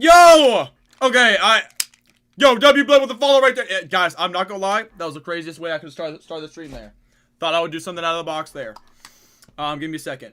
Yo! Okay, Yo, W Blade with the follow right there. Yeah, guys, I'm not gonna lie. That was the craziest way I could start the stream there. Thought I would do something out of the box there. Give me a second.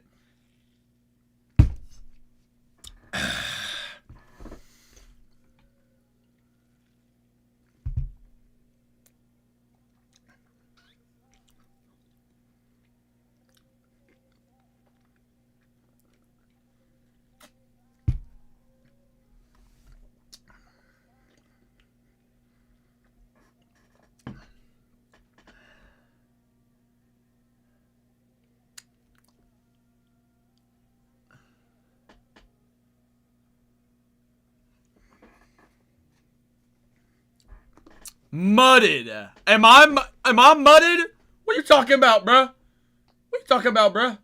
Mudded. Am I mudded? What are you talking about, bruh? What are you talking about, bruh?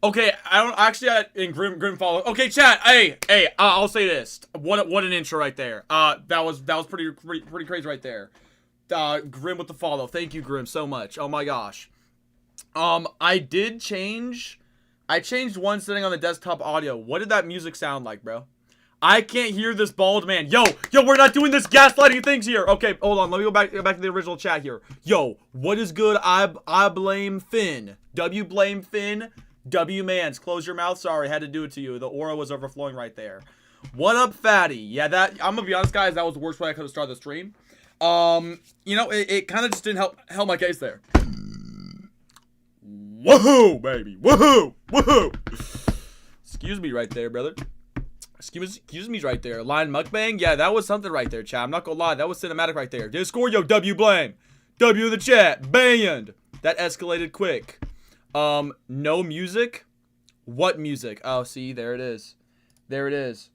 Okay, I don't actually. In Grim follow. Okay, chat. Hey, I'll say this. What an intro right there. That was pretty crazy right there. Grim with the follow. Thank you, Grim, so much. Oh my gosh. I changed one setting on the desktop audio. What did that music sound like, bro? I can't hear this bald man. Yo, we're not doing this gaslighting things here. Okay, hold on. Let me go back to the original chat here. Yo, what is good? I blame Finn. W blame Finn. W mans. Close your mouth. Sorry, had to do it to you. The aura was overflowing right there. What up, fatty? Yeah, I'm gonna be honest, guys. That was the worst way I could have started the stream. You know, it kind of just didn't help my case there. Woohoo, baby. Woohoo. Excuse me right there, brother. Excuse me right there. Line mukbang? Yeah, that was something right there, chat. I'm not gonna lie. That was cinematic right there. Discord, yo, W blame. W in the chat. Banned. That escalated quick. No music? What music? Oh, see, there it is. There it is.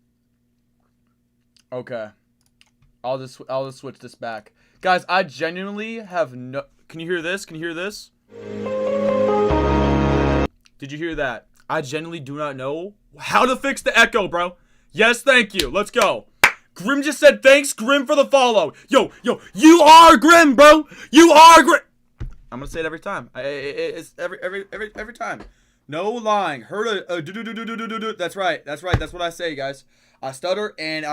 Okay. I'll just switch this back. Guys, I genuinely have no... Can you hear this? Can you hear this? Did you hear that? I genuinely do not know how to fix the echo, bro. Yes, thank you. Let's go. Grim just said thanks, Grim, for the follow. Yo, you are Grim, bro. You are Grim. I'm gonna say it every time. It's every time. No lying. Heard a do. That's right. That's what I say, guys. I stutter and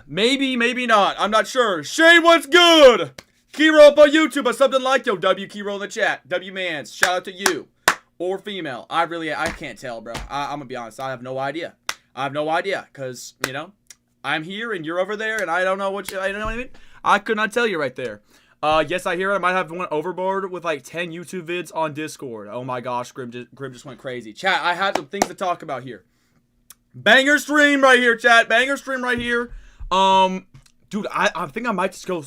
Maybe not. I'm not sure. Shane, what's good? Kiro up on YouTube or something like yo. W Kiro in the chat. W mans. Shout out to you. Or female. I can't tell, bro. I'm gonna be honest. I have no idea. Cause you know, I'm here and you're over there, and I don't know what I don't know what I mean. I could not tell you right there. Yes, I hear it. I might have went overboard with like 10 YouTube vids on Discord. Oh my gosh, Grim just went crazy. Chat, I had some things to talk about here. Banger stream right here, chat. Banger stream right here. Dude, I think I might just go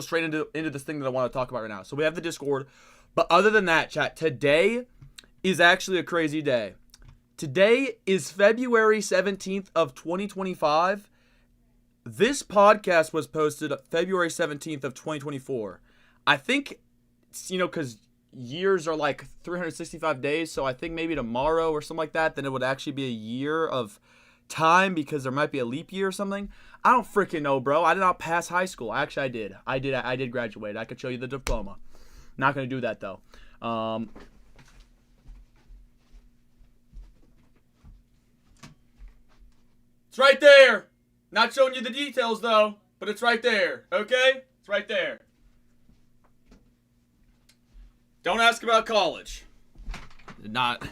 straight into this thing that I want to talk about right now. So we have the Discord, but other than that, chat, today is actually a crazy day. Today is February 17th of 2025. This podcast was posted February 17th of 2024. I think, you know, because years are like 365 days, so I think maybe tomorrow or something like that, then it would actually be a year of time because there might be a leap year or something. I don't freaking know, bro. I did not pass high school. Actually, I did. I did graduate. I could show you the diploma. Not going to do that, though. It's right there. Not showing you the details, though, but it's right there, okay? It's right there. Don't ask about college. Did not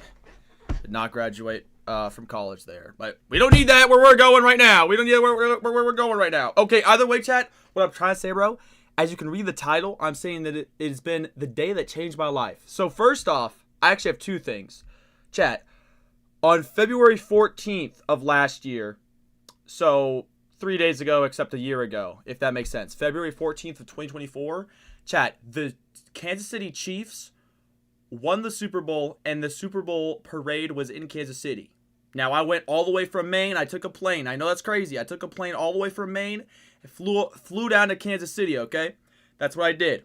graduate from college there, but we don't need that where we're going right now. We don't need where we're going right now. Okay, either way, chat, what I'm trying to say, bro, as you can read the title, I'm saying that it has been the day that changed my life. So first off, I actually have two things. Chat, on February 14th of last year, so 3 days ago, except a year ago, if that makes sense. February 14th of 2024, chat, the Kansas City Chiefs won the Super Bowl, and the Super Bowl parade was in Kansas City. Now, I went all the way from Maine. I took a plane. I know that's crazy. I took a plane all the way from Maine and flew down to Kansas City, okay? That's what I did.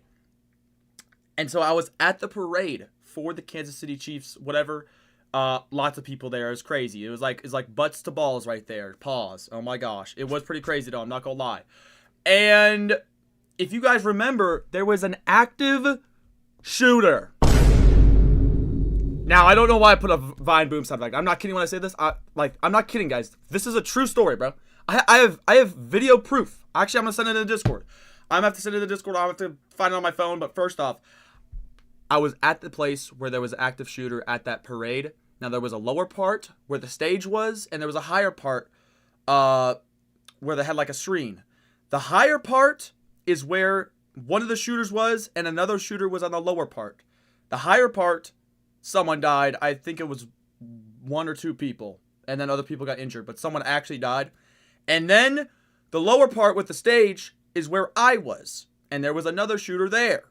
And so I was at the parade for the Kansas City Chiefs, whatever. Lots of people there. It was crazy. It's like butts to balls right there. Pause. Oh my gosh. It was pretty crazy though. I'm not gonna lie. And if you guys remember, there was an active shooter. Now, I don't know why I put a Vine boom sound effect. I'm not kidding when I say this. I'm not kidding, guys. This is a true story, bro. I have video proof. Actually, I'm gonna send it in the Discord. I'm gonna have to send it in the Discord. I'm gonna have to find it on my phone. But first off, I was at the place where there was an active shooter at that parade. Now, there was a lower part where the stage was, and there was a higher part where they had like a screen. The higher part is where one of the shooters was, and another shooter was on the lower part. The higher part, someone died. I think it was 1 or 2 people, and then other people got injured, but someone actually died. And then the lower part with the stage is where I was, and there was another shooter there.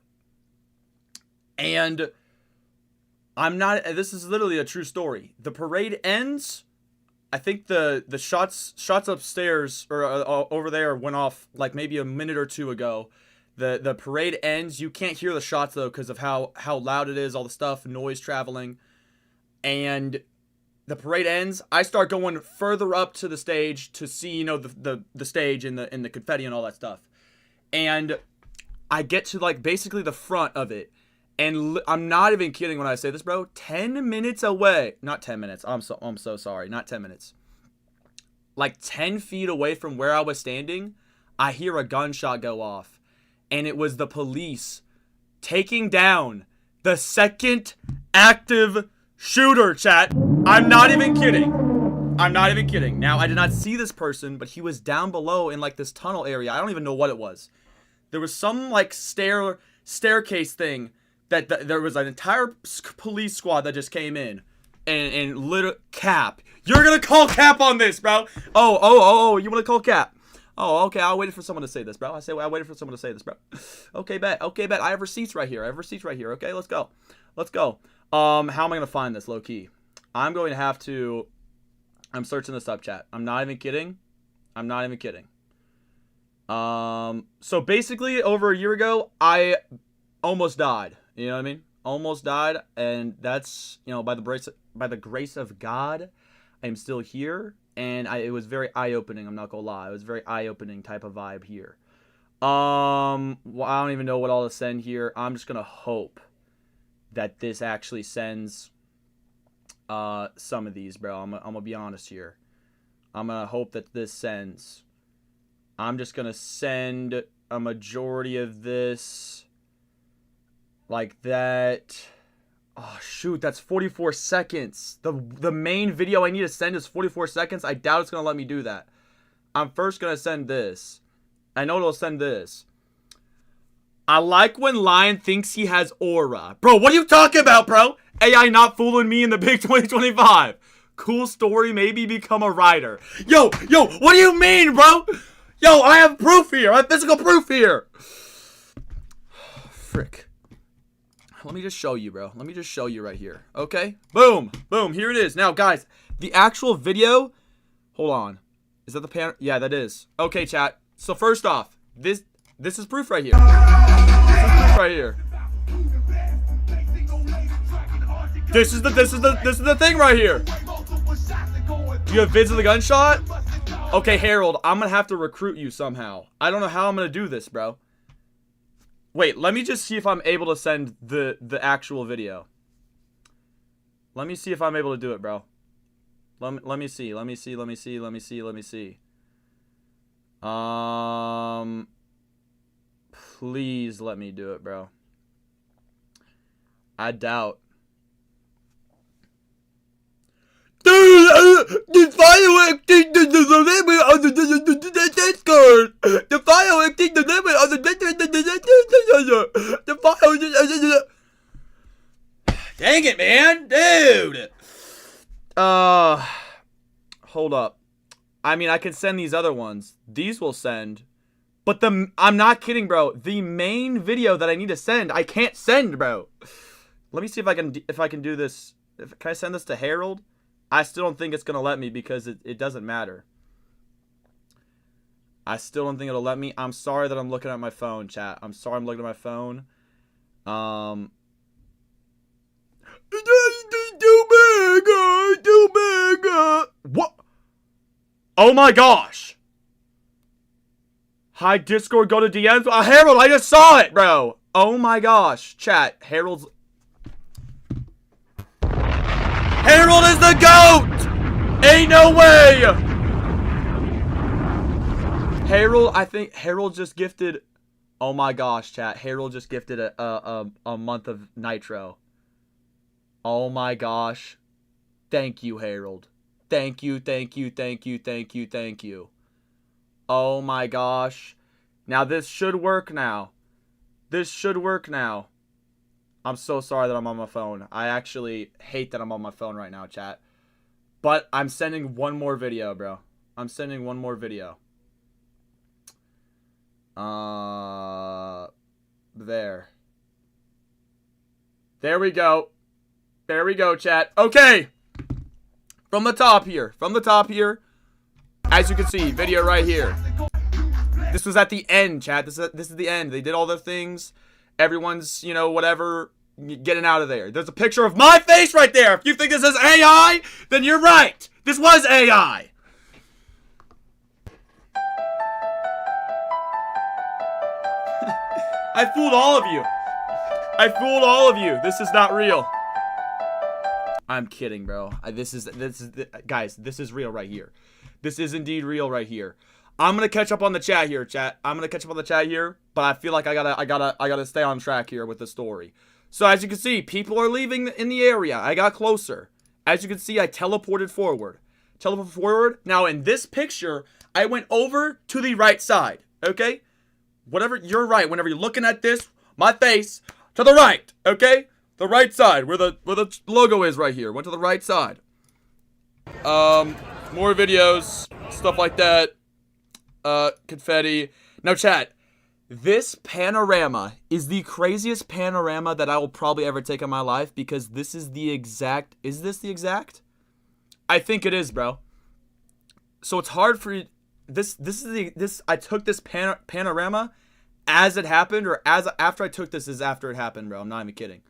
And this is literally a true story. The parade ends. I think the shots upstairs or over there went off like maybe a minute or 2 ago. The parade ends. You can't hear the shots though because of how loud it is, all the stuff, noise traveling. And the parade ends. I start going further up to the stage to see, the stage and the confetti and all that stuff. And I get to like basically the front of it. And I'm not even kidding when I say this, bro. 10 minutes away. Not 10 minutes. I'm so sorry. Not 10 minutes. Like 10 feet away from where I was standing, I hear a gunshot go off. And it was the police taking down the second active shooter, chat. I'm not even kidding. I'm not even kidding. Now, I did not see this person, but he was down below in like this tunnel area. I don't even know what it was. There was some like staircase thing. That there was an entire police squad that just came in and literally Cap. You're gonna call Cap on this, bro. Oh, you wanna call Cap? Oh, okay. I waited for someone to say this, bro. I waited for someone to say this, bro. Okay, bet. I have receipts right here. Okay, let's go. How am I gonna find this low key? I'm searching the sub chat. I'm not even kidding. So basically over a year ago, I almost died. You know what I mean? Almost died, and that's, by the grace of God, I am still here, and it was very eye-opening, I'm not gonna lie. It was a very eye-opening type of vibe here. Well, I don't even know what all to send here. I'm just gonna hope that this actually sends some of these, bro. I'm gonna be honest here. I'm gonna hope that this sends. I'm just gonna send a majority of this like that. Oh shoot, that's 44 seconds. The main video I need to send is 44 seconds. I doubt it's gonna let me do that. I'm first gonna send this. I know it'll send this. I like when Lion thinks he has aura. Bro, what are you talking about, bro? AI not fooling me in the big 2025. Cool story, maybe become a writer. Yo, what do you mean, bro? Yo, I have proof here. I have physical proof here. Frick. Let me just show you, bro. Let me just show you right here. Okay? Boom. Here it is. Now, guys, the actual video. Hold on. Is that the pan? Yeah, that is. Okay, chat. So first off, this is proof right here. This is the thing right here. You have vids of the gunshot? Okay, Harold, I'm gonna have to recruit you somehow. I don't know how I'm gonna do this, bro. Wait, let me just see if I'm able to send the actual video. Let me see if I'm able to do it, bro. Let me see. Please let me do it, bro. I doubt. The fireworks the limit on the Discord. The fireworks the limit on the Dang it, man, dude. Hold up. I mean, I can send these other ones. These will send. But I'm not kidding, bro. The main video that I need to send, I can't send, bro. Let me see if I can do this. Can I send this to Harold? I still don't think it's going to let me because it doesn't matter. I still don't think it'll let me. I'm sorry that I'm looking at my phone, chat. I'm sorry I'm looking at my phone. What? Oh my gosh. Hi, Discord, go to DMs. Harold, I just saw it, bro. Oh my gosh. Chat, Harold is the GOAT! Ain't no way! I think Harold just gifted... Oh my gosh, chat. Harold just gifted a month of Nitro. Oh my gosh. Thank you, Harold. Thank you, thank you, thank you, thank you, thank you. Oh my gosh. Now this should work now. This should work now. I'm so sorry that I'm on my phone. I actually hate that I'm on my phone right now, chat. But I'm sending one more video, bro. I'm sending one more video. There. There we go. There we go, chat. Okay. From the top here. From the top here. As you can see, video right here. This was at the end, chat. This is the end. They did all their things. Everyone's, you know, whatever, getting out of there. There's a picture of my face right there. If you think this is AI, then you're right. This was AI. I fooled all of you. I fooled all of you. This is not real. I'm kidding, bro. Guys, this is real right here. This is indeed real right here. I'm gonna catch up on the chat here, chat. I'm gonna catch up on the chat here, but I feel like I gotta stay on track here with the story. So as you can see, people are leaving in the area. I got closer. As you can see, I teleported forward. Teleport forward. Now in this picture, I went over to the right side. Okay? Whatever, you're right. Whenever you're looking at this, my face, to the right. Okay? The right side, where the logo is right here. Went to the right side. More videos, stuff like that. Confetti. Now, chat, this panorama is the craziest panorama that I will probably ever take in my life, because this is the exact... Is this the exact? I think it is, bro. So it's hard for you... I took this panorama as it happened, or after I took this is after it happened, bro. I'm not even kidding.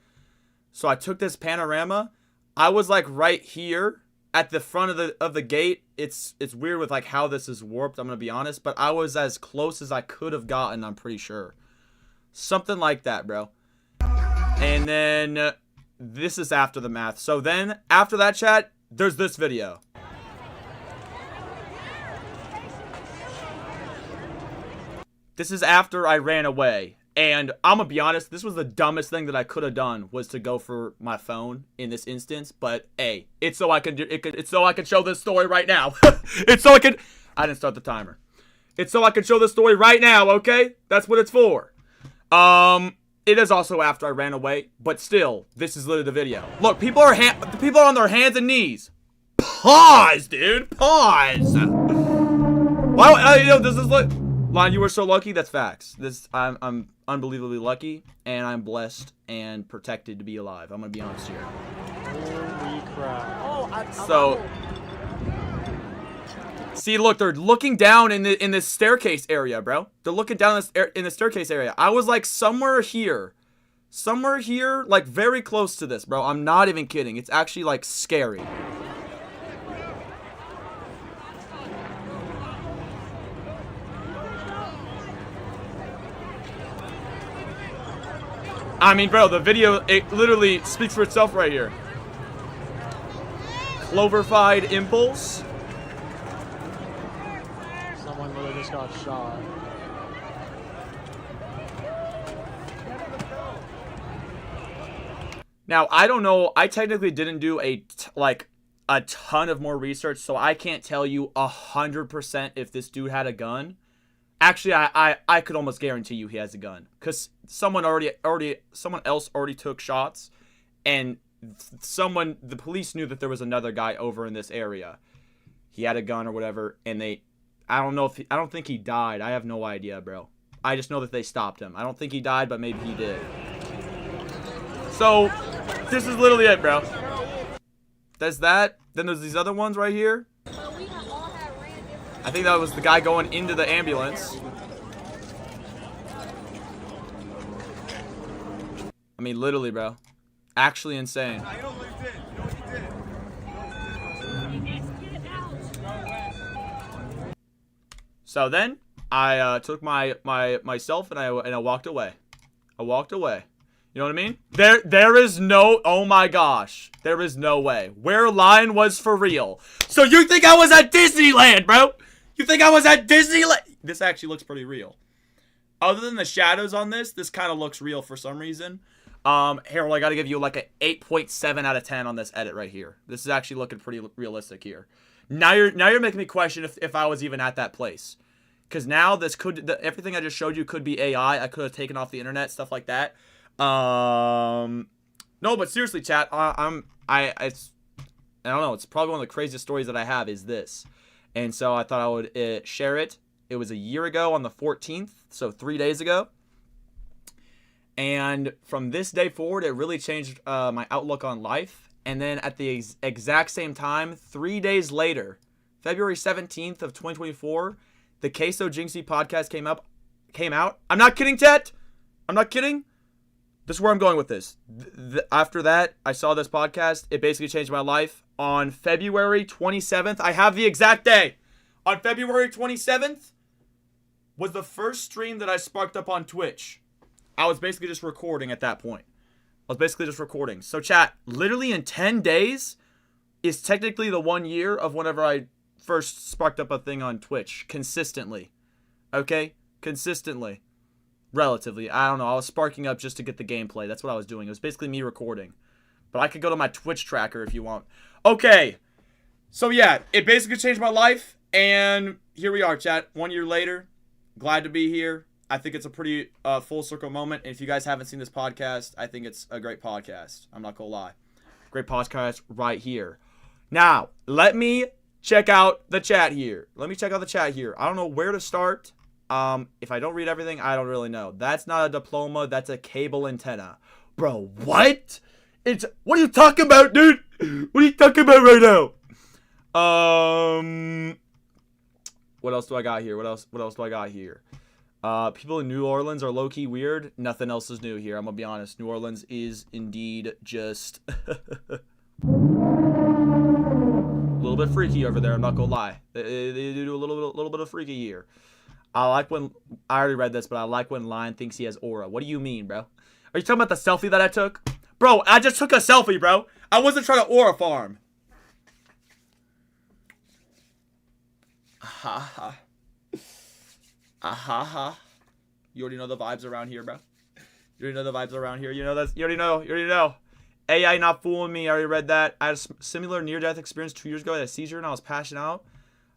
So I took this panorama. I was like right here at the front of the gate. It's weird with like how this is warped, I'm gonna be honest, but I was as close as I could have gotten, I'm pretty sure. Something like that, bro. And then this is after the math. So then after that, chat, there's this video. This is after I ran away. And I'm gonna be honest, this was the dumbest thing that I could have done, was to go for my phone in this instance. But hey, it's so I can show this story right now. I didn't start the timer. It's so I can show this story right now, okay? That's what it's for. It is also after I ran away, but still, this is literally the video. Look, people are on their hands and knees. Pause, dude. Pause. Why? You know, does this look? Lon, you were so lucky. That's facts. I'm unbelievably lucky, and I'm blessed and protected to be alive. I'm gonna be honest here. Holy crap! Oh, so, see, look, they're looking down in this staircase area, bro. They're looking down in the staircase area. I was like somewhere here, like very close to this, bro. I'm not even kidding. It's actually like scary. I mean, bro, the video, it literally speaks for itself right here. Cloverfied Impulse. Someone literally just got shot. Now, I don't know. I technically didn't do a ton of more research, so I can't tell you 100% if this dude had a gun. Actually, I could almost guarantee you he has a gun, because someone else already took shots, and the police knew that there was another guy over in this area. He had a gun or whatever, and I don't think he died. I have no idea, bro. I just know that they stopped him. I don't think he died, but maybe he did. So, this is literally it, bro. There's that. Then there's these other ones right here. I think that was the guy going into the ambulance. I mean, literally, bro. Actually insane. So then, I took myself and I walked away. I walked away. You know what I mean? There is no, oh my gosh. There is no way. Where line was for real. So you think I was at Disneyland, bro? You think I was at Disneyland? This actually looks pretty real. Other than the shadows on this kind of looks real for some reason. Harold, I gotta give you like an 8.7 out of 10 on this edit right here. This is actually looking pretty realistic here. Now you're making me question if I was even at that place. Because now this everything I just showed you could be AI. I could have taken off the internet, stuff like that. No, but seriously, chat, I don't know. It's probably one of the craziest stories that I have is this. And so I thought I would share it. It was a year ago on the 14th, so 3 days ago. And from this day forward, it really changed my outlook on life. And then at the exact same time, 3 days later, February 17th of 2024, the Queso Jinxie podcast came out. I'm not kidding, chat. I'm not kidding. This is where I'm going with this. After that, I saw this podcast. It basically changed my life. On February 27th, I have the exact day. On February 27th was the first stream that I sparked up on Twitch. I was basically just recording at that point. So chat, literally in 10 days is technically the 1 year of whenever I first sparked up a thing on Twitch. Consistently. Okay? Consistently. Relatively. I don't know. I was sparking up just to get the gameplay. That's what I was doing. It was basically me recording. But I could go to my Twitch tracker if you want. Okay. So yeah, it basically changed my life. And here we are, chat. 1 year later. Glad to be here. I think it's a pretty full circle moment. And if you guys haven't seen this podcast, I think it's a great podcast. I'm not going to lie. Great podcast right here. Now, let me check out the chat here. I don't know where to start. If I don't read everything, I don't really know. That's not a diploma. That's a cable antenna. Bro, what? What are you talking about, dude? What are you talking about right now? What else do I got here? What else do I got here? People in New Orleans are low-key weird. Nothing else is new here. I'm gonna be honest. New Orleans is indeed just a little bit freaky over there. I'm not gonna lie. They do a little bit of freaky here. I already read this, but I like when Lion thinks he has aura. What do you mean, bro? Are you talking about the selfie that I took? Bro, I just took a selfie, bro. I wasn't trying to aura farm. Ha ha. Ha. You already know the vibes around here, bro. You already know the vibes around here. You know that. You already know. AI not fooling me. I already read that. I had a similar near-death experience 2 years ago. I had a seizure and I was passing out. I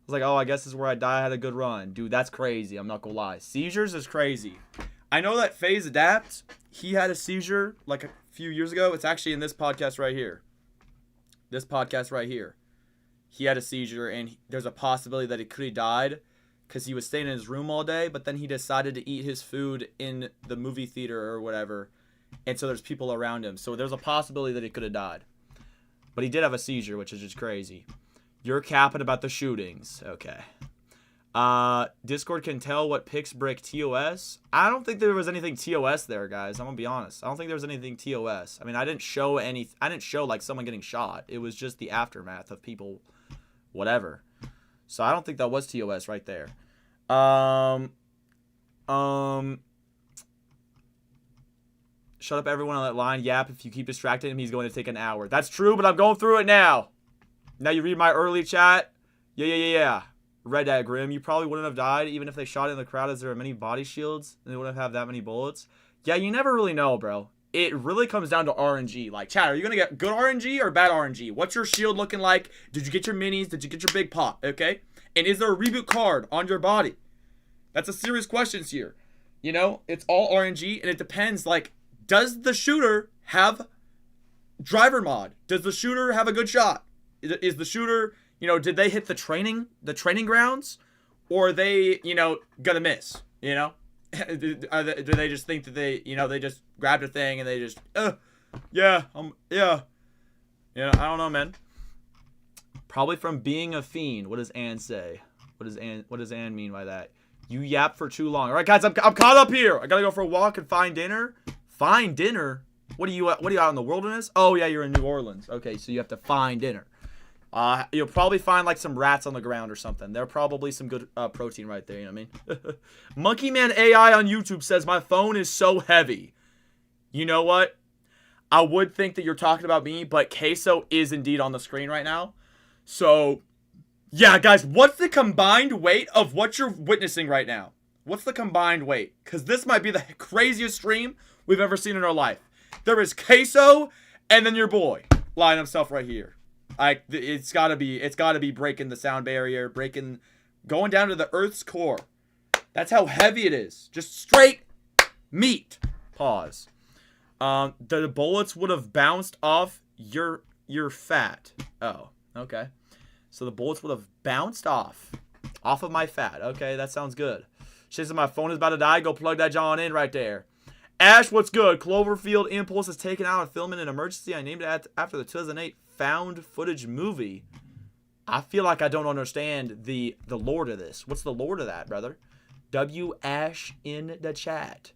was like, oh, I guess this is where I die. I had a good run. Dude, that's crazy. I'm not gonna lie. Seizures is crazy. I know that Phase Adapt, he had a seizure like a few years ago. It's actually in this podcast right here. He had a seizure, and there's a possibility that he could have died because he was staying in his room all day, but then he decided to eat his food in the movie theater or whatever, and so there's people around him. So there's a possibility that he could have died. But he did have a seizure, which is just crazy. You're capping about the shootings. Okay. Discord can tell what pics break TOS. I don't think there was anything TOS there, guys. I'm gonna be honest. I don't think there was anything TOS. I mean, I didn't show like someone getting shot. It was just the aftermath of people, whatever. So I don't think that was TOS right there. Shut up, everyone on that line. Yap, if you keep distracting him, he's going to take an hour. That's true, but I'm going through it now. Now you read my early chat. Yeah. Red Egg Grim, you probably wouldn't have died even if they shot in the crowd as there are many body shields and they wouldn't have that many bullets. Yeah, you never really know, bro. It really comes down to RNG. Like, chat, are you going to get good RNG or bad RNG? What's your shield looking like? Did you get your minis? Did you get your big pop? Okay? And is there a reboot card on your body? That's a serious question here. You know, it's all RNG and it depends. Like, does the shooter have driver mod? Does the shooter have a good shot? Is the shooter... You know, did they hit the training grounds? Or are they, you know, gonna miss? You know? Do they just think that they, you know, they just grabbed a thing and they just, yeah. You know, I don't know, man. Probably from being a fiend. What does Ann say? What does Ann mean by that? You yap for too long. All right, guys, I'm caught up here. I gotta go for a walk and find dinner. Find dinner? What are you out in the wilderness? Oh, yeah, you're in New Orleans. Okay, so you have to find dinner. You'll probably find like some rats on the ground or something. There are probably some good protein right there, you know what I mean? Monkey Man AI on YouTube says, my phone is so heavy. You know what? I would think that you're talking about me, but Queso is indeed on the screen right now. So, yeah, guys, what's the combined weight of what you're witnessing right now? What's the combined weight? Because this might be the craziest stream we've ever seen in our life. There is Queso, and then your boy lying himself right here. It's gotta be breaking the sound barrier, going down to the Earth's core. That's how heavy it is. Just straight meat. Pause. The bullets would have bounced off your fat. Oh, okay. So the bullets would have bounced off of my fat. Okay, that sounds good. She says my phone is about to die. Go plug that John in right there. Ash, what's good? Cloverfield Impulse is taken out and filming an emergency. I named it after the 2008 found footage movie. I feel like I don't understand the lore to this. What's the lore to that, brother? W Ash in the chat.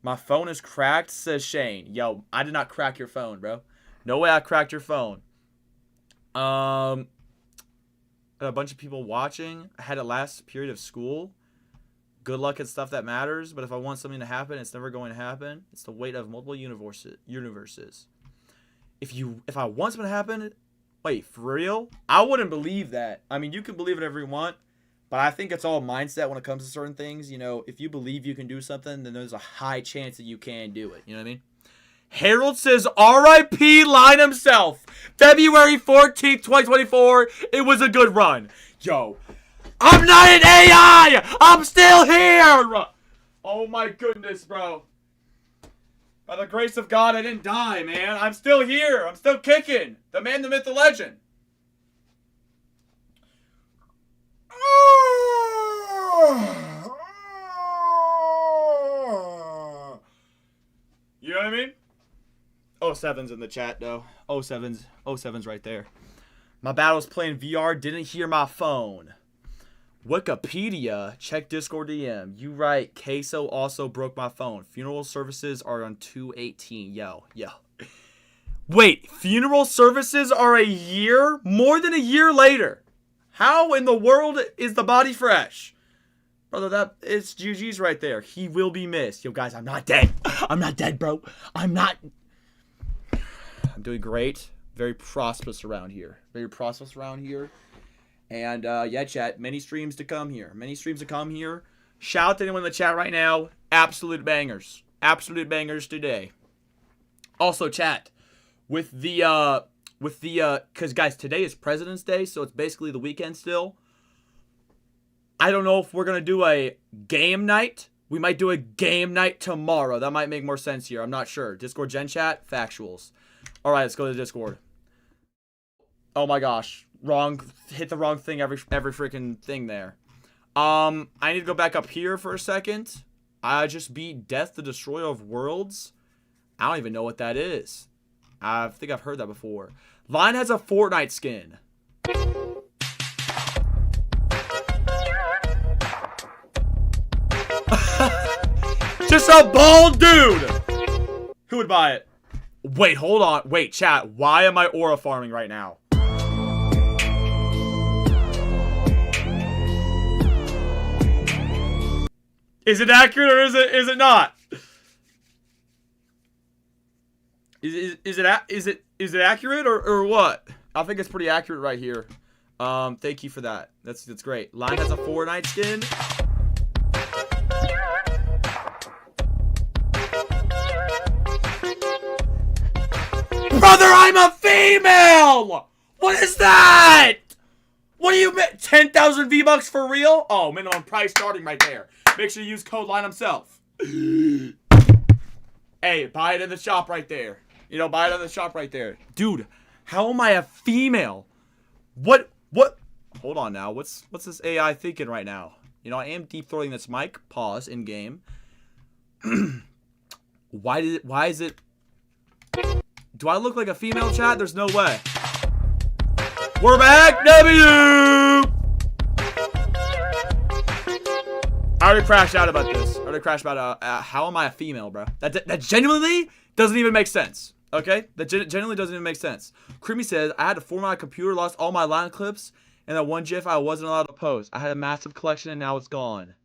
My phone is cracked, says Shane. Yo, I did not crack your phone, bro. No way I cracked your phone. A bunch of people watching. I had a last period of school. Good luck at stuff that matters, but if I want something to happen, it's never going to happen. It's the weight of multiple universes. If I want something to happen, wait, for real? I wouldn't believe that. I mean, you can believe whatever you want, but I think it's all mindset when it comes to certain things. You know, if you believe you can do something, then there's a high chance that you can do it. You know what I mean? Harold says, R.I.P. Line himself. February 14th, 2024. It was a good run. Yo, I'm not an AI! I'm still here! Oh my goodness, bro. By the grace of God, I didn't die, man. I'm still here. I'm still kicking. The man, the myth, the legend. You know what I mean? 07's in the chat, though. 07's right there. My battle's playing VR. Didn't hear my phone. Wikipedia, check Discord DM. You right, Queso also broke my phone. Funeral services are on 2/18. Yo. Wait, funeral services are a year? More than a year later. How in the world is the body fresh? Brother, it's GG's right there. He will be missed. Yo, guys, I'm not dead. I'm not dead, bro. I'm doing great. Very prosperous around here. And, yeah, chat, many streams to come here. Shout out to anyone in the chat right now. Absolute bangers. Absolute bangers today. Also, chat, because, guys, today is President's Day, so it's basically the weekend still. I don't know if we're going to do a game night. We might do a game night tomorrow. That might make more sense here. I'm not sure. Discord Gen Chat, factuals. All right, let's go to the Discord. Oh, my gosh. Hit the wrong thing every freaking thing there. I need to go back up here for a second. I just beat Death the Destroyer of Worlds. I don't even know what that is. I think I've heard that before. Line has a Fortnite skin. Just a bald dude. Who would buy it? Wait, hold on. Wait, chat. Why am I aura farming right now? Is it accurate or is it not? Is it accurate or what? I think it's pretty accurate right here. Thank you for that. That's great. Line has a Fortnite skin. Brother, I'm a female! What is that? What do you mean? 10,000 V-Bucks for real? Oh, minimum price starting right there. Make sure you use code Line himself. Hey, buy it in the shop right there. You know, buy it in the shop right there. Dude, how am I a female? What? Hold on now. What's this AI thinking right now? You know, I am deep throating this mic. Pause in game. Why is it? Do I look like a female, chat? There's no way. We're back, W! I already crashed out about this. How am I a female, bro? That genuinely doesn't even make sense. Okay? That genuinely doesn't even make sense. Creamy says, I had to format my computer, lost all my line clips, and that one GIF I wasn't allowed to post. I had a massive collection, and now it's gone.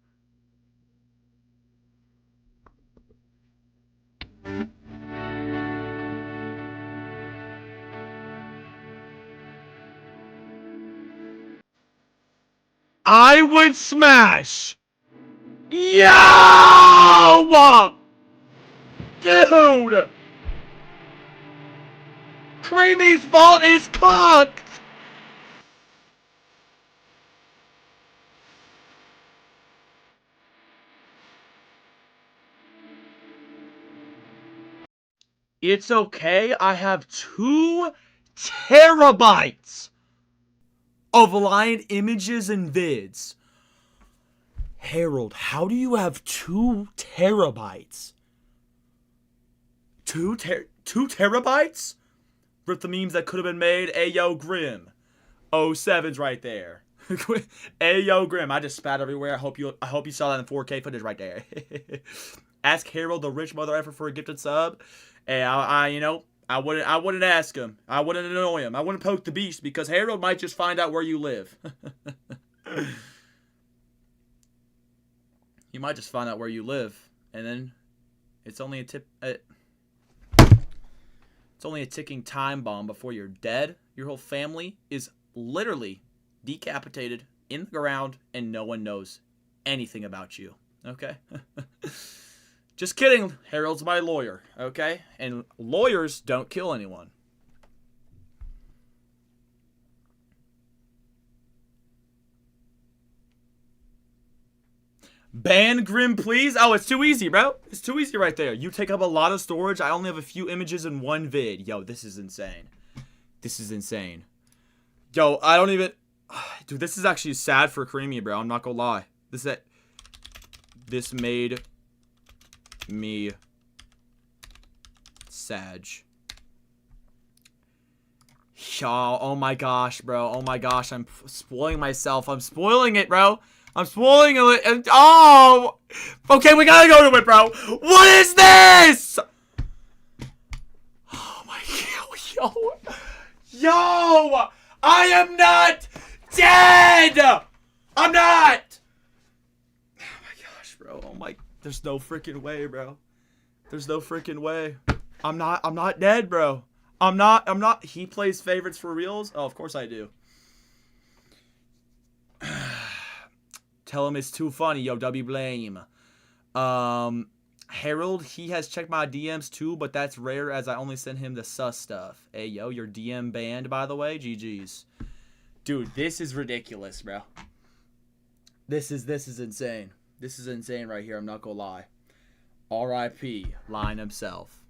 I would smash. Yo! Dude! Creamy's fault is cooked! It's okay, I have 2 terabytes of live images and vids. Harold, how do you have 2 terabytes? 2 terabytes? With the memes that could have been made. Ayo Grim. 07's right there. Ayo Grim. I just spat everywhere. I hope you saw that in 4K footage right there. Ask Harold, the rich mother effer, for a gifted sub. And I wouldn't ask him. I wouldn't annoy him. I wouldn't poke the beast because Harold might just find out where you live. He might just find out where you live, and then it's only a ticking time bomb before you're dead. Your whole family is literally decapitated in the ground, and no one knows anything about you. Okay? Just kidding. Harold's my lawyer. Okay? And lawyers don't kill anyone. Ban Grim, please. Oh, it's too easy, bro. It's too easy right there. You take up a lot of storage. I only have a few images in one vid. Yo, this is insane. This is insane. Yo, I don't even... Dude, this is actually sad for Creamy, bro. I'm not gonna lie. This made me sad. Yo, oh my gosh, bro. Oh my gosh, I'm spoiling myself. I'm spoiling it, bro. I'm spoiling it. And, oh! Okay, we gotta go to it, bro. What is this? Oh my god. Yo! I am not dead! I'm not! Oh my gosh, bro. Oh my... There's no freaking way, bro. There's no freaking way. I'm not dead, bro. I'm not... He plays favorites for reals? Oh, of course I do. Tell him it's too funny, yo, W blame. Harold, he has checked my DMs too, but that's rare as I only send him the sus stuff. Hey, yo, your DM banned, by the way. GG's. Dude, this is ridiculous, bro. This is insane. This is insane right here, I'm not gonna lie. R.I.P. Line himself.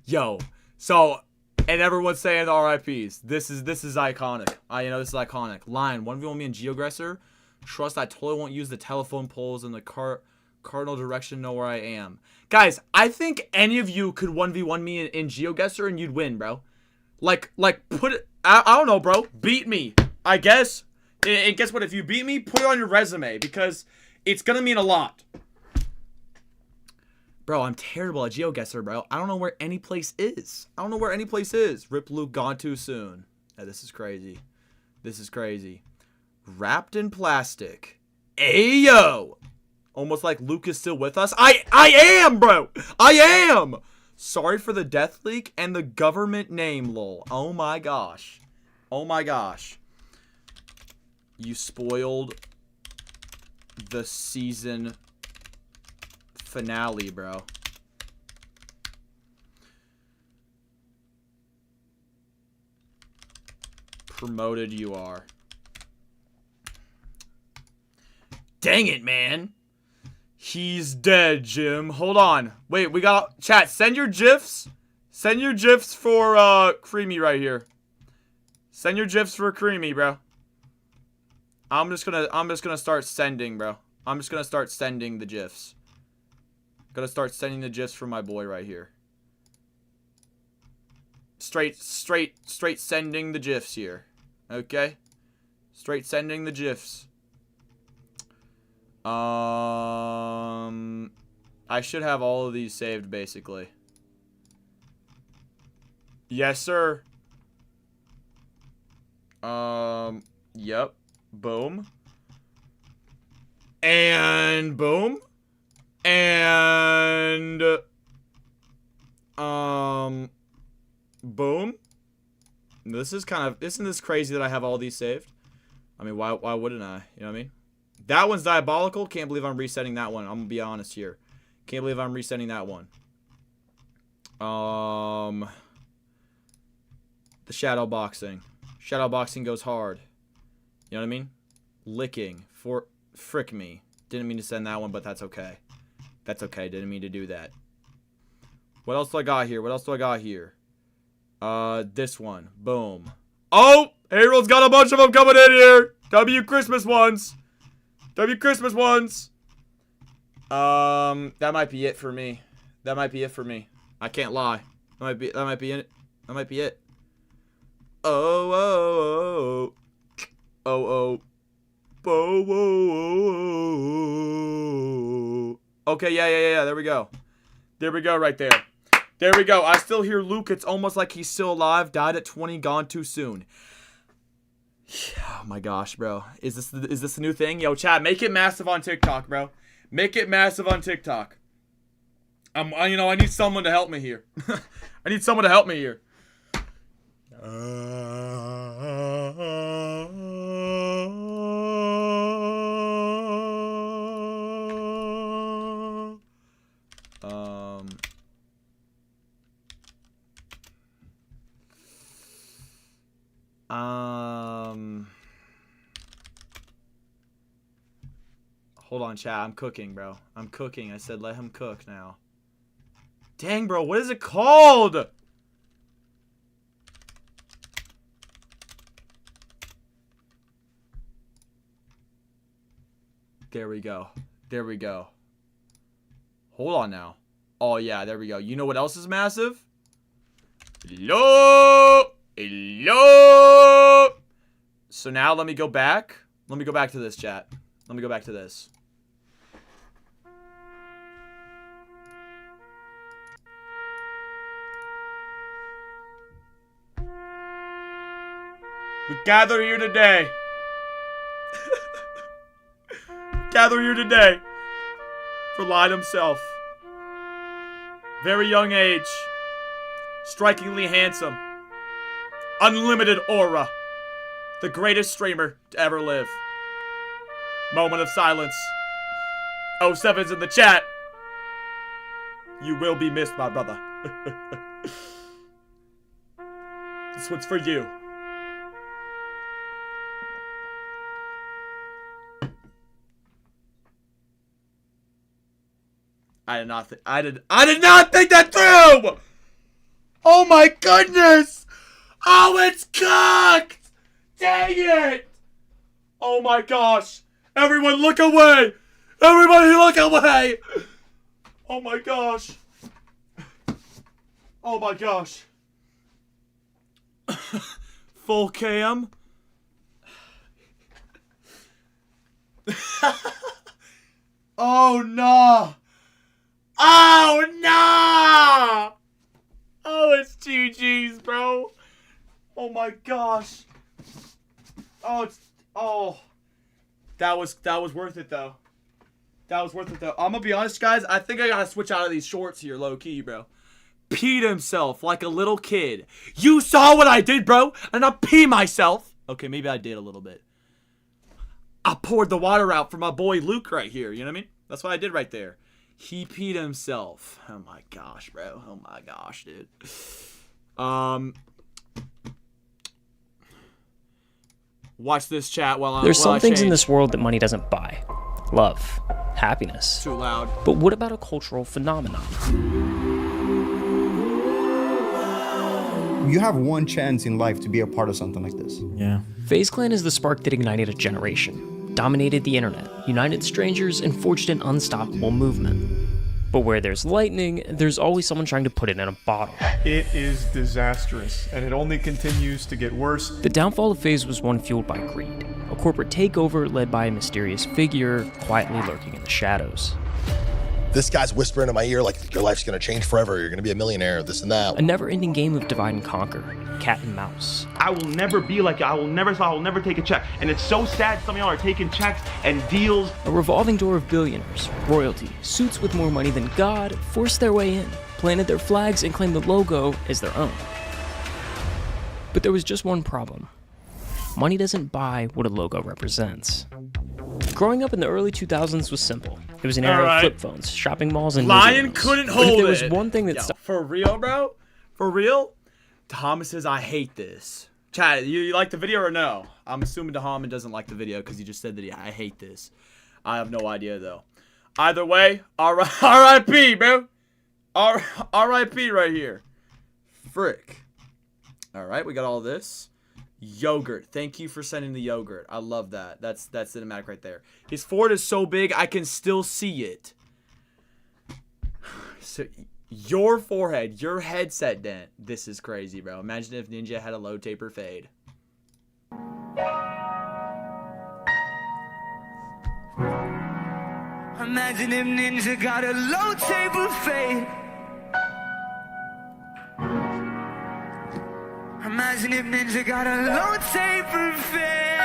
Yo. So, and everyone's saying the RIPs. This is iconic. This is iconic. Lion, 1v1 me and Geogressor. Trust I totally won't use the telephone poles in the cardinal direction. Know where I am. Guys, I think any of you could 1v1 me in Geoguessr and you'd win, bro. Like put it... I don't know, bro. Beat me, I guess. And guess what? If you beat me, put it on your resume because it's gonna mean a lot. Bro, I'm terrible at Geoguessr, bro. I don't know where any place is. Rip Luke, gone too soon. Yeah, this is crazy. Wrapped in plastic. Ayo! Almost like Luke is still with us. I am, bro! I am! Sorry for the death leak and the government name, lol. Oh my gosh. You spoiled the season finale, bro. Promoted you are. Dang it, man. He's dead, Jim. Hold on. Wait, we got... Chat, send your GIFs. Send your GIFs for, Creamy right here. Send your GIFs for Creamy, bro. I'm just gonna start sending, bro. I'm just gonna start sending the GIFs. Gonna start sending the GIFs for my boy right here. Straight sending the GIFs here. Okay? Straight sending the GIFs. I should have all of these saved, basically. Yes, sir. Yep. Boom. And boom. And boom. This is kind of... Isn't this crazy that I have all these saved? I mean, why wouldn't I? You know what I mean? That one's diabolical. Can't believe I'm resetting that one. I'm gonna be honest here. Can't believe I'm resetting that one. The shadow boxing. Shadow boxing goes hard. You know what I mean? Licking. Frick me. Didn't mean to send that one, but that's okay. That's okay. Didn't mean to do that. What else do I got here? What else do I got here? This one. Boom. Oh! Harold's got a bunch of them coming in here. W Christmas ones. W Christmas ones. That might be it for me. That might be it for me. I can't lie. That might be it. That might be it. Oh, oh, oh, oh, oh, oh, oh. Okay, yeah. There we go. There we go, right there. There we go. I still hear Luke. It's almost like he's still alive. Died at 20. Gone too soon. Oh my gosh, bro. Is this a new thing? Yo, chat, make it massive on TikTok, bro. Make it massive on TikTok. I need someone to help me here. I need someone to help me here. Hold on, chat. I'm cooking, bro. I'm cooking. I said let him cook now. Dang, bro. What is it called? There we go. There we go. Hold on now. Oh, yeah. There we go. You know what else is massive? Hello. Hello. So now let me go back. Let me go back to this, chat. Let me go back to this. We gather here today. Gather here today for Light himself. Very young age. Strikingly handsome. Unlimited aura. The greatest streamer to ever live. Moment of silence. 07's in the chat. You will be missed, my brother. This one's for you. I did not think that through! Oh my goodness! Oh, it's cooked! Dang it! Oh my gosh! Everyone look away! Everybody look away! Oh my gosh! Oh my gosh! Full cam? Oh no! Oh no! Oh, it's GG's, bro. Oh my gosh. That was worth it though. That was worth it though. I'm gonna be honest, guys. I think I gotta switch out of these shorts here, low key, bro. Peed himself like a little kid. You saw what I did, bro, and I pee myself. Okay, maybe I did a little bit. I poured the water out for my boy Luke right here. You know what I mean? That's what I did right there. He peed himself. Oh my gosh, bro. Oh my gosh, dude. Watch this chat while There's some things in this world that money doesn't buy. Love, happiness. Too loud. But what about a cultural phenomenon? You have one chance in life to be a part of something like this. Yeah. FaZe Clan is the spark that ignited a generation, dominated the internet, united strangers, and forged an unstoppable movement. But where there's lightning, there's always someone trying to put it in a bottle. It is disastrous, and it only continues to get worse. The downfall of FaZe was one fueled by greed, a corporate takeover led by a mysterious figure quietly lurking in the shadows. This guy's whispering in my ear like, your life's gonna change forever, you're gonna be a millionaire, this and that. A never-ending game of divide and conquer, cat and mouse. I will never be like you. I will never take a check. And it's so sad some of y'all are taking checks and deals. A revolving door of billionaires, royalty, suits with more money than God forced their way in, planted their flags, and claimed the logo as their own. But there was just one problem. money doesn't buy what a logo represents. Growing up in the early 2000s was simple. It was an era of flip phones, shopping malls, and Lion museums. couldn't But hold if it. there was one thing that Yo, for real, bro? For real? Thomas says, I hate this. Chat, you like the video or no? I'm assuming Dahaman doesn't like the video because he just said that I hate this. I have no idea, though. Either way, R.I.P., bro. R.I.P. right here. Frick. All right, we got all this. Yogurt. Thank you for sending the yogurt. I love that. That's cinematic right there. His Ford is so big, I can still see it. So, your forehead, your headset dent. This is crazy, bro. Imagine if Ninja had a low taper fade. Imagine if Ninja got a low taper fade. Imagine if Ninja got a low taper fade.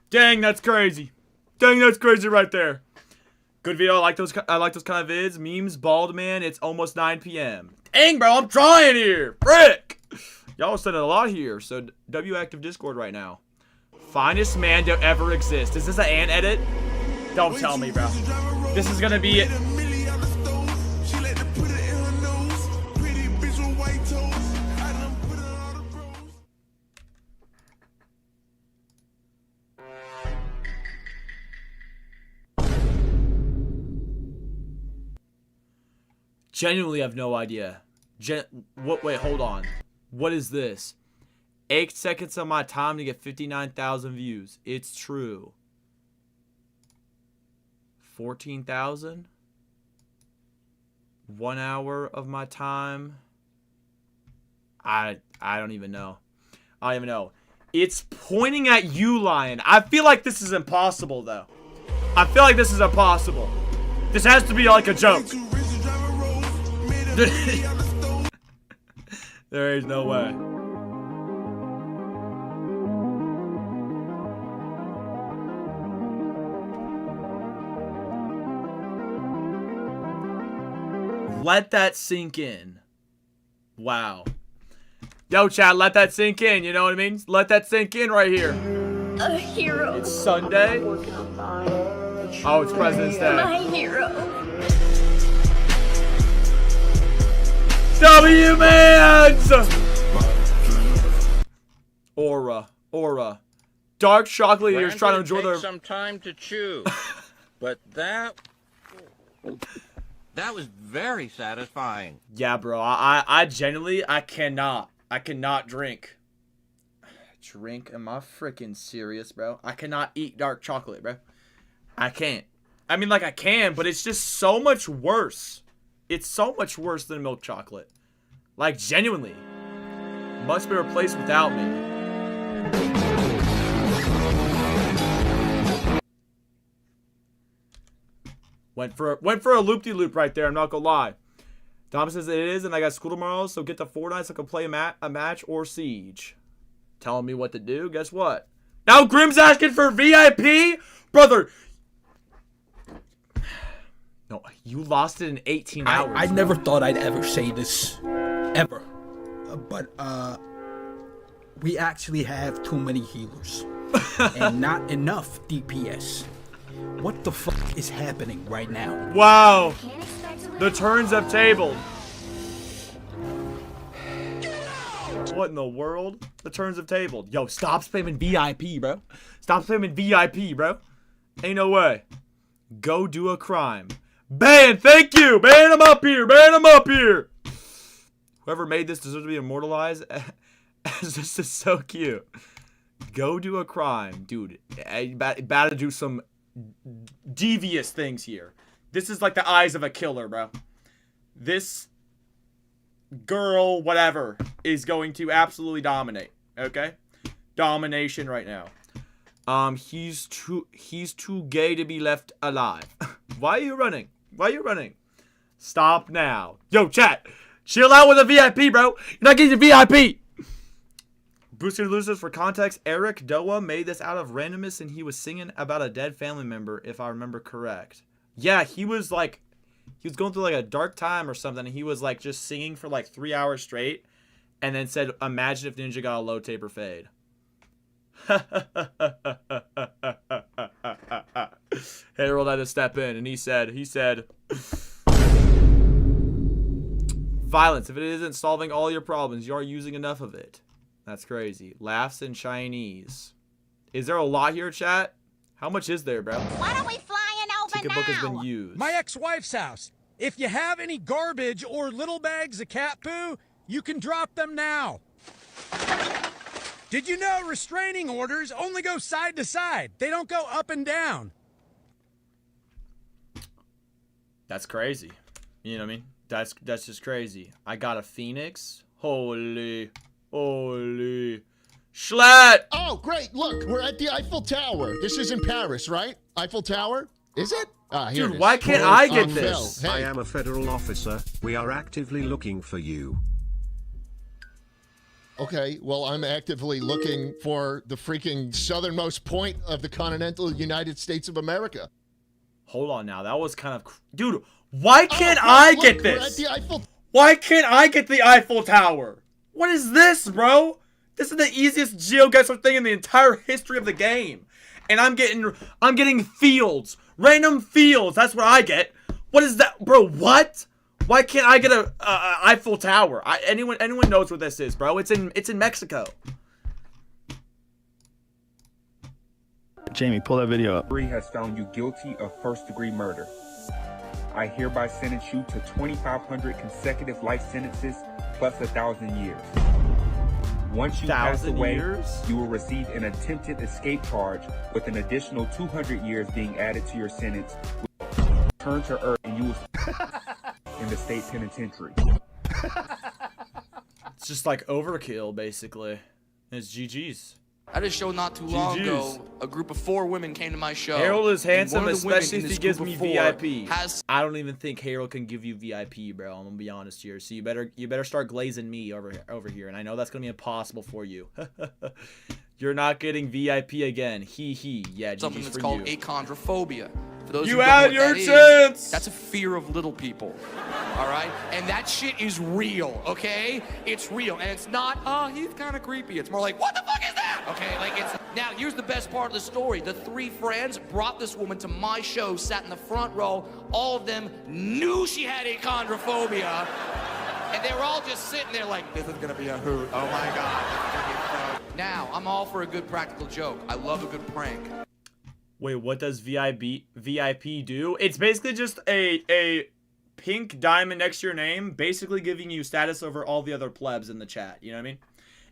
Dang, that's crazy. Dang, that's crazy right there. Good video. I like those kind of vids. Memes, bald man. It's almost 9 p.m. Dang, bro, I'm trying here. Frick. Y'all are sending a lot here. So W active Discord right now. Finest man to ever exist. Is this an ant edit? Don't tell me, bro. This is gonna be it. Genuinely have no idea. Wait, hold on. What is this? 8 seconds of my time to get 59,000 views. It's true. 14,000? 1 hour of my time? I don't even know. I don't even know. It's pointing at you, Lion. I feel like this is impossible, though. I feel like this is impossible. This has to be like a joke. There is no way. Let that sink in. Wow. Yo, chat, let that sink in. You know what I mean? Let that sink in right here. A hero. It's Sunday. Oh, it's President's Day. My hero. W-Mans! Aura. Dark chocolate eaters trying to enjoy their... some time to chew, but that was very satisfying. Yeah, bro. I genuinely, I cannot drink. Am I freaking serious, bro? I cannot eat dark chocolate, bro. I can't. I mean, like, I can, but it's just so much worse. It's so much worse than milk chocolate. Like, genuinely. Must be replaced without me. Went for a loop-de-loop right there, I'm not gonna lie. Tom says it is, and I got school tomorrow, so get to Fortnite so I can play a match or Siege. Telling me what to do, guess what? Now Grim's asking for VIP? Brother. No, you lost it in 18 hours. I never thought I'd ever say this. Ever. But we actually have too many healers. And not enough DPS. What the fuck is happening right now? Wow. The turns have tabled. What in the world? The turns have tabled. Yo, stop spamming VIP, bro. Stop spamming VIP, bro. Ain't no way. Go do a crime. Ban, thank you. Ban him up here. Ban him up here. Whoever made this deserves to be immortalized. This is so cute. Go do a crime. Dude, you about to do some devious things here. This is like the eyes of a killer, bro. This girl, whatever, is going to absolutely dominate. Okay? Domination right now. He's too gay to be left alive. Why are you running? Why are you running? Stop now. Yo, chat. Chill out with a VIP, bro. You're not getting a VIP. Booster Losers, for context, Eric Doa made this out of randomness and he was singing about a dead family member, if I remember correct. Yeah, he was like, he was going through like a dark time or something, and he was like just singing for like 3 hours straight, and then said, "Imagine if Ninja got a low taper fade." Harold had to step in, and he said, "Violence, if it isn't solving all your problems, you are using enough of it." That's crazy. Laughs in Chinese. Is there a lot here, chat? How much is there, bro? What are we flying over Ticket book has been used. My ex-wife's house. If you have any garbage or little bags of cat poo, you can drop them now. Did you know restraining orders only go side to side? They don't go up and down. That's crazy. You know what I mean? That's just crazy. I got a Phoenix. Holy Schlatt! Oh, great. Look, we're at the Eiffel Tower. This is in Paris, right? Eiffel Tower? Is it? Here Dude, it is. why can't I get this? Hey. I am a federal officer. We are actively looking for you. Okay, well, I'm actively looking for the freaking southernmost point of the continental United States of America. Hold on now. That was kind of... Dude, why can't I look, get we're this? at the Eiffel... Why can't I get the Eiffel Tower? What is this, bro? This is the easiest GeoGuessr thing in the entire history of the game. And I'm getting fields. Random fields. That's what I get. What is that? Bro, what? Why can't I get a Eiffel Tower? Anyone knows where this is, bro? It's in Mexico. Jamie, pull that video up. Jury has found you guilty of first-degree murder. I hereby sentence you to 2,500 consecutive life sentences plus 1,000 years. Once you pass away, you will receive an attempted escape charge with an additional 200 years being added to your sentence. Return to Earth and you will in the state penitentiary. It's just like overkill, basically. It's GG's. At a show not too long ago, a group of 4 women came to my show. Harold is handsome, especially if he gives group me of 4 VIP. I don't even think Harold can give you VIP, bro. I'm gonna be honest here. So you better start glazing me over here. And I know that's gonna be impossible for you. You're not getting VIP again. Hee hee. Yeah, something GG's that's for called you. achondrophobia. For those You who don't know had what your that is, chance. that's a fear of little people. All right? And that shit is real, okay? It's real. And it's not, oh, he's kind of creepy. It's more like, what the fuck is that? Okay, like it's... Now, here's the best part of the story. The 3 friends brought this woman to my show, sat in the front row. All of them knew she had achondrophobia. And they were all just sitting there like, this is going to be a hoot. Oh, my God. This is gonna be fun. Now, I'm all for a good practical joke. I love a good prank. Wait, what does VIP do? It's basically just a pink diamond next to your name, basically giving you status over all the other plebs in the chat. You know what I mean?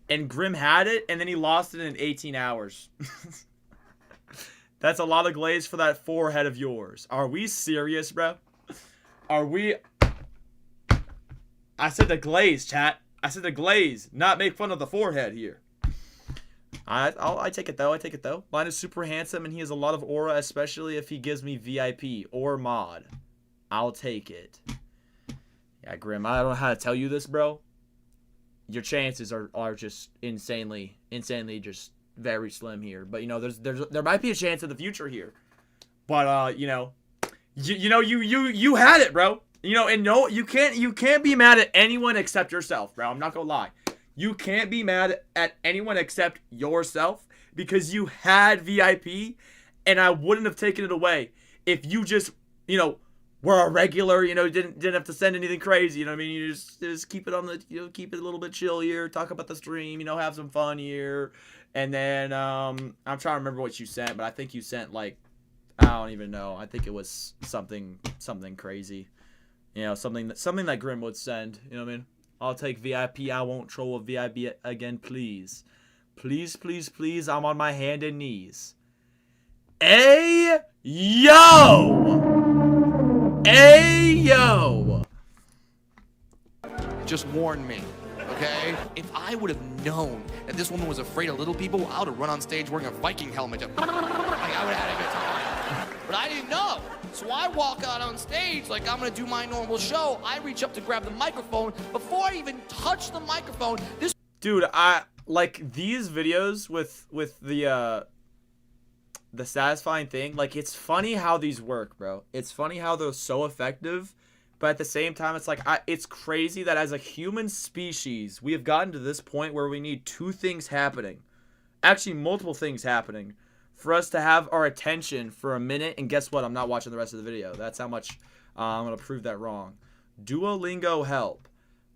And Grim had it, and then he lost it in 18 hours. That's a lot of glaze for that forehead of yours. Are we serious, bro? Are we... I said the glaze, chat. I said the glaze, not make fun of the forehead here. I take it though. I take it though. Mine is super handsome and he has a lot of aura, especially if he gives me VIP or mod. I'll take it. Yeah, Grim, I don't know how to tell you this, bro. Your chances are just insanely just very slim here. But you know, there might be a chance in the future here. But you know, you had it, bro. You know, and no, you can't be mad at anyone except yourself, bro. I'm not gonna lie. You can't be mad at anyone except yourself because you had VIP and I wouldn't have taken it away if you just, you know, were a regular, you know, didn't have to send anything crazy, you know what I mean? You just keep it on the, you know, keep it a little bit chill here, talk about the stream, you know, have some fun here. And then I'm trying to remember what you sent, but I think you sent like, I don't even know. I think it was something crazy. You know, something that Grim would send, you know what I mean? I'll take VIP. I won't troll a VIP again, please. Please, please, please. I'm on my hand and knees. Ayo! Ayo! Just warn me, okay? If I would have known that this woman was afraid of little people, I would have run on stage wearing a Viking helmet. Like, I would have had a good time. But I didn't know. So I walk out on stage like I'm gonna do my normal show. I reach up to grab the microphone. Before I even touch the microphone, this... Dude, I like these videos with the satisfying thing. Like, it's funny how these work, bro. It's funny how they're so effective But at the same time, it's like, it's crazy that as a human species, we have gotten to this point where we need two things happening. Actually, multiple things happening for us to have our attention for a minute. And guess what? I'm not watching the rest of the video. That's how much I'm going to prove that wrong. Duolingo help.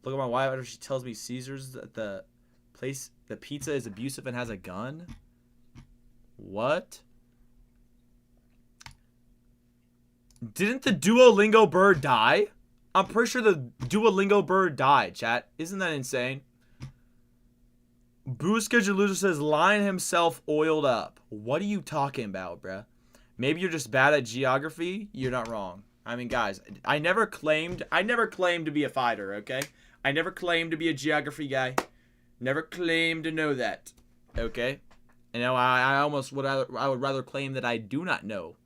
Look at my wife after she tells me Caesar's the place, the pizza is abusive and has a gun. What? Didn't the Duolingo bird die? I'm pretty sure the Duolingo bird died, chat. Isn't that insane? Booskajaluja says, Lion himself oiled up. What are you talking about, bruh? Maybe you're just bad at geography? You're not wrong. I mean, guys, I never claimed to be a fighter, okay? I never claimed to be a geography guy. Never claimed to know that, okay? You know, I would rather claim that I do not know.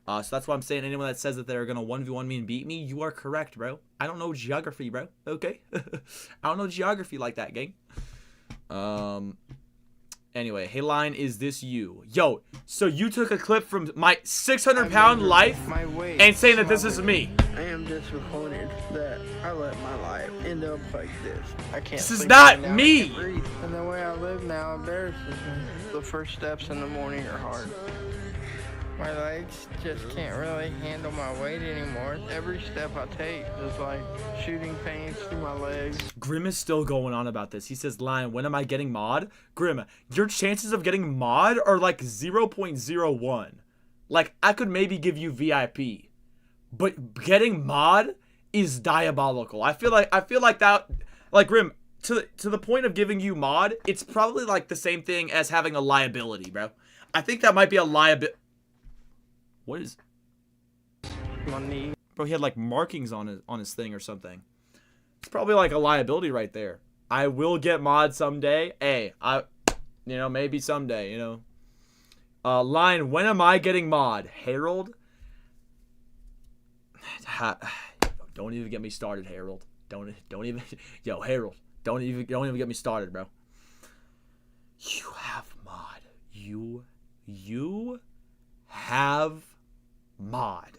So that's why I'm saying anyone that says that they're going to 1v1 me and beat me, you are correct, bro. I don't know geography, bro. Okay? I don't know geography like that, gang. Anyway, hey, Lion, is this you? Yo, so you took a clip from my 600-pound life and saying that this is me. I am disappointed that I let my life end up like this. I can't. This is not me. And the way I live now embarrasses me. The first steps in the morning are hard. My legs just can't really handle my weight anymore. Every step I take is like shooting pains through my legs. Grim is still going on about this. He says, Lion, when am I getting mod? Grim, your chances of getting mod are like 0.01. Like, I could maybe give you VIP. But getting mod is diabolical. I feel like that, like, Grim, to the point of giving you mod, it's probably like the same thing as having a liability, bro. I think that might be a liability. What is... Bro, he had like markings on his thing or something. It's probably like a liability right there. I will get mod someday. Hey, you know, maybe someday, you know. Lion, when am I getting mod? Harold? Don't even get me started, Harold. Don't even... Yo, Harold. Don't even get me started, bro. You have mod. You have mod.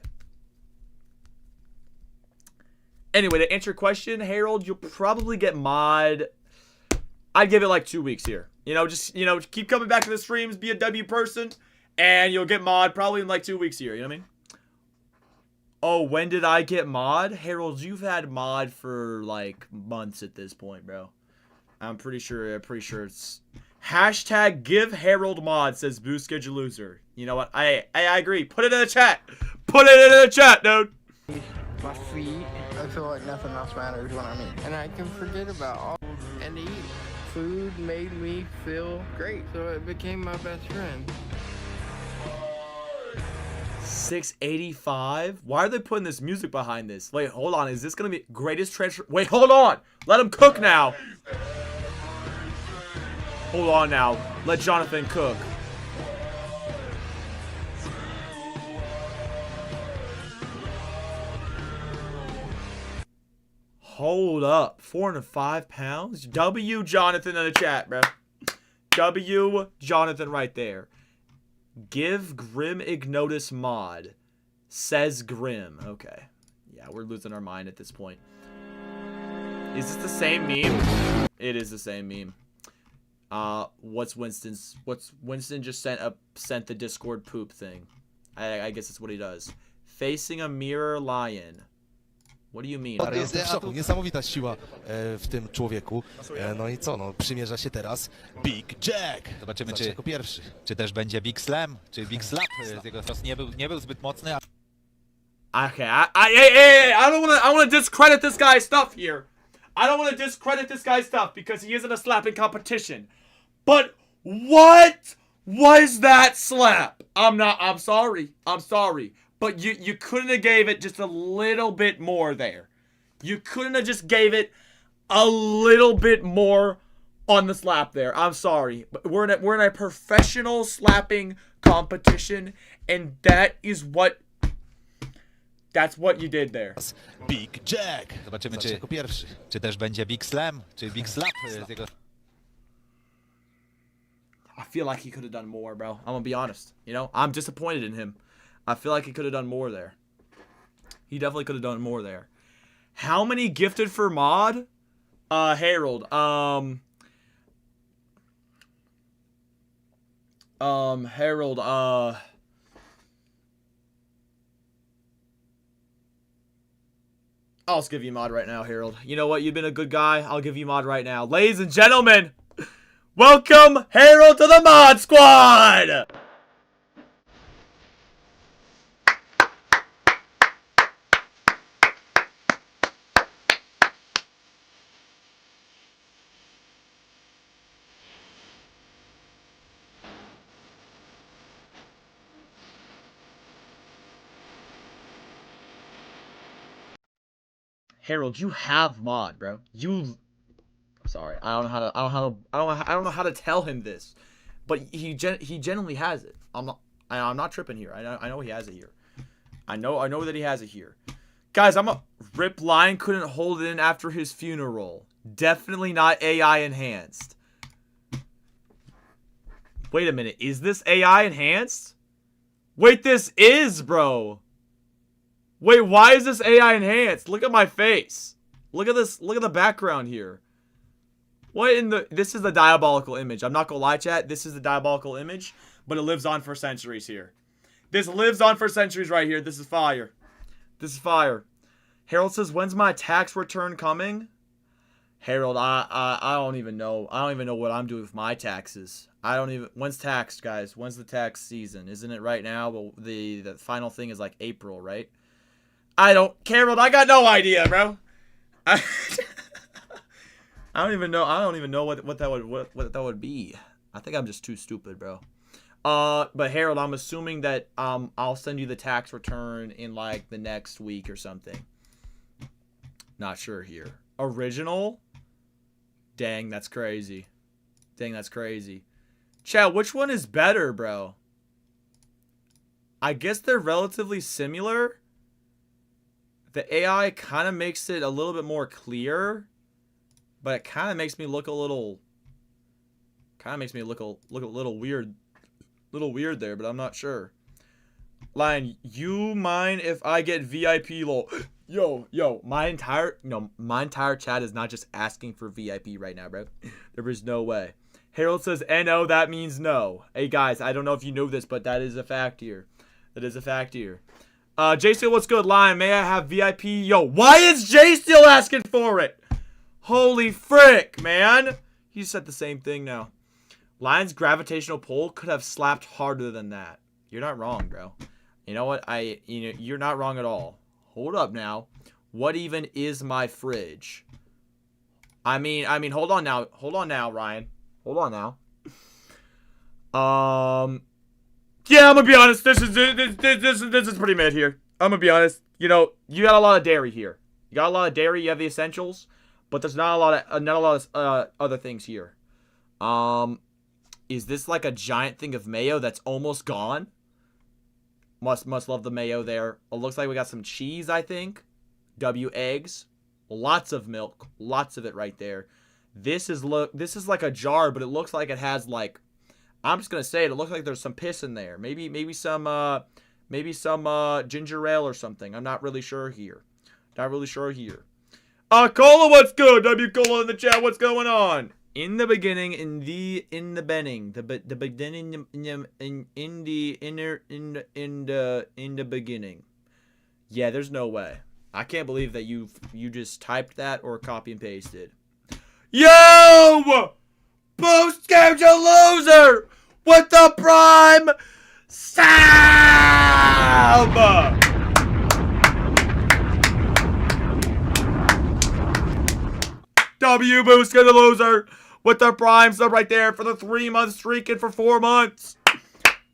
Anyway, to answer your question, Harold, you'll probably get mod. I'd give it like 2 weeks here. You know, just, you know, keep coming back to the streams, be a W person, and you'll get mod probably in like 2 weeks here. You know what I mean? Oh, when did I get mod? Harold, you've had mod for like months at this point, bro. I'm pretty sure it's... Hashtag give Harold mod, says Booskajaluja. You know what? I agree. Put it in the chat. Put it in the chat, dude. My feet. I feel like nothing else matters when I'm eating. And I can forget about all and eat. Food made me feel great. So it became my best friend. 685? Why are they putting this music behind this? Wait, hold on. Is this going to be greatest transfer? Wait, hold on. Let him cook now. Hold on now. Let Jonathan cook. Hold up. 405 pounds? W Jonathan in the chat, bro. W Jonathan right there. Give Grim Ignotus mod. Says Grim. Okay. Yeah, we're losing our mind at this point. Is this the same meme? It is the same meme. What's Winston just sent the Discord poop thing. I guess that's what he does. Facing a mirror lion. What do you mean? Jestem w szoku. Niesamowita siła w tym człowieku. No i co? No, przymierza się teraz Big Jack. Zobaczymy, Znaczy, jako pierwszy. Czy też będzie Big Slam, czy Big Slap. Jego cios nie był zbyt mocny. Okay, hey, I don't wanna discredit this guy's stuff here. I don't wanna discredit this guy's stuff because he isn't a slapping competition. But what was that slap? I'm sorry. But you couldn't have gave it just a little bit more there. You couldn't have just gave it a little bit more on the slap there. I'm sorry. But we're in a professional slapping competition, and that's what you did there. Big Jack. Zobaczymy, Znaczy, jako pierwszy. czy też będzie Big Slam, czy Big Slap. I feel like he could have done more, bro. I'm gonna be honest. You know, I'm disappointed in him. I feel like he could have done more there. He definitely could have done more there. How many gifted for mod? Harold. Harold, I'll just give you mod right now, Harold. You know what? You've been a good guy. I'll give you mod right now. Ladies and gentlemen, welcome Harold to the mod squad! Harold, you have mod, bro. I'm sorry. I don't know how to tell him this, but he genuinely has it. I'm not tripping here. I know he has it here. I know that he has it here. Guys, Rip Lion couldn't hold it in after his funeral. Definitely not AI enhanced. Wait a minute. Is this AI enhanced? Wait, this is, bro. Wait, why is this AI enhanced? Look at my face. Look at this. Look at the background here. What in the... This is the diabolical image. I'm not gonna lie, chat. This is the diabolical image, but it lives on for centuries here. This lives on for centuries right here. This is fire. This is fire. Harold says, when's my tax return coming? Harold, I don't even know. I don't even know what I'm doing with my taxes. I don't even... When's tax, guys? When's the tax season? Isn't it right now? But the final thing is like April, right? Harold, I got no idea, bro. I don't even know. I don't even know what that would be. I think I'm just too stupid, bro. But Harold, I'm assuming that I'll send you the tax return in like the next week or something. Not sure here. Original? Dang, that's crazy. Dang, that's crazy. Chat, which one is better, bro? I guess they're relatively similar. The AI kind of makes it a little bit more clear, but it kind of makes me look a little... Kind of makes me look a little weird. Little weird there, but I'm not sure. Lion, you mind if I get VIP lol? Yo, my entire chat is not just asking for VIP right now, bro. There is no way. Harold says NO, that means no. Hey guys, I don't know if you know this, but that is a fact here. That is a fact here. J-Steel, what's good? Lion, may I have VIP? Yo, why is J-Steel asking for it? Holy frick, man. He said the same thing now. Lion's gravitational pull could have slapped harder than that. You're not wrong, bro. You know what? You're not wrong at all. Hold up now. What even is my fridge? I mean, hold on now. Hold on now, Ryan. Hold on now. Yeah, I'm gonna be honest. This is pretty mid here. I'm gonna be honest. You know, you got a lot of dairy here. You got a lot of dairy. You have the essentials, but there's not a lot of other things here. Is this like a giant thing of mayo that's almost gone? Must love the mayo there. It looks like we got some cheese, I think. Eggs. Lots of milk. Lots of it right there. This is like a jar, but it looks like it has like, I'm just gonna say it. It looks like there's some piss in there. Maybe some ginger ale or something. I'm not really sure here. Not really sure here. Cola, what's good? W Cola in the chat. What's going on? In the beginning, in the beginning, in the beginning. Yeah, there's no way. I can't believe that you just typed that or copy and pasted. Yo! Boost game to loser with the prime sub! W Boost game to loser with the prime sub right there for the 3-month streak and for 4 months.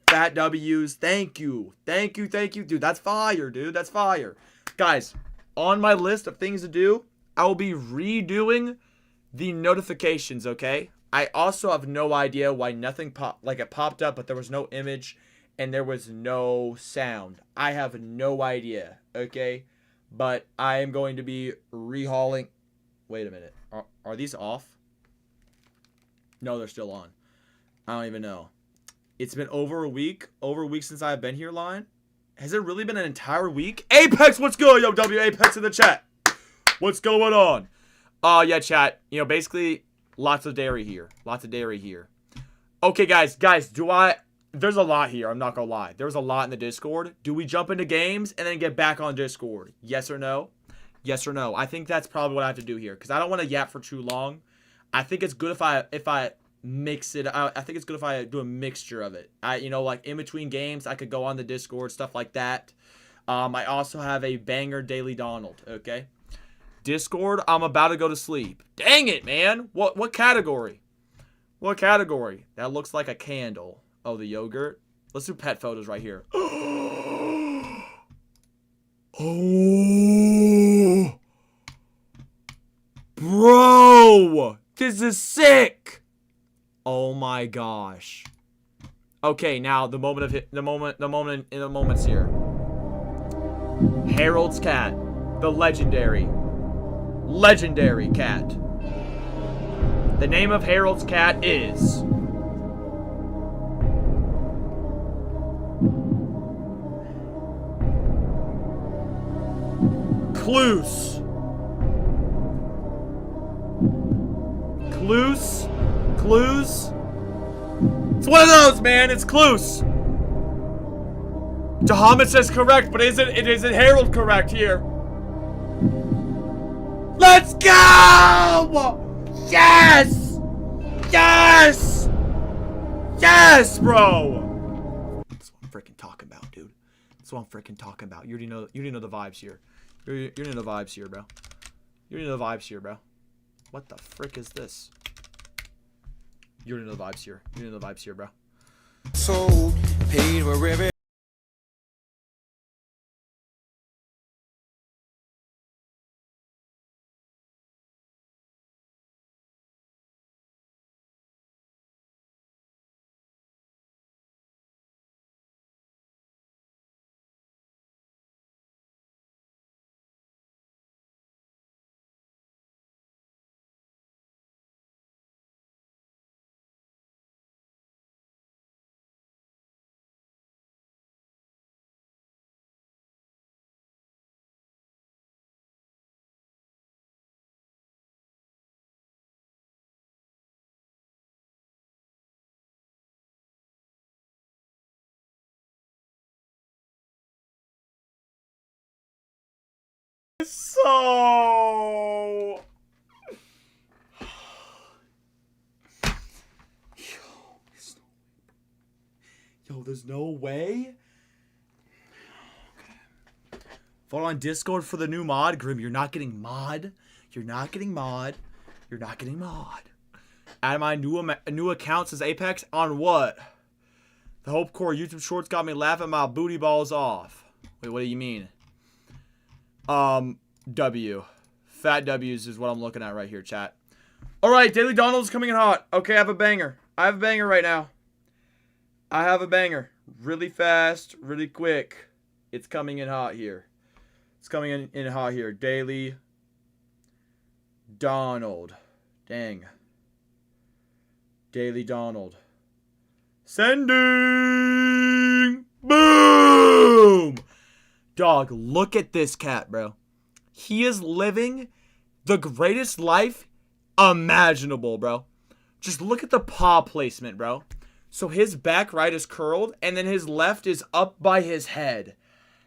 Fat W's. Thank you. Thank you. Thank you. Dude, that's fire, dude. That's fire. Guys, on my list of things to do, I will be redoing the notifications, okay? I also have no idea why nothing popped. Like, it popped up, but there was no image and there was no sound. I have no idea, okay? But I am going to be rehauling. Wait a minute. Are these off? No, they're still on. I don't even know. It's been over a week since I've been here, Lion. Has it really been an entire week? Apex, what's good? Yo, W Apex in the chat. What's going on? Yeah, chat. You know, basically, lots of dairy here. Lots of dairy here. Okay, guys, there's a lot here. I'm not gonna lie. There's a lot in the Discord. Do we jump into games and then get back on Discord? Yes or no? Yes or no? I think that's probably what I have to do here because I don't want to yap for too long. I think it's good if I mix it. I think it's good if I do a mixture of it. Like in between games, I could go on the Discord, stuff like that. I also have a banger Daily Donald. Okay, Discord. I'm about to go to sleep. Dang it, man! What category? What category? That looks like a candle. Oh, the yogurt. Let's do pet photos right here. Oh, bro, this is sick. Oh my gosh. Okay, now the moments here. Harold's cat, the legendary cat. The name of Harold's cat is Clues. It's one of those, man. It's Clues. Dahamid says correct, but isn't Harold correct here? Let's go! Yes! Yes! Yes, bro! That's what I'm freaking talking about, dude. That's what I'm freaking talking about. You already know the vibes here. You're in the vibes here, bro. You're in the vibes here, bro. What the frick is this? You're in the vibes here. You're in the vibes here, bro. Sold, paid wherever. So... Yo, there's no way? Vote on Discord for the new mod. Grim, you're not getting mod. You're not getting mod. You're not getting mod. Add my new account says Apex on what? The Hope Core YouTube Shorts got me laughing my booty balls off. Wait, what do you mean? W. Fat W's is what I'm looking at right here, chat. Alright, Daily Donald's coming in hot. Okay, I have a banger. I have a banger right now. I have a banger. Really fast, really quick. It's coming in hot here. It's coming in hot here. Daily Donald. Dang. Daily Donald. Sending! Boom! Dog, look at this cat, bro. He is living the greatest life imaginable, bro. Just look at the paw placement, bro. So his back right is curled, and then his left is up by his head.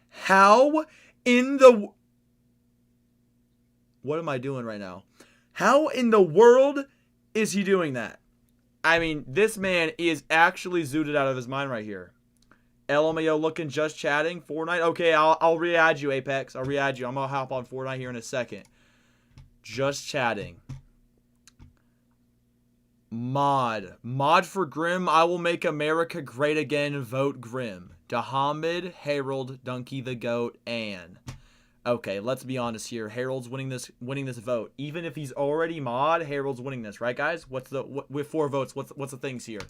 How in the... What am I doing right now? How in the world is he doing that? I mean, this man is actually zooted out of his mind right here. LMAO looking, just chatting. Fortnite. Okay, I'll re-add you, Apex. I'll re-add you. I'm going to hop on Fortnite here in a second. Just chatting. Mod for Grim. I will make America great again. Vote Grim. Dahamid, Harold, Donkey the Goat, and... Okay, let's be honest here. Harold's winning this vote. Even if he's already mod, Harold's winning this, right, guys? With 4 votes? What's the things here?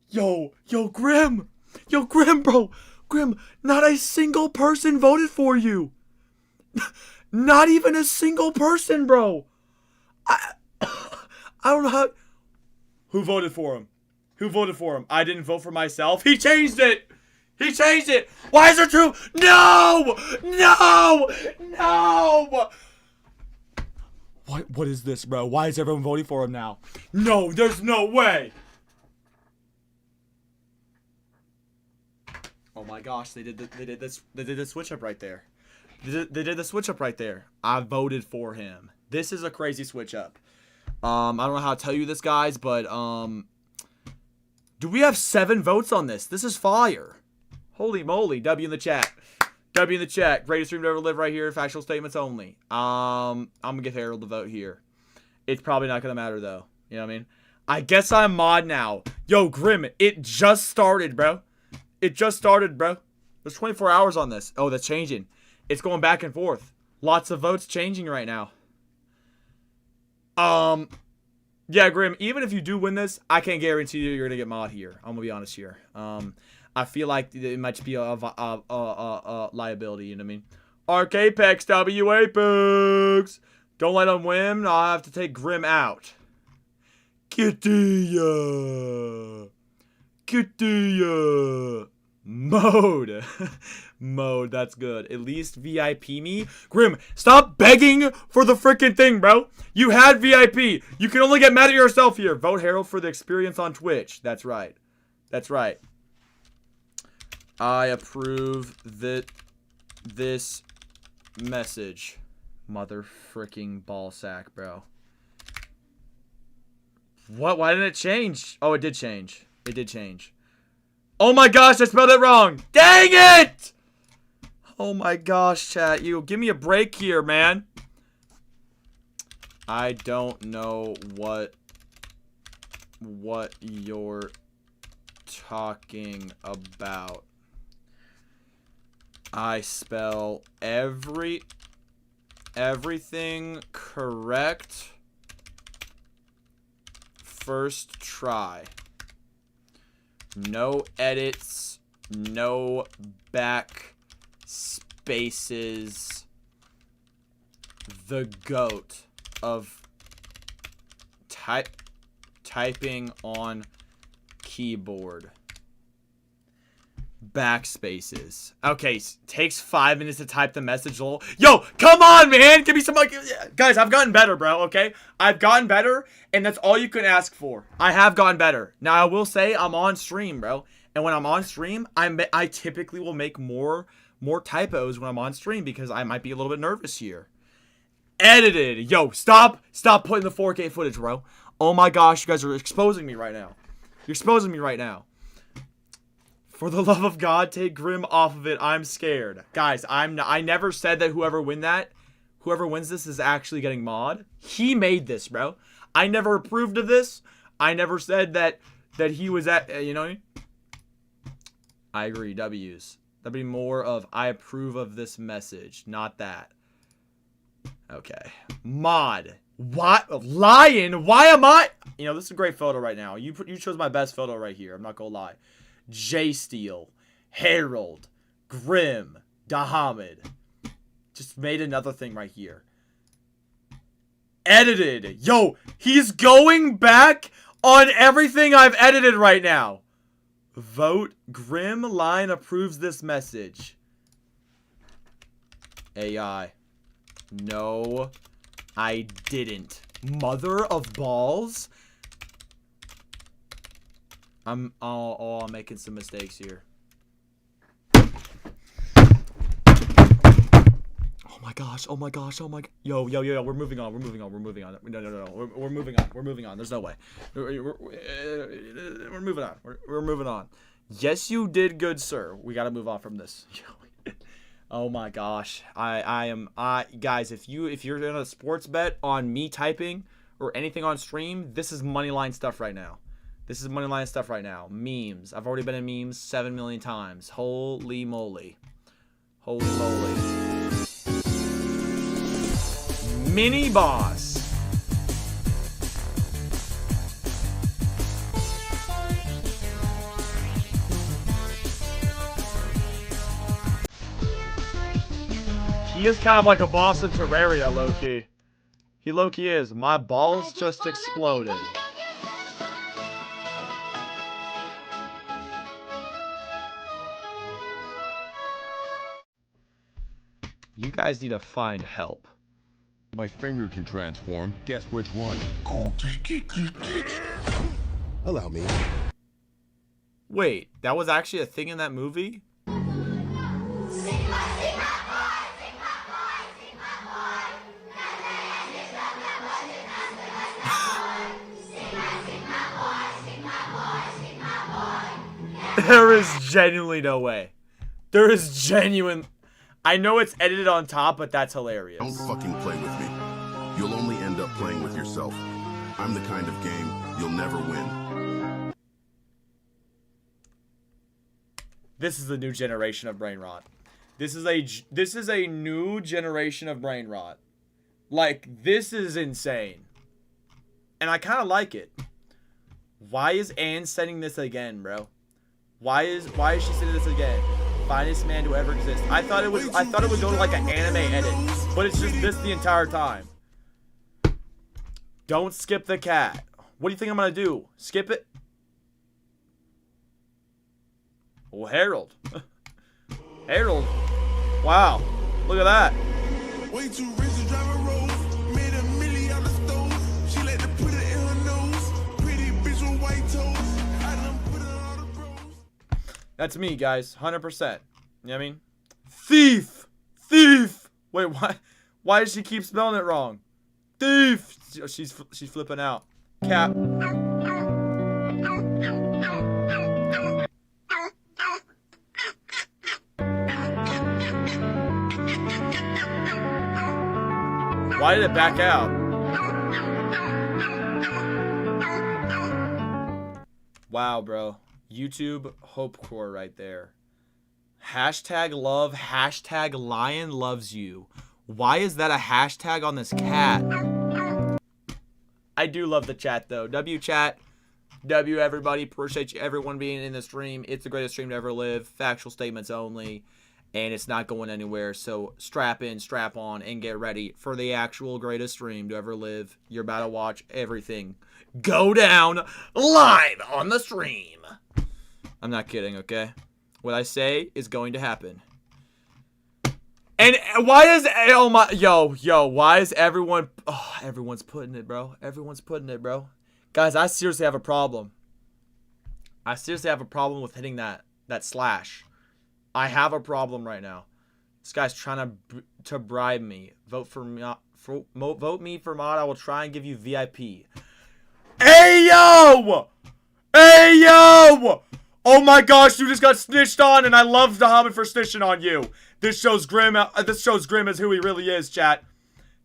Yo, Grim! Yo, Grim, bro! Grim, not a single person voted for you! Not even a single person, bro! I don't know how... Who voted for him? Who voted for him? I didn't vote for myself. He changed it. He changed it. Why is there two? No! No! No! What is this, bro? Why is everyone voting for him now? No, there's no way. Oh my gosh, they did the switch up right there. They did the switch up right there. I voted for him. This is a crazy switch up. I don't know how to tell you this, guys, but do we have 7 votes on this? This is fire. Holy moly. W in the chat. W in the chat. Greatest stream to ever live right here. Factual statements only. I'm going to give Harold the vote here. It's probably not going to matter, though. You know what I mean? I guess I'm mod now. Yo, Grim, it just started, bro. It just started, bro. There's 24 hours on this. Oh, that's changing. It's going back and forth. Lots of votes changing right now. Yeah, Grim, even if you do win this, I can't guarantee you you're going to get mod here. I'm going to be honest here. I feel like it might be a liability, you know what I mean? Arcapex, WA Pugs. Don't let them win. I'll have to take Grim out. Kitty. Mode. Mode, that's good. At least VIP me. Grim, stop begging for the freaking thing, bro. You had VIP. You can only get mad at yourself here. Vote Harold for the experience on Twitch. That's right. That's right. I approve this message. Mother freaking ball sack, bro. What? Why didn't it change? Oh, it did change. It did change. Oh my gosh, I spelled it wrong. Dang it! Oh my gosh, chat. You give me a break here, man. I don't know what you're talking about. I spell everything correct first try. No edits, no back spaces. The GOAT of typing on keyboard. Backspaces. Okay, takes 5 minutes to type the message. Yo, come on, man. Give me some, like, guys, I've gotten better, bro, okay? I've gotten better, and that's all you can ask for. I have gotten better. Now, I will say I'm on stream, bro. And when I'm on stream, I typically will make more typos when I'm on stream because I might be a little bit nervous here. Edited. Yo, stop putting the 4K footage, bro. Oh my gosh, you guys are exposing me right now. You're exposing me right now. For the love of God, take Grim off of it. I'm scared. Guys, I never said that whoever wins this is actually getting mod. He made this, bro. I never approved of this. I never said that he was at, you know what I mean? I agree, W's. That'd be more of, I approve of this message, not that. Okay. Mod. What? Lion? Why am I? You know, this is a great photo right now. You chose my best photo right here. I'm not gonna lie. J-Steel, Harold, Grim, Dahamid. Just made another thing right here. Edited. Yo, he's going back on everything I've edited right now. Vote Grim line approves this message. AI. No, I didn't. Mother of balls? I'm making some mistakes here. Oh my gosh, oh my gosh, oh my god. Yo, we're moving on. No, we're moving on. There's no way. We're moving on. We're moving on. Yes, you did good, sir. We gotta move on from this. Oh my gosh. Guys, if you're in a sports bet on me typing or anything on stream, this is moneyline stuff right now. This is moneyline stuff right now. Memes. I've already been in memes 7 million times. Holy moly. Holy moly. Mini boss. He is kind of like a boss in Terraria, low-key. He low-key is. My balls just exploded. You guys need to find help. My finger can transform. Guess which one? Allow me. Wait, that was actually a thing in that movie? There is genuinely no way. There is genuine... I know it's edited on top, but that's hilarious. Don't fucking play with me. You'll only end up playing with yourself. I'm the kind of game you'll never win. This is a new generation of brain rot. This is a new generation of brain rot. Like, this is insane. And I kind of like it. Why is Anne sending this again, bro? Why is she sending this again? Finest man to ever exist. I thought it would go to like an anime edit, but it's just this the entire time. Don't skip the cat. What do you think I'm gonna do? Skip it? Oh, Harold. Harold. Wow. Look at that. Way too rich to drive a Rolls. Made $1 million on the stove. She let to put it in her nose. Pretty bitch with white toes. I done put it on the bros. That's me, guys. 100%. You know what I mean? Thief! Thief! Wait, why does she keep spelling it wrong? Thief! She's flipping out. Cap. Why did it back out? Wow, bro. YouTube hopecore right there. Hashtag love, hashtag lion loves you. Why is that a hashtag on this cat? I do love the chat, though. W chat. W everybody. Appreciate you, everyone being in the stream. It's the greatest stream to ever live. Factual statements only. And it's not going anywhere. So strap in, strap on, and get ready for the actual greatest stream to ever live. You're about to watch everything go down live on the stream. I'm not kidding, okay? What I say is going to happen. And why is, oh my, yo, why is everyone, oh, everyone's putting it, bro. Everyone's putting it, bro. Guys, I seriously have a problem. I seriously have a problem with hitting that slash. I have a problem right now. This guy's trying to bribe me. Vote me for mod. I will try and give you VIP. Hey, yo! Hey, yo! Oh my gosh, you just got snitched on, and I love the Hobbit for snitching on you. This shows Grim. This shows Grim as who he really is, chat.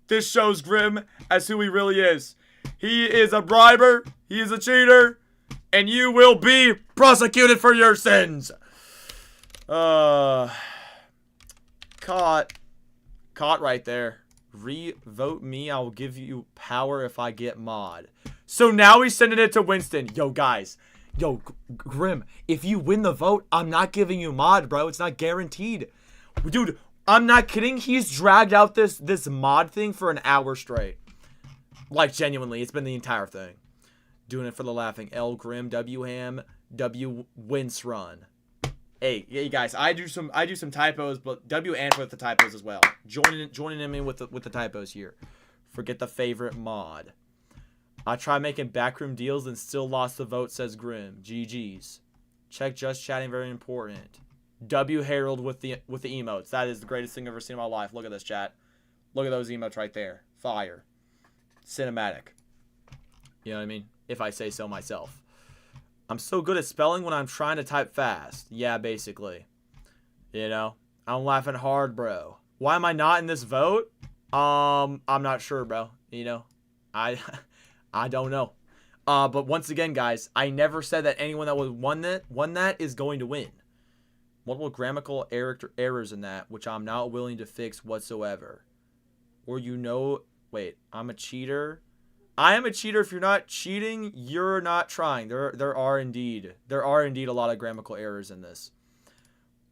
This shows Grim as who he really is. He is a briber. He is a cheater, and you will be prosecuted for your sins. Caught right there. Re-vote me. I will give you power if I get mod. So now he's sending it to Winston. Yo, guys. Yo, Grim, if you win the vote, I'm not giving you mod, bro. It's not guaranteed. Dude, I'm not kidding. He's dragged out this mod thing for an hour straight. Like, genuinely, it's been the entire thing. Doing it for the laughing. L Grim, W Ham, W Wince Run. Hey guys, I do some typos, but W and with the typos as well. Joining him in with the typos here. Forget the favorite mod. I tried making backroom deals and still lost the vote, says Grim. GG's. Check just chatting, very important. W Harold with the emotes. That is the greatest thing I've ever seen in my life. Look at this, chat. Look at those emotes right there. Fire. Cinematic. You know what I mean? If I say so myself. I'm so good at spelling when I'm trying to type fast. Yeah, basically. You know? I'm laughing hard, bro. Why am I not in this vote? I'm not sure, bro. You know? I don't know. But once again, guys, I never said that anyone that won that is going to win. Multiple grammatical errors in that, which I'm not willing to fix whatsoever. Or wait, I'm a cheater. I am a cheater. If you're not cheating, you're not trying. There are indeed a lot of grammatical errors in this.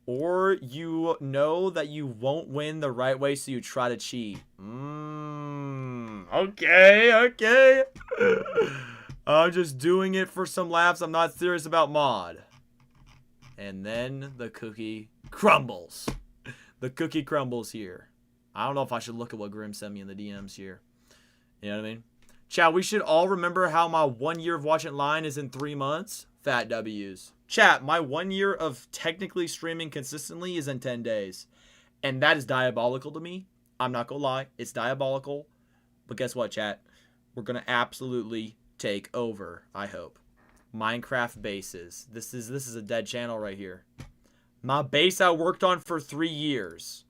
Or you know that you won't win the right way, so you try to cheat. Okay. I'm just doing it for some laughs. I'm not serious about mod. And then the cookie crumbles. The cookie crumbles here. I don't know if I should look at what Grim sent me in the DMs here. You know what I mean? Chat, we should all remember how my 1 year of watching line is in 3 months. Fat W's. Chat, my 1 year of technically streaming consistently is in 10 days. And that is diabolical to me. I'm not gonna lie. It's diabolical. But guess what, chat? We're gonna absolutely take over, I hope. Minecraft bases. This is a dead channel right here. My base I worked on for 3 years.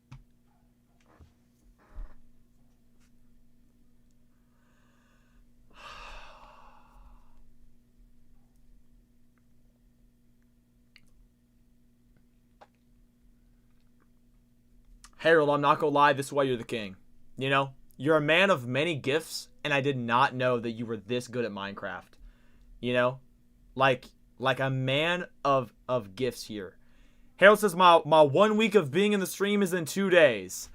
Harold, I'm not gonna lie, this is why you're the king. You know? You're a man of many gifts, and I did not know that you were this good at Minecraft. You know? Like a man of gifts here. Harold says my 1 week of being in the stream is in 2 days.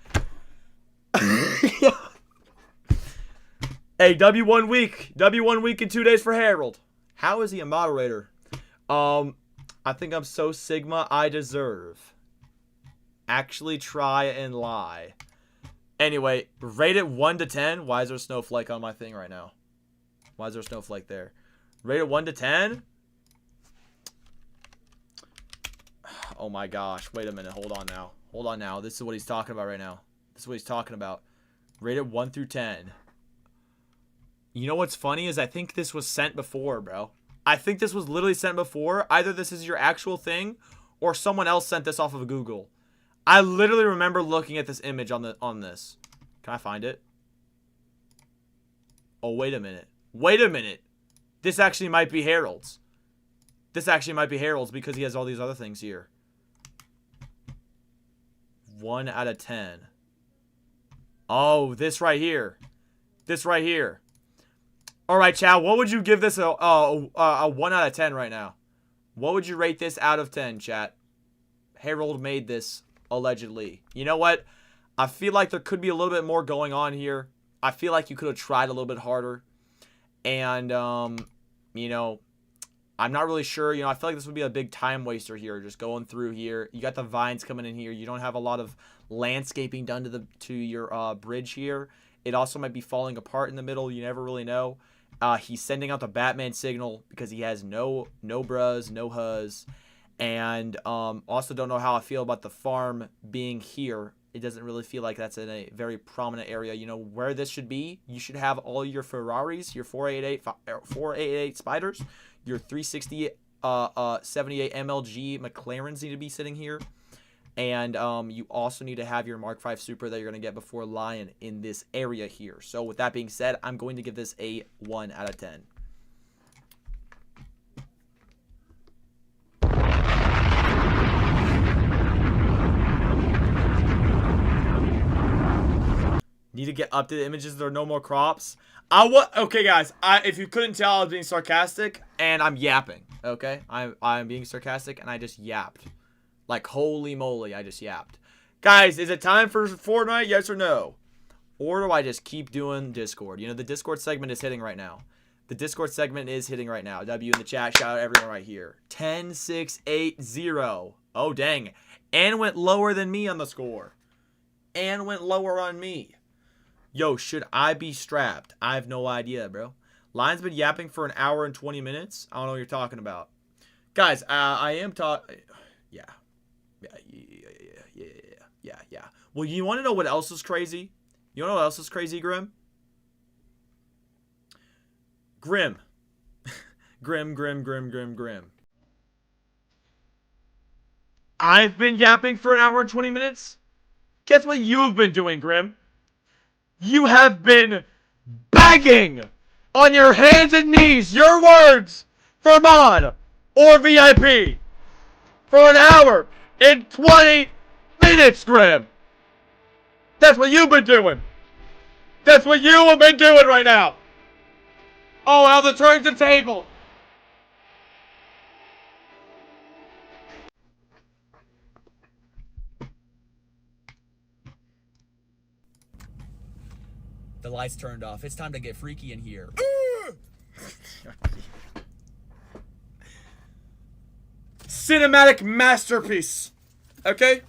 Hey, W1 week. W1 week in 2 days for Harold. How is he a moderator? I think I'm so Sigma I deserve. Actually try and lie. Anyway, rate it 1 to 10. Why is there a snowflake on my thing right now? Why is there a snowflake there? Rate it 1 to 10. Oh my gosh. Wait a minute. Hold on now. Hold on now. This is what he's talking about right now. This is what he's talking about. Rate it 1 through 10. You know what's funny is I think this was sent before, bro. I think this was literally sent before. Either this is your actual thing or someone else sent this off of Google. I literally remember looking at this image on this. Can I find it? Oh, wait a minute. Wait a minute. This actually might be Harold's. This actually might be Harold's because he has all these other things here. 1 out of 10. Oh, this right here. This right here. All right, Chow, what would you give this a 1 out of 10 right now? What would you rate this out of 10, chat? Harold made this. Allegedly. You know what? I feel like there could be a little bit more going on here. I feel like you could have tried a little bit harder. And, you know, I'm not really sure. You know, I feel like this would be a big time waster here. Just going through here. You got the vines coming in here. You don't have a lot of landscaping done to your bridge here. It also might be falling apart in the middle. You never really know. He's sending out the Batman signal because he has no bruz, no huz. And also don't know how I feel about the farm being here. It doesn't really feel like that's in a very prominent area. You know where this should be? You should have all your Ferraris, your 488 Spiders, your 360 78 MLG McLarens need to be sitting here. And you also need to have your Mark V Super that you're going to get before Lion in this area here. So with that being said, I'm going to give this a 1 out of 10. Need to get updated images. There are no more crops. Okay, guys. If you couldn't tell, I was being sarcastic, and I'm yapping. Okay, I'm being sarcastic, and I just yapped. Like holy moly, I just yapped. Guys, is it time for Fortnite? Yes or no? Or do I just keep doing Discord? You know, the Discord segment is hitting right now. The Discord segment is hitting right now. W in the chat. Shout out everyone right here. 10-6-8-0. Oh dang, and went lower than me on the score. And went lower on me. Yo, should I be strapped? I have no idea, bro. Lion's been yapping for 1 hour and 20 minutes. I don't know what you're talking about. Guys, I am talking... Yeah. Well, you want to know what else is crazy? You want to know what else is crazy, Grim? Grim. Grim. I've been yapping for 1 hour and 20 minutes? Guess what you've been doing, Grim? You have been begging on your hands and knees, your words, for mod or VIP for 1 hour and 20 minutes, Grim. That's what you've been doing. That's what you have been doing right now. Oh, how the turns the table. The lights turned off. It's time to get freaky in here. Cinematic masterpiece. Okay?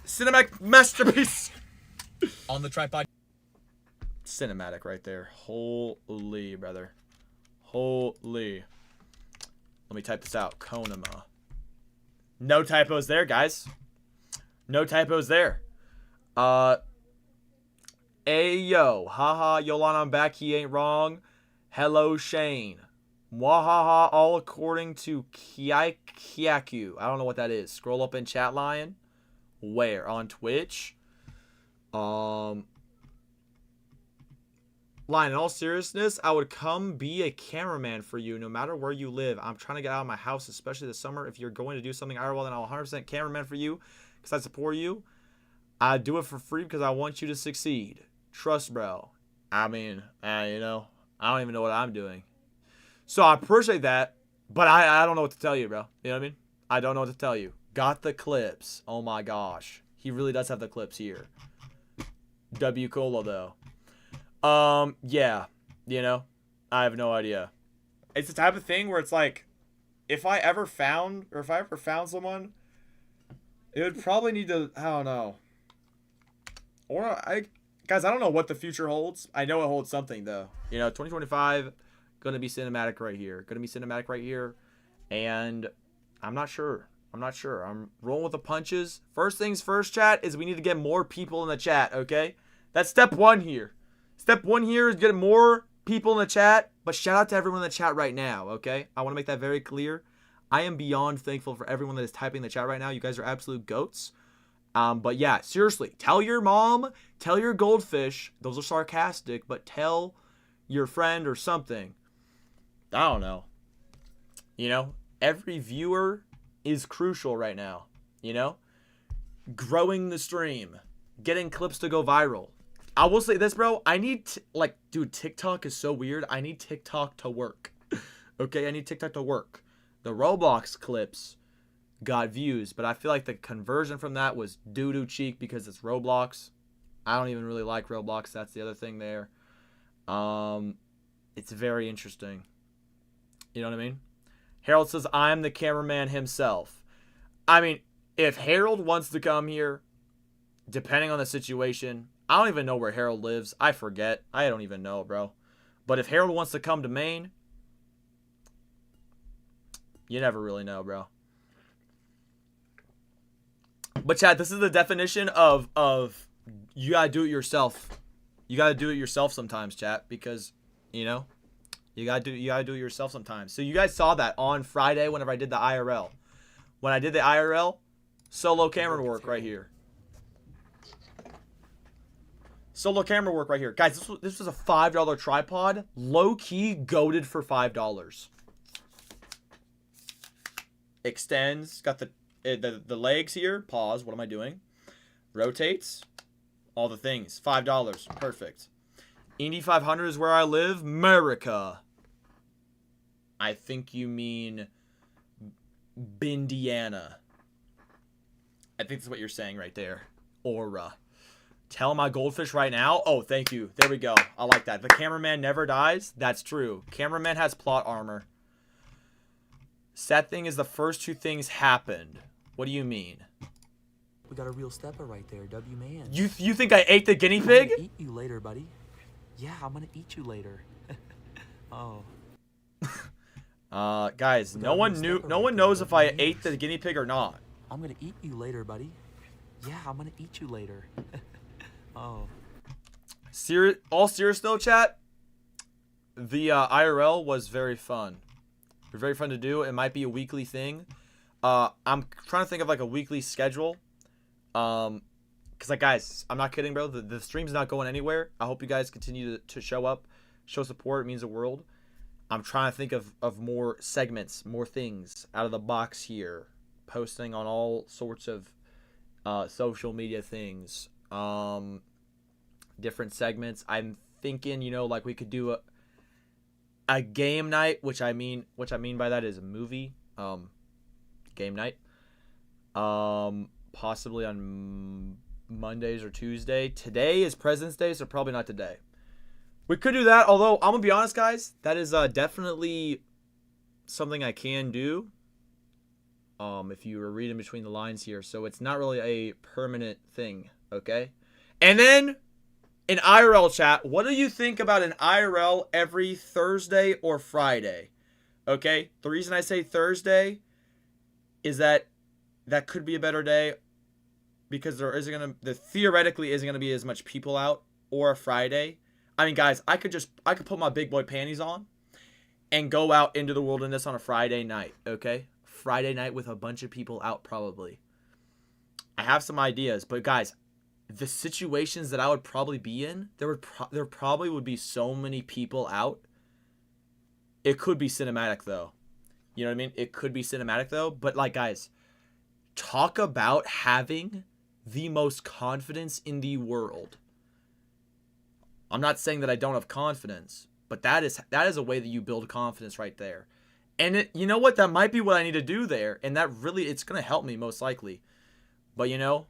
Cinematic masterpiece. On the tripod. Cinematic right there. Holy, brother. Holy. Let me type this out. Konama. No typos there, guys. No typos there. Ayo. Haha, Yolanda, I'm back. He ain't wrong. Hello, Shane. Mwahaha, all according to Kyaku. I don't know what that is. Scroll up in chat line. Where? On Twitch? Line, in all seriousness, I would come be a cameraman for you no matter where you live. I'm trying to get out of my house, especially this summer. If you're going to do something IRL, then I'll 100% cameraman for you because I support you. I do it for free because I want you to succeed. Trust, bro. I mean, you know, I don't even know what I'm doing. So I appreciate that, but I don't know what to tell you, bro. You know what I mean? I don't know what to tell you. Got the clips. Oh my gosh. He really does have the clips here. W Cola, though. Yeah. You know, I have no idea. It's the type of thing where it's like, if I ever found someone, it would probably need to, I don't know. Or guys, I don't know what the future holds. I know it holds something though. You know, 2025, gonna be cinematic right here. Gonna be cinematic right here. And I'm not sure. I'm rolling with the punches. First things first, chat, is we need to get more people in the chat, okay? That's step one here. Step one here is get more people in the chat. But shout out to everyone in the chat right now, okay? I want to make that very clear. I am beyond thankful for everyone that is typing in the chat right now. You guys are absolute goats. But yeah, seriously, tell your mom, tell your goldfish. Those are sarcastic, but tell your friend or something. I don't know. You know, every viewer is crucial right now. You know, growing the stream, getting clips to go viral. I will say this, bro. I need dude, TikTok is so weird. I need TikTok to work. Okay, I need TikTok to work. The Roblox clips got views, but I feel like the conversion from that was doo-doo cheek because it's Roblox. I don't even really like Roblox. That's the other thing there. It's very interesting. You know what I mean? Harold says, I'm the cameraman himself. I mean, if Harold wants to come here, depending on the situation, I don't even know where Harold lives. I forget. I don't even know, bro. But if Harold wants to come to Maine, you never really know, bro. But chat, this is the definition of you gotta do it yourself. You gotta do it yourself sometimes, chat, because you know you gotta do it yourself sometimes. So you guys saw that on Friday whenever I did the IRL. When I did the IRL, solo camera work right here. Solo camera work right here, guys. This was a $5 tripod, low key goated for $5. Extends, got the legs here. Pause. What am I doing? Rotates. All the things. $5. Perfect. Indy 500 is where I live. America. I think you mean Bindiana. I think that's what you're saying right there. Aura. Tell my goldfish right now. Oh, thank you. There we go. I like that. The cameraman never dies. That's true. Cameraman has plot armor. Sad thing is the first two things happened. What do you mean? We got a real stepper right there, W man. You think I ate the guinea pig? I'm gonna eat you later, buddy. Yeah, I'm gonna eat you later. Oh. Guys, no one knows if I ate the guinea pig or not. I'm gonna eat you later, buddy. Yeah, I'm gonna eat you later. Oh. All serious though, chat. The IRL was very fun. Very fun to do. It might be a weekly thing. I'm trying to think of like a weekly schedule. Cause like guys, I'm not kidding, bro. The stream's not going anywhere. I hope you guys continue to show up, show support. It means the world. I'm trying to think of more segments, more things out of the box here. Posting on all sorts of social media things. Different segments. I'm thinking, you know, like we could do a game night, which I mean by that is a movie. Game night. Possibly on Mondays or Tuesday. Today is President's Day, so probably not today. We could do that, although I'm gonna be honest, guys, that is definitely something I can do. If you were reading between the lines here, so it's not really a permanent thing, okay? And then In IRL chat, what do you think about an IRL every Thursday or Friday? Okay, the reason I say Thursday is that could be a better day because there theoretically isn't gonna be as much people out, or a Friday. I mean, guys, I could put my big boy panties on and go out into the wilderness on a Friday night. Okay, Friday night with a bunch of people out probably. I have some ideas, but guys, the situations that I would probably be in, there probably would be so many people out. It could be cinematic though. You know what I mean? It could be cinematic though. But like, guys, talk about having the most confidence in the world. I'm not saying that I don't have confidence, but that is a way that you build confidence right there. And you know what? That might be what I need to do there. And that really, it's going to help me most likely. But you know,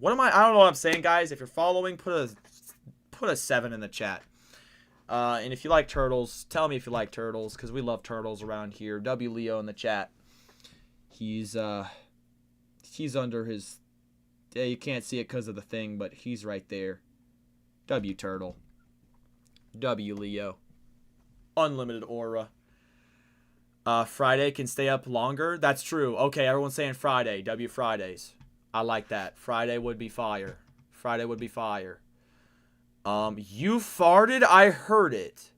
I don't know what I'm saying, guys. If you're following, put a 7 in the chat. And if you like turtles, tell me if you like turtles, because we love turtles around here. W Leo in the chat. He's under his, yeah, you can't see it because of the thing, but he's right there. W Turtle. W Leo. Unlimited aura. Friday can stay up longer. That's true. Okay, everyone's saying Friday. W Fridays. I like that. Friday would be fire. Friday would be fire. You farted? I heard it.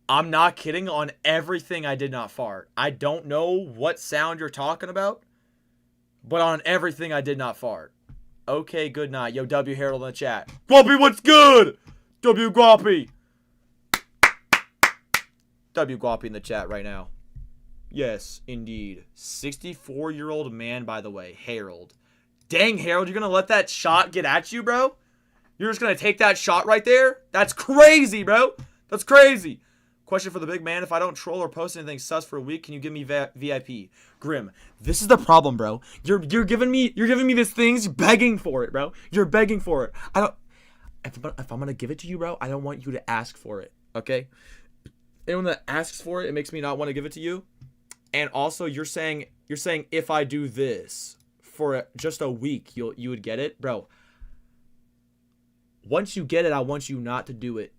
I'm not kidding on everything. I did not fart. I don't know what sound you're talking about, but on everything I did not fart. Okay, good night. Yo, W Harold in the chat. Guappy, what's good? W Guappy. W Guappy in the chat right now. Yes, indeed. 64-year-old man, by the way. Harold. Dang, Harold, you're going to let that shot get at you, bro? You're just going to take that shot right there? That's crazy, bro. That's crazy. Question for the big man. If I don't troll or post anything sus for a week, can you give me VIP? Grim, this is the problem, bro. You're giving me this thing, begging for it, bro. You're begging for it. If I'm going to give it to you, bro, I don't want you to ask for it, okay? Anyone that asks for it, it makes me not want to give it to you. And also, you're saying if I do this for just a week, you would get it, bro. Once you get it, I want you not to do it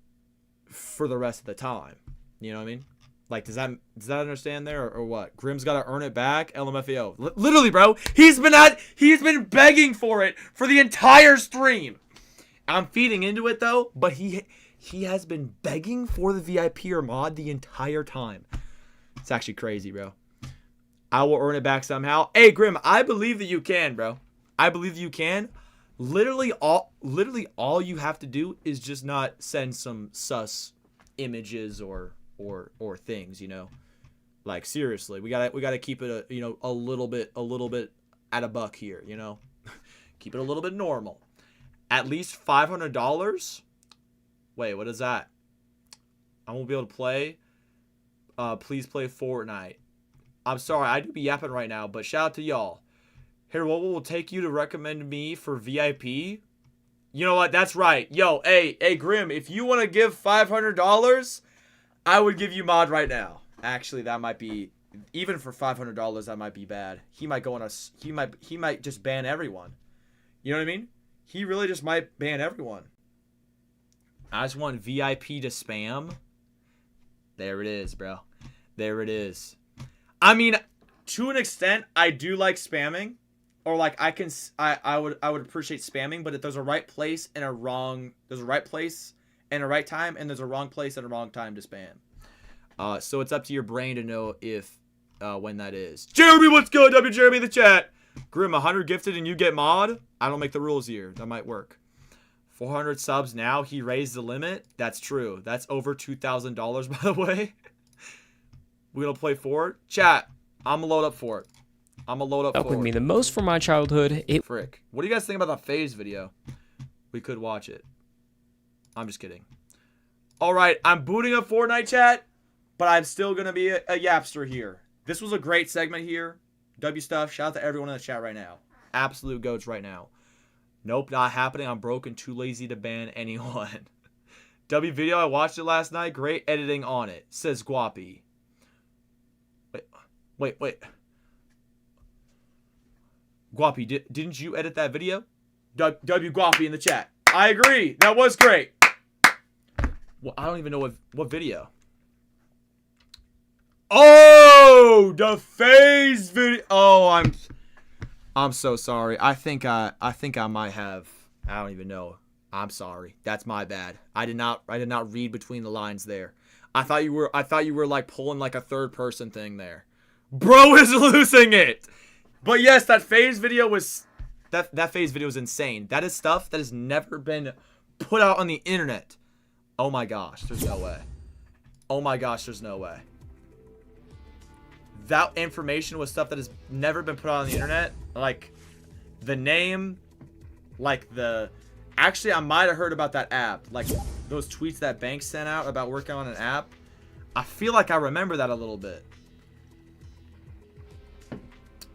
for the rest of the time. You know what I mean? Like, does that understand there or what? Grim's got to earn it back. LMFAO. Literally, bro. He's been begging for it for the entire stream. I'm feeding into it though, but he has been begging for the VIP or mod the entire time. It's actually crazy, bro. I will earn it back somehow. Hey, Grim, I believe that you can, bro. I believe that you can. Literally all you have to do is just not send some sus images or things, you know. Like, seriously, we gotta keep it a little bit at a buck here, you know. Keep it a little bit normal. At least $500. Wait, what is that? I won't be able to play. Please play Fortnite. I'm sorry, I do be yapping right now, but shout out to y'all. Here, what will take you to recommend me for VIP? You know what? That's right. Yo, hey, Grim, if you want to give $500, I would give you mod right now. Actually, that might be, even for $500, that might be bad. He might go on he might just ban everyone. You know what I mean? He really just might ban everyone. I just want VIP to spam. There it is, bro. There it is. I mean, to an extent, I do like spamming. Or like I would appreciate spamming, but if there's a right place and a wrong, there's a right place and a right time, and there's a wrong place and a wrong time to spam. So it's up to your brain to know if when that is. Jeremy, what's good? W Jeremy in the chat. Grim, 100 gifted and you get mod. I don't make the rules here. That might work. 400 subs now. He raised the limit. That's true. That's over $2,000, by the way. We gonna play for it. Chat. I'm gonna load up for it. I'm gonna load up with me the most from my childhood. Frick. What do you guys think about that phase video? We could watch it. I'm just kidding. All right, I'm booting up Fortnite chat, but I'm still gonna be a yapster here. This was a great segment here. W stuff. Shout out to everyone in the chat right now. Absolute goats right now. Nope, not happening. I'm broke and too lazy to ban anyone. W video. I watched it last night. Great editing on it. Says Guappy. Wait. Guapi, didn't you edit that video? W Guapi in the chat. I agree. That was great. Well, I don't even know what video. Oh, the phase video. Oh, I'm so sorry. I think I might have. I don't even know. I'm sorry. That's my bad. I did not read between the lines there. I thought you were like pulling like a third person thing there. Bro is losing it. But yes, that phase video was that phase video was insane. That is stuff that has never been put out on the internet. Oh my gosh, there's no way. Oh my gosh, there's no way. That information was stuff that has never been put out on the internet. Like the name, like the actually I might have heard about that app. Like those tweets that Banks sent out about working on an app. I feel like I remember that a little bit.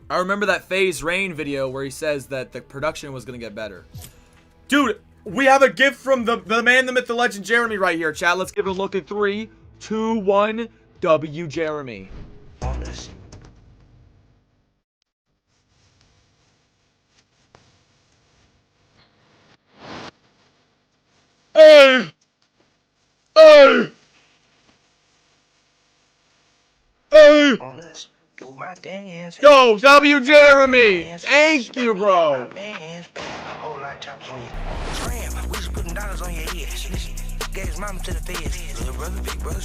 I remember that FaZe Rain video where he says that the production was going to get better. Dude, we have a gift from the man, the myth, the legend, Jeremy right here, chat. Let's give it a look at 3, 2, 1. W, Jeremy. Hey! Hey! Hey! Yo, W, Jeremy! Thank you, bro!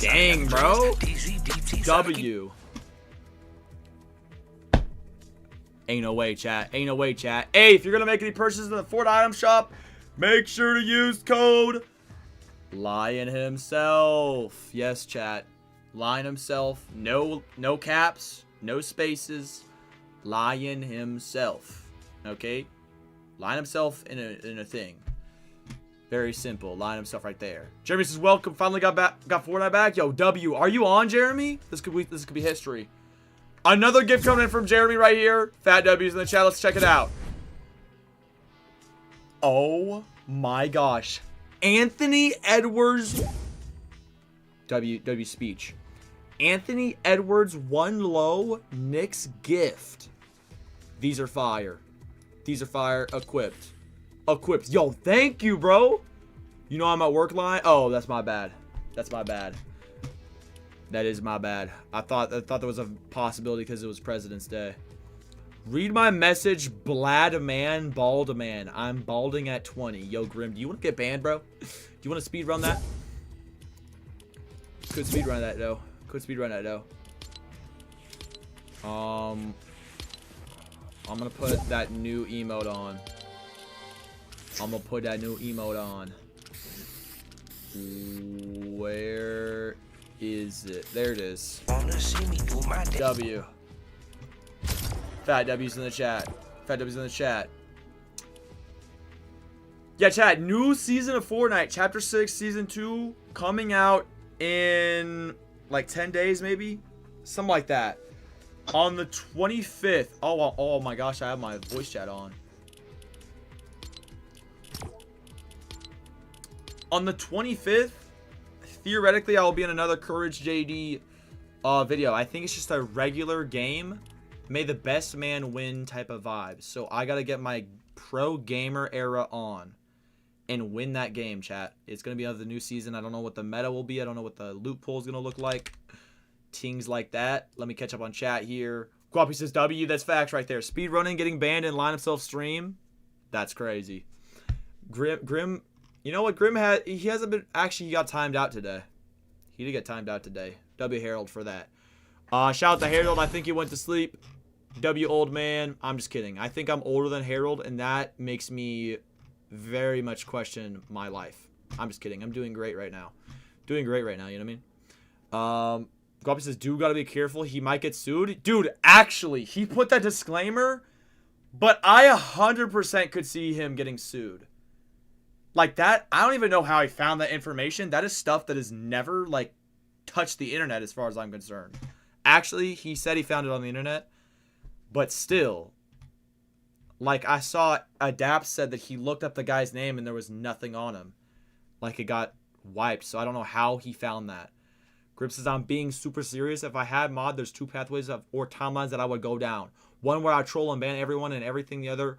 Dang, bro. W. Ain't no way, chat. Ain't no way, chat. Hey, if you're gonna make any purchases in the Fortnite item shop, make sure to use code Lion himself. Yes, chat. Lion himself. No caps. No spaces. Lion himself. Okay? Lion himself in a thing. Very simple. Lion himself right there. Jeremy says, welcome. Finally got Fortnite back. Yo, W. Are you on, Jeremy? This could be history. Another gift coming in from Jeremy right here. Fat W's in the chat. Let's check it out. Oh my gosh. Anthony Edwards. W speech. Anthony Edwards 1 low Knicks gift. These are fire. These are fire. Equipped. Equipped. Yo, thank you, bro. You know I'm at work line. Oh, that's my bad. That's my bad. That is my bad. I thought there was a possibility because it was President's Day. Read my message, Blad man, bald man. I'm balding at 20. Yo, Grim, do you want to get banned, bro? Do you want to speed run that? Could speed run that though. Could speed run that though. I'm gonna put that new emote on. I'm gonna put that new emote on. Where is it? There it is. W. Fat W's in the chat. Fat W's in the chat. Yeah, chat. New season of Fortnite. Chapter 6, Season 2. Coming out in like 10 days, maybe? Something like that. On the 25th. Oh my gosh, I have my voice chat on. On the 25th, theoretically, I will be in another Courage JD video. I think it's just a regular game. May the best man win type of vibe. So I got to get my pro gamer era on and win that game, chat. It's going to be another new season. I don't know what the meta will be. I don't know what the loot pool is going to look like. Things like that. Let me catch up on chat here. Guapi says W. That's facts right there. Speedrunning, getting banned in line himself stream. That's crazy. Grim. You know what? Grim he hasn't been. Actually, he got timed out today. He did get timed out today. W Harold for that. Shout out to Harold. I think he went to sleep. W old man. I'm just kidding. I think I'm older than Harold, and that makes me very much question my life. I'm just kidding. I'm doing great right now. Doing great right now. You know what I mean? Guapi says, dude, gotta be careful. He might get sued. Dude, actually, he put that disclaimer, but I 100% could see him getting sued. Like that, I don't even know how he found that information. That is stuff that has never, like, touched the internet as far as I'm concerned. Actually, he said he found it on the internet, but still, like, I saw Adapt said that he looked up the guy's name and there was nothing on him. Like, it got wiped, so I don't know how he found that. Grip says, I'm being super serious. If I had mod, there's 2 pathways or timelines that I would go down. One where I troll and ban everyone, and everything the other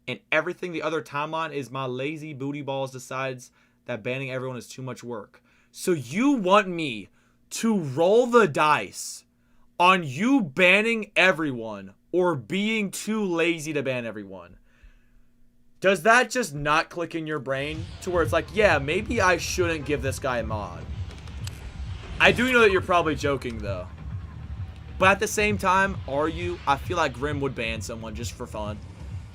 timeline is my lazy booty balls decides that banning everyone is too much work. So you want me to roll the dice on you banning everyone or being too lazy to ban everyone? Does that just not click in your brain to where it's like, yeah, maybe I shouldn't give this guy a mod? I do know that you're probably joking, though. But at the same time, are you? I feel like Grim would ban someone just for fun.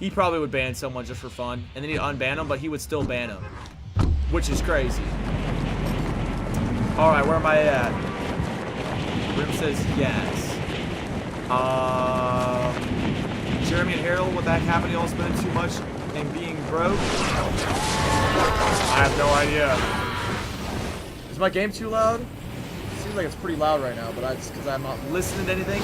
He probably would ban someone just for fun, and then he'd unban him, but he would still ban him, which is crazy. All right, where am I at? Grim says yes. Jeremy and Harold, with that happening, all spending too much and being broke. I have no idea. Is my game too loud? Seems like it's pretty loud right now, but that's because I'm not listening to anything.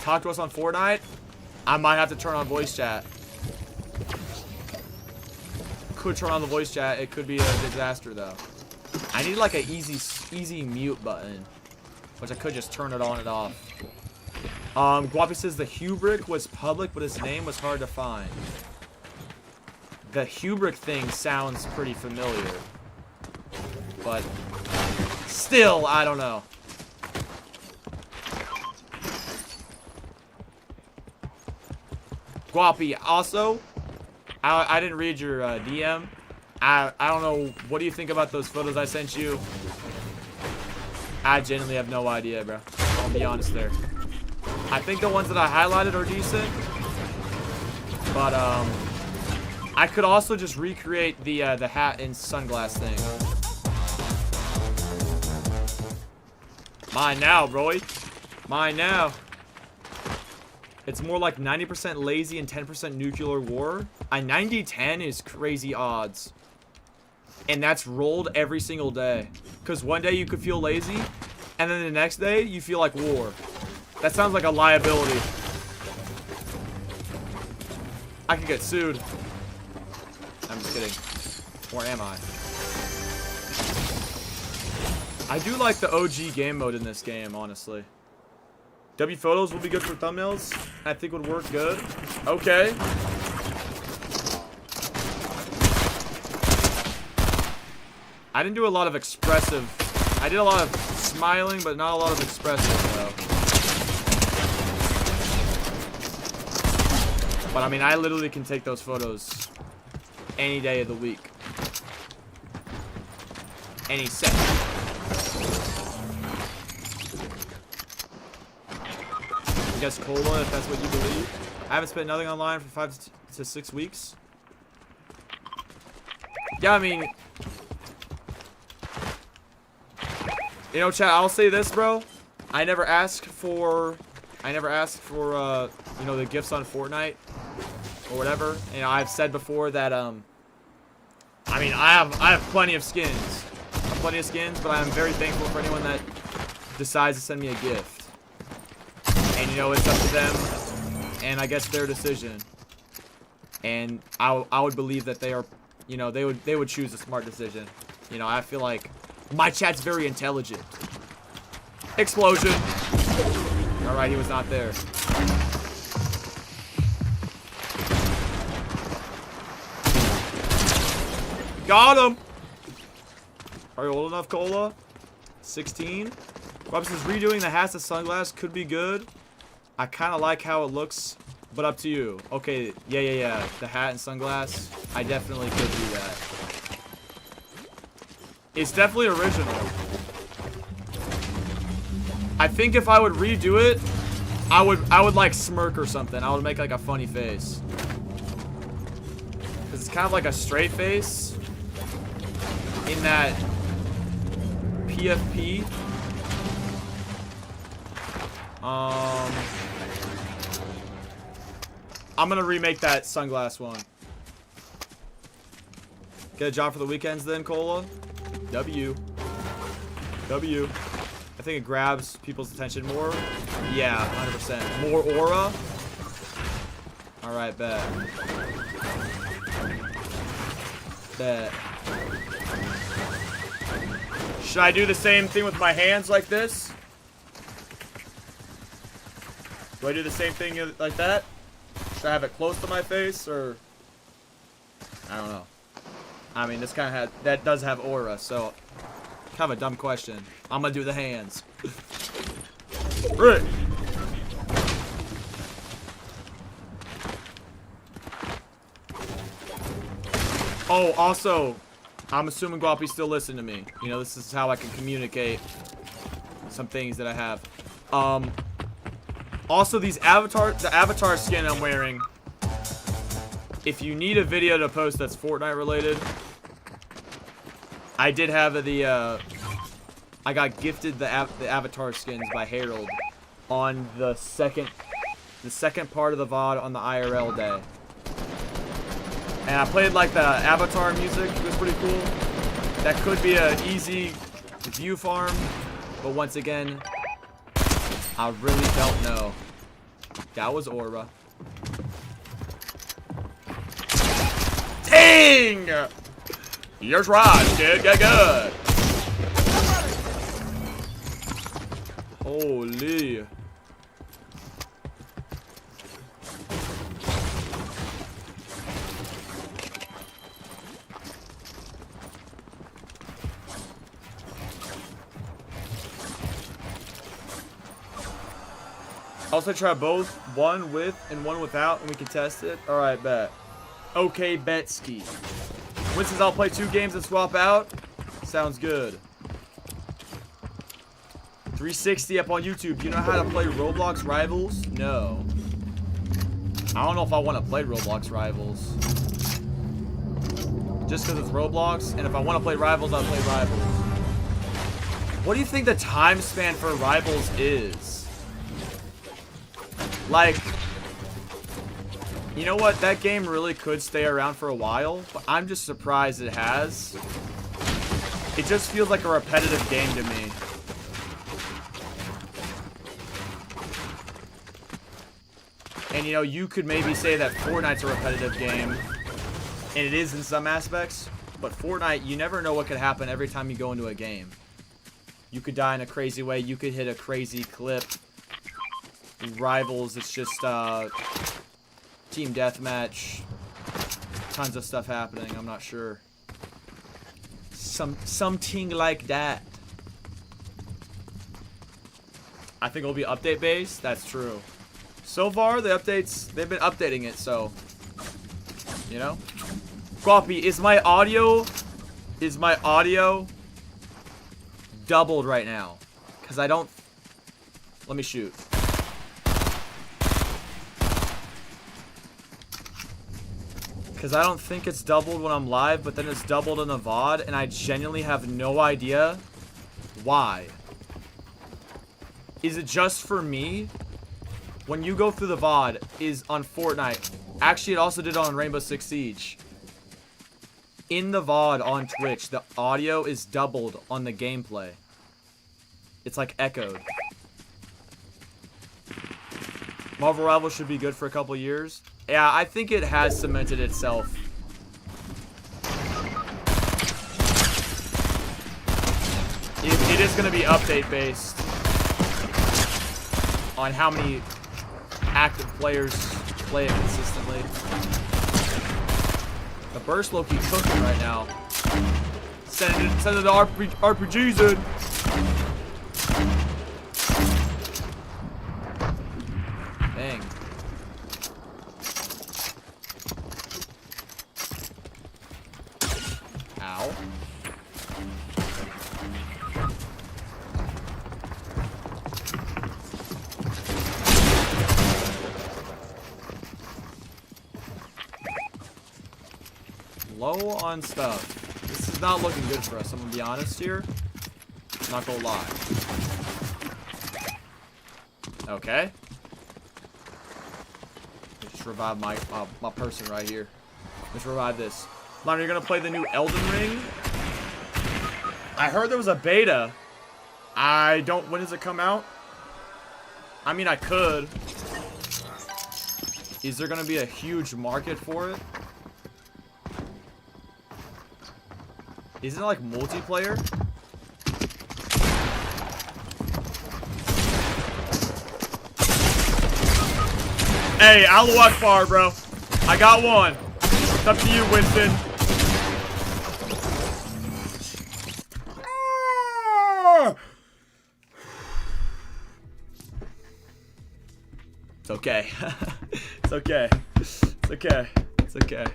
Talk to us on Fortnite. I might have to turn on voice chat. Could turn on the voice chat. It could be a disaster though. I need like a easy mute button, which I could just turn it on and off. Guapi says the Hubrick was public, but his name was hard to find. The Hubrick thing sounds pretty familiar, but still, I don't know. Guapi, also, I didn't read your DM. I don't know. What do you think about those photos I sent you? I genuinely have no idea, bro. I'll be honest there. I think the ones that I highlighted are decent. But, I could also just recreate the hat and sunglass thing. Mine now, bro. Mine now. It's more like 90% lazy and 10% nuclear war. A 90-10 is crazy odds. And that's rolled every single day. Because one day you could feel lazy, and then the next day you feel like war. That sounds like a liability. I could get sued. I'm just kidding. Or am I? I do like the OG game mode in this game, honestly. W photos will be good for thumbnails. I think would work good. Okay. I didn't do a lot of expressive. I did a lot of smiling, but not a lot of expressive, though. But I mean, I literally can take those photos any day of the week. Any second. I guess cola, if that's what you believe. I haven't spent nothing online for 5 to 6 weeks. Yeah, I mean, you know, chat, I'll say this, bro. I never asked for, you know, the gifts on Fortnite or whatever. You know, I've said before that, I mean, I have plenty of skins. But I am very thankful for anyone that decides to send me a gift. And, you know, it's up to them, and I guess their decision. And I would believe that they are, you know, they would choose a smart decision. You know, I feel like my chat's very intelligent. Explosion. All right, he was not there. Got him. Are you old enough, Cola? 16. Robs is redoing the hats and sunglasses could be good. I kind of like how it looks, but up to you. Okay, yeah. The hat and sunglasses, I definitely could do that. It's definitely original. I think if I would redo it, I would like smirk or something. I would make like a funny face. Cause it's kind of like a straight face in that PFP. I'm gonna remake that sunglass one. Get a job for the weekends then, Cola. W. I think it grabs people's attention more. Yeah, 100%. More aura. Alright, bet. Should I do the same thing with my hands like this? Do I do the same thing like that? Should I have it close to my face, or... I don't know. I mean, this kind of had... That does have aura, so... Kind of a dumb question. I'm gonna do the hands. Right. Oh, also, I'm assuming Guapi's still listening to me. You know, this is how I can communicate some things that I have. Also, the avatar skin I'm wearing, if you need a video to post that's Fortnite related, I did have I got gifted the avatar skins by Harold on the second part of the VOD on the IRL day. And I played like the avatar music. It was pretty cool. That could be an easy view farm, but once again, I really don't know. That was aura. Dang! Yours right, kid. Get good. Holy. Also try both, one with and one without, and we can test it. Alright, bet. Okay, Betski. Winston's I'll play 2 games and swap out. Sounds good. 360 up on YouTube. Do you know how to play Roblox Rivals? No. I don't know if I want to play Roblox Rivals. Just because it's Roblox, and if I want to play Rivals, I'll play Rivals. What do you think the time span for Rivals is? Like, you know what? That game really could stay around for a while, but I'm just surprised it has. It just feels like a repetitive game to me. And, you know, you could maybe say that Fortnite's a repetitive game, and it is in some aspects, but Fortnite, you never know what could happen every time you go into a game. You could die in a crazy way. You could hit a crazy clip. Rivals, it's just team deathmatch, tons of stuff happening. I'm not sure. Something like that. I think it'll be update based. That's true. So far, the updates, they've been updating it, so you know. Guapi, is my audio doubled right now? Because I don't. Let me shoot. Because I don't think it's doubled when I'm live, but then it's doubled in the VOD, and I genuinely have no idea why. Is it just for me? When you go through the VOD, is on Fortnite. Actually, it also did on Rainbow Six Siege. In the VOD on Twitch, the audio is doubled on the gameplay. It's like echoed. Marvel Rivals should be good for a couple years. Yeah, I think it has cemented itself. It is going to be update based on how many active players play it consistently. The burst low-key cooking right now. Send it to RPGs in. Dang. Ow. Low on stuff. This is not looking good for us, I'm gonna be honest here. Not gonna lie. Okay. Just revive my person right here. Let's revive this. Lana, you're gonna play the new Elden Ring? I heard there was a beta. When does it come out? I mean, I could. Is there gonna be a huge market for it? Isn't it like multiplayer? Hey, Allahu Akbar, bro. I got one. It's up to you, Winston. It's okay. It's okay. It's okay. It's okay.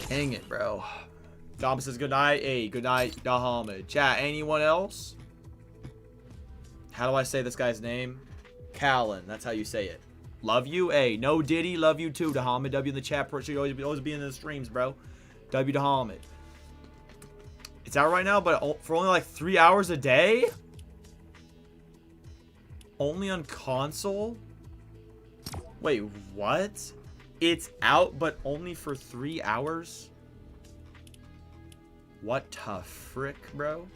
Dang it, bro. Dom says good night. Hey, good night, Dahamid. Chat, anyone else? How do I say this guy's name? Callan. That's how you say it. Love you. Hey, no Diddy. Love you too, Dahamid. W in the chat. Should always be in the streams, bro. W Dahamid. It's out right now, but for only like 3 hours a day? Only on console? Wait, what? It's out, but only for 3 hours? What the frick, bro?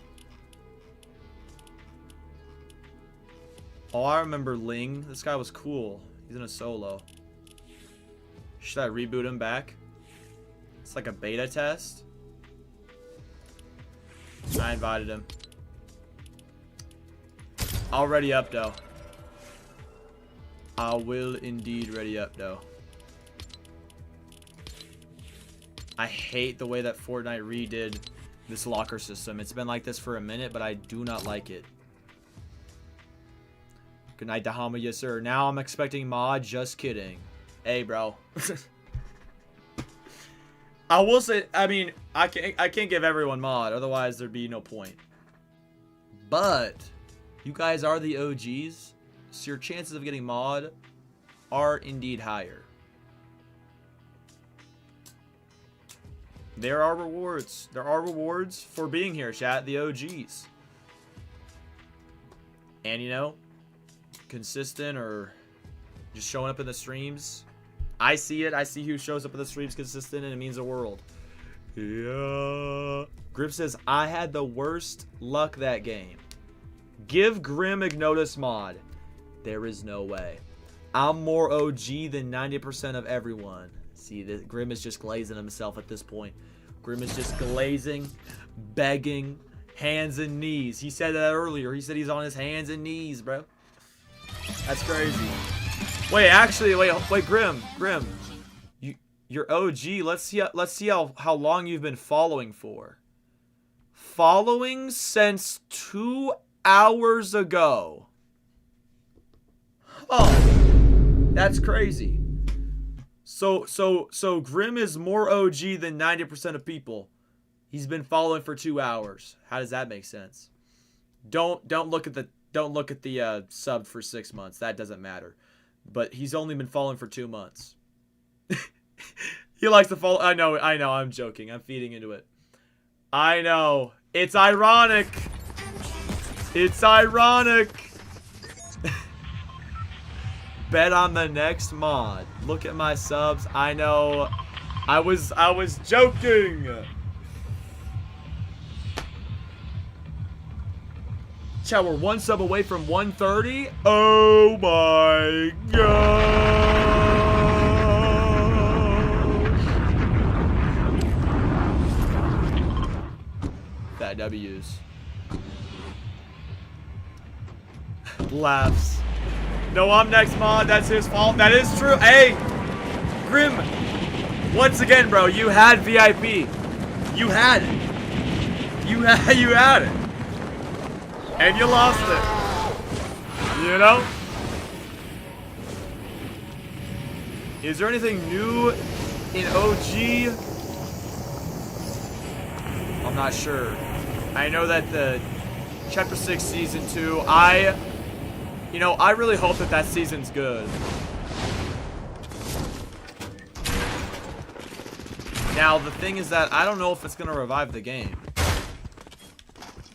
Oh, I remember Ling. This guy was cool. He's in a solo. Should I reboot him back? It's like a beta test. I invited him. I'll ready up, though. I will indeed ready up, though. I hate the way that Fortnite redid this locker system. It's been like this for a minute, but I do not like it. Good night, Dahama. Yes, sir. Now I'm expecting mod. Just kidding. Hey, bro. I will say, I mean, I can't give everyone mod. Otherwise, there'd be no point. But you guys are the OGs. So your chances of getting mod are indeed higher. There are rewards. There are rewards for being here, chat. The OGs. And, you know, consistent or just showing up in the streams. I see it. I see who shows up in the streams consistent, and it means the world. Yeah. Grip says, I had the worst luck that game. Give Grim Ignotus mod. There is no way. I'm more OG than 90% of everyone. See, Grim is just glazing himself at this point. Grim is just glazing, begging, hands and knees. He said that earlier. He said he's on his hands and knees, bro. That's crazy. Wait, actually, wait, Grim, you're OG. Let's see how long you've been following for. Following since 2 hours ago. Oh, that's crazy. So Grim is more OG than 90% of people. He's been following for 2 hours. How does that make sense? Don't look at the sub for 6 months. That doesn't matter. But he's only been following for 2 months. He likes to follow. I know. I'm joking. I'm feeding into it. I know. It's ironic. It's ironic. Bet on the next mod. Look at my subs. I know. I was joking. Chat, we're 1 sub away from 130. Oh my god. That W's. Laughs. No, I'm next mod. That's his fault. That is true. Hey, Grim. Once again, bro, you had VIP. You had it. You had it. And you lost it. You know? Is there anything new in OG? I'm not sure. I know that the Chapter 6 Season 2, I really hope that season's good. Now, the thing is that I don't know if it's going to revive the game.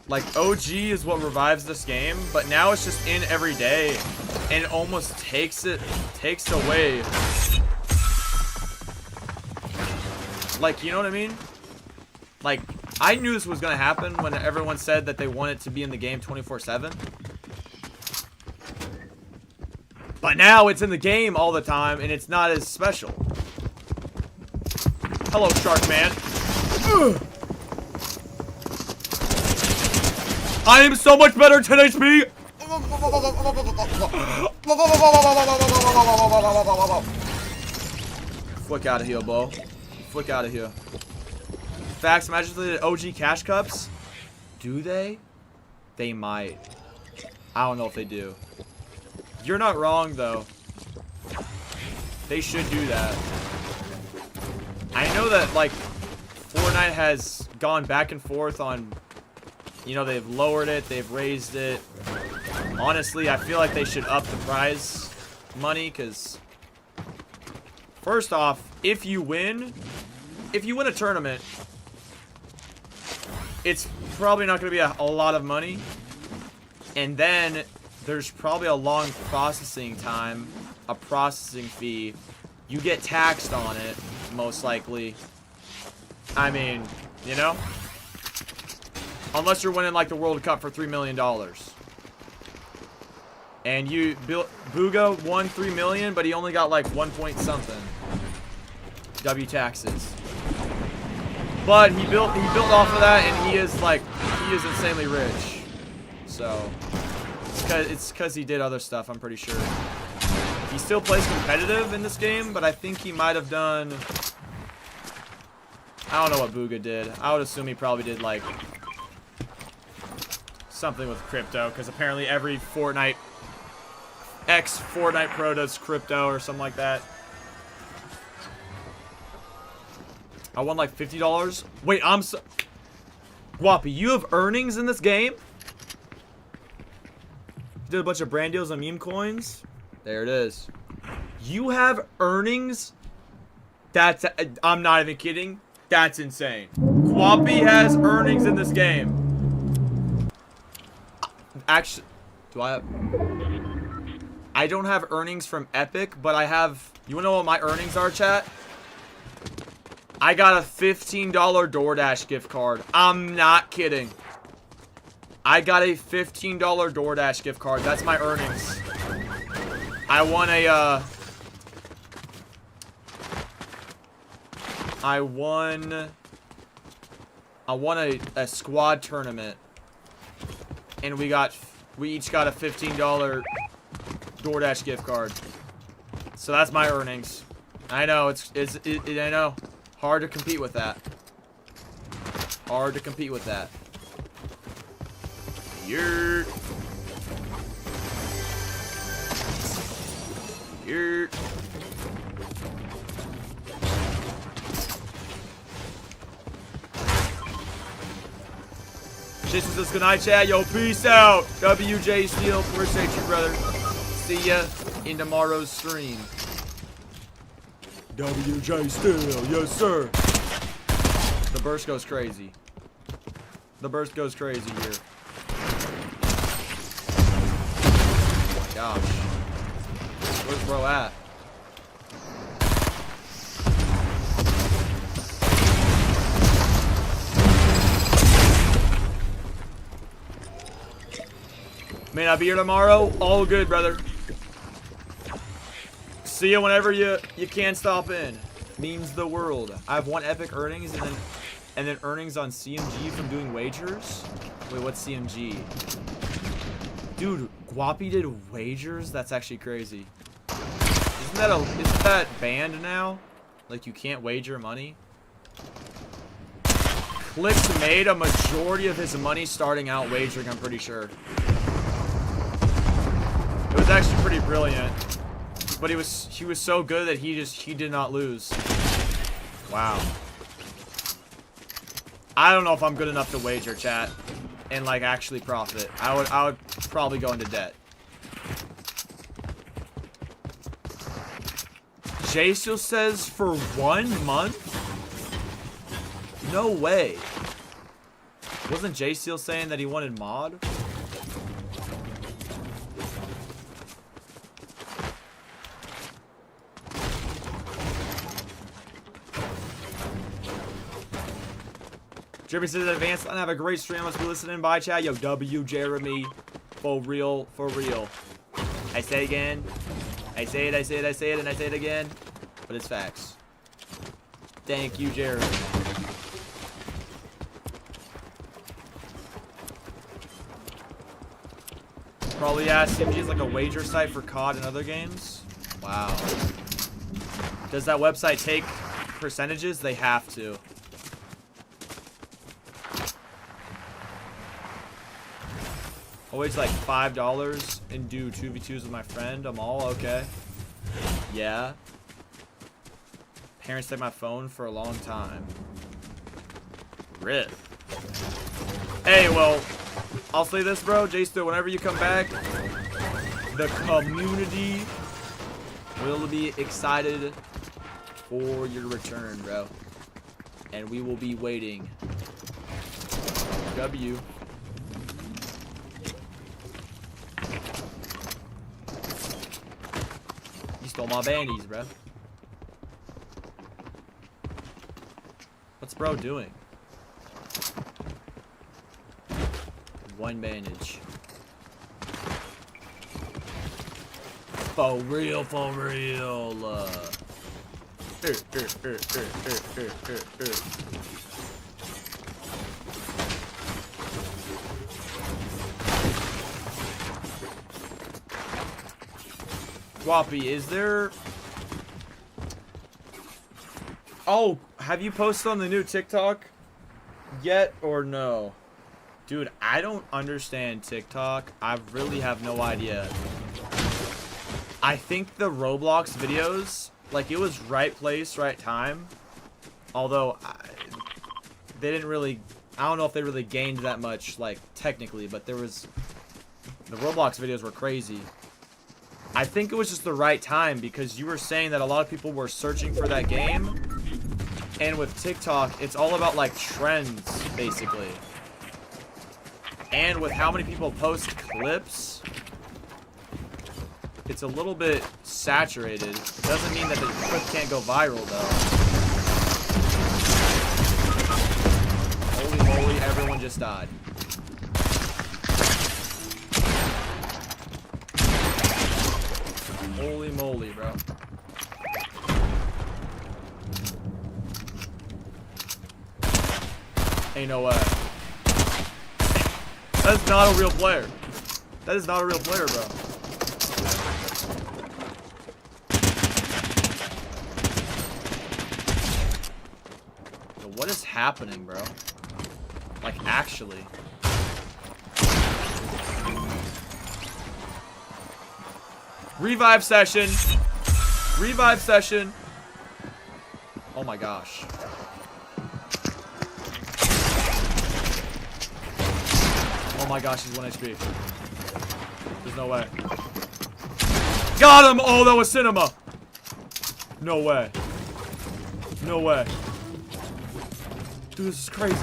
Like, OG is what revives this game, but now it's just in every day, and it almost takes away. Like, you know what I mean? Like, I knew this was going to happen when everyone said that they wanted to be in the game 24/7. But now it's in the game all the time, and it's not as special. Hello, Shark Man. I am so much better at 10 HP. Flick out of here, bro. Flick out of here. Facts magically OG cash cups. Do they? They might. I don't know if they do. You're not wrong, though. They should do that. I know that, like, Fortnite has gone back and forth on, you know, they've lowered it, they've raised it. Honestly, I feel like they should up the prize money, because first off, if you win a tournament, it's probably not going to be a lot of money. And then there's probably a long processing time, a processing fee. You get taxed on it, most likely. I mean, you know? Unless you're winning, like, the World Cup for $3 million. And Booga won $3 million, but he only got, like, 1 point something. W taxes. But he built off of that, and he is insanely rich. So, it's because he did other stuff, I'm pretty sure. He still plays competitive in this game, but I think he might have done... I don't know what Booga did. I would assume he probably did, like, something with crypto, because apparently every Fortnite pro does crypto or something like that. I won like $50. Wait, I'm so... Guapi, you have earnings in this game? Did a bunch of brand deals on meme coins. There it is. You have earnings? That's... I'm not even kidding. That's insane. Guapi has earnings in this game. Actually, do I have... I don't have earnings from Epic, but I have... You wanna know what my earnings are, chat? I got a $15 DoorDash gift card. I'm not kidding. I got a $15 DoorDash gift card. That's my earnings. I won a, I won a squad tournament. And we each got a $15 DoorDash gift card. So that's my earnings. I know, I know. Hard to compete with that. Hard to compete with that. Yurt. Yurt. Jesus says good night, chat. Yo, peace out. WJ Steel, appreciate you, brother. See ya in tomorrow's stream. WJ Steel, yes sir. The burst goes crazy. The burst goes crazy here. Oh my gosh. Where's bro at? May not be here tomorrow. All good, brother. See you whenever you can stop in. Means the world. I have one epic earnings and then earnings on CMG from doing wagers. Wait, what's CMG? Dude, Guapi did wagers? That's actually crazy. Isn't that banned now? Like you can't wager money? Clips made a majority of his money starting out wagering, I'm pretty sure. It was actually pretty brilliant. But he was so good that he did not lose. Wow. I don't know if I'm good enough to wager, chat, and like actually profit. I would probably go into debt. Jay still says for 1 month? No way. Wasn't Jay Steel saying that he wanted mod? Jeremy says advanced and have a great stream. Must be listening. Bye, chat. Yo, W Jeremy. For real, for real. I say it again. I say it, and I say it again. But it's facts. Thank you, Jeremy. Probably CMG is like a wager site for COD and other games. Wow. Does that website take percentages? They have to. Always like $5 and do 2v2s with my friend. I'm all okay. Yeah. Parents take my phone for a long time. Rip. Hey, well, I'll say this, bro. J-Sto, whenever you come back, the community will be excited for your return, bro. And we will be waiting. W. You stole my bandies, bro. What's bro doing? One bandage. For real, for real. Guappy, is there... Oh, have you posted on the new TikTok yet or no? Dude, I don't understand TikTok. I really have no idea. I think the Roblox videos, like, it was right place, right time. Although, they didn't really... I don't know if they really gained that much, like, technically, but there was... The Roblox videos were crazy. I think it was just the right time because you were saying that a lot of people were searching for that game. And with TikTok, it's all about, like, trends, basically. And with how many people post clips, it's a little bit saturated. Doesn't mean that the clip can't go viral, though. Holy moly, everyone just died. Holy moly, bro. Ain't no way. That's not a real player. That is not a real player, bro. Yo, what is happening, bro? Like, actually. Revive session. Revive session. Oh my gosh. Oh my gosh, he's 1 HP. There's no way. Got him! Oh, that was cinema. No way. No way. Dude, this is crazy.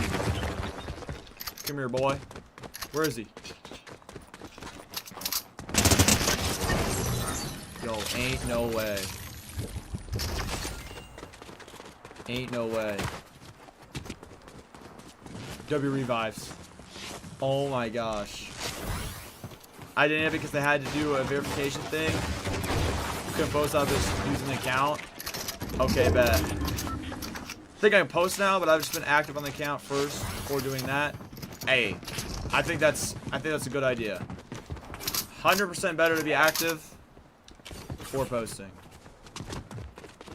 Come here, boy. Where is he? Yo, ain't no way. Ain't no way. W revives. Oh my gosh. I didn't have it because they had to do a verification thing. Couldn't post out just using the account. Okay, bet. I think I can post now, but I've just been active on the account first before doing that. Hey, I think that's a good idea. 100% better to be active before posting.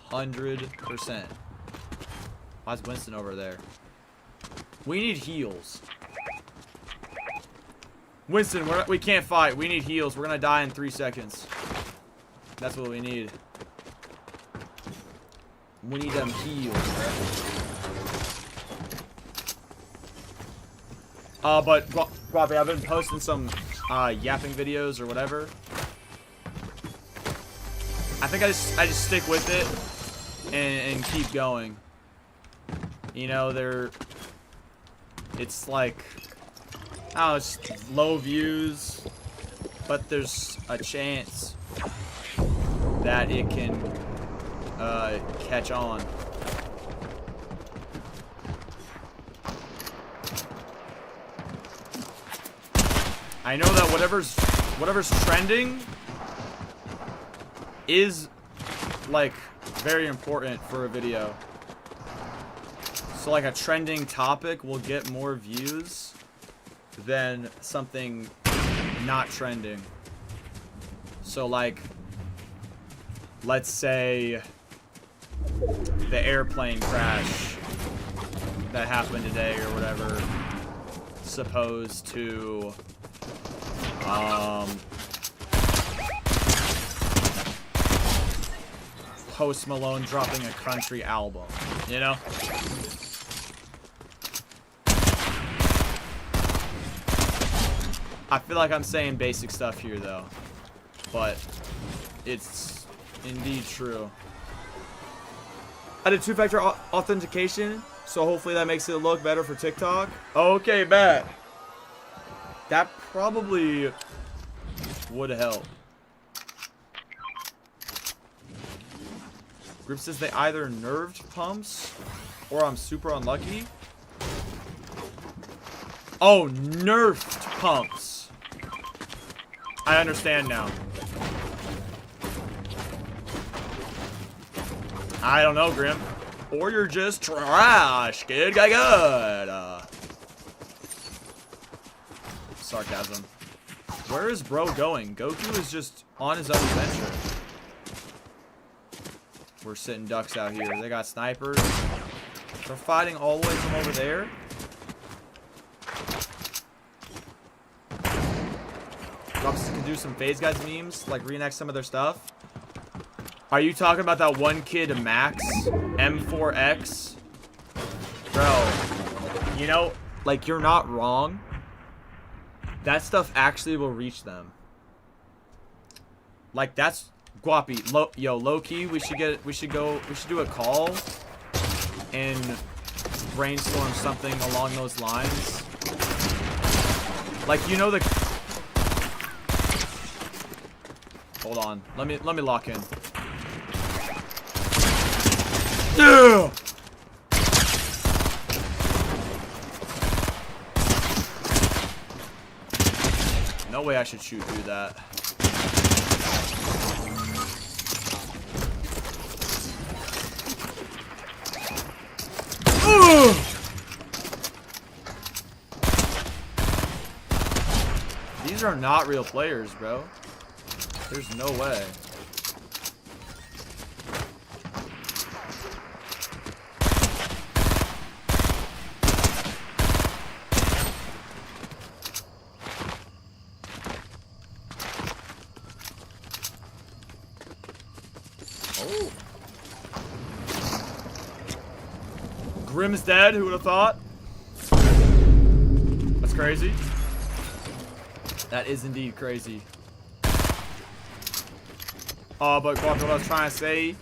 100%. Why is Winston over there? We need heals. Winston, we can't fight. We need heals. We're gonna die in 3 seconds. That's what we need. We need them heals, bro. But Robbie, I've been posting some yapping videos or whatever. I think I just stick with it and keep going. You know, it's like, oh, it's low views, but there's a chance that it can catch on. I know that whatever's trending is like very important for a video. So like a trending topic will get more views than something not trending. So like, let's say the airplane crash that happened today or whatever, supposed to Post Malone dropping a country album, you know? I feel like I'm saying basic stuff here though, but it's indeed true. I did two-factor authentication, so hopefully that makes it look better for TikTok. Okay, bet. That probably would help. Group says they either nerfed pumps or I'm super unlucky. Oh, nerfed pumps. I understand now. I don't know, Grim. Or you're just trash, kid. Good. Sarcasm. Where is bro going? Goku is just on his own adventure. We're sitting ducks out here. They got snipers. They're fighting all the way from over there. Drops can do some Phase Guys memes, like reenact some of their stuff. Are you talking about that one kid, Max? M4X? Bro, you know, like, you're not wrong. That stuff actually will reach them. Like, that's Guapi. Low key, we should do a call and brainstorm something along those lines. Like, you know the... Hold on. Let me lock in. Yeah! No way I should shoot through that. Ugh! These are not real players, bro. There's no way. Oh. Grim's dead, who would have thought? That's crazy. That is indeed crazy. But what I was trying to say,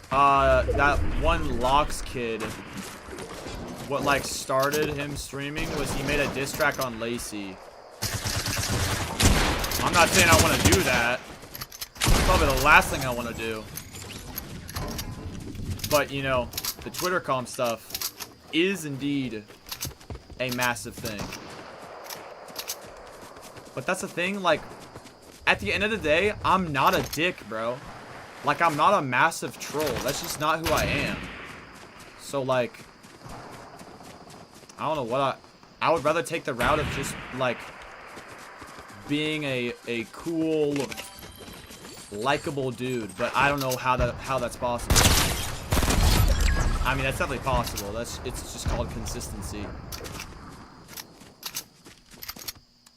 that one Locks kid, what like started him streaming was he made a diss track on Lacey. I'm not saying I want to do that. It's probably the last thing I want to do. But you know, the Twitter comp stuff is indeed a massive thing. But that's the thing, like, at the end of the day, I'm not a dick, bro. Like, I'm not a massive troll. That's just not who I am. So, like, I don't know what I would rather take the route of just, like, being a cool, likable dude. But I don't know how that's possible. I mean, that's definitely possible. It's just called consistency.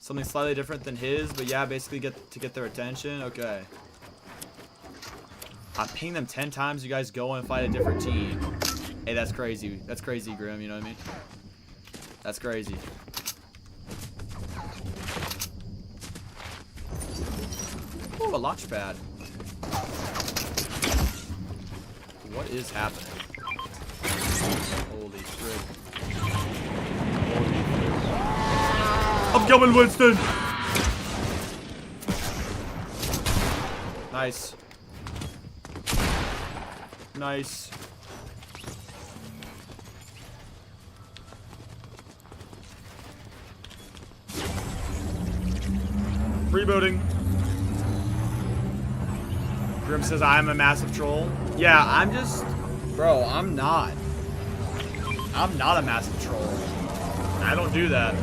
Something slightly different than his, but yeah, basically get their attention. Okay. I ping them 10 times, you guys go and fight a different team. Hey, that's crazy. That's crazy, Grim, you know what I mean? That's crazy. Ooh, a launch pad. What is happening? Holy frick. I'm coming, Winston! Nice. Nice. Rebooting. Grim says I'm a massive troll. Yeah, I'm just... Bro, I'm not. I'm not a massive troll. I don't do that.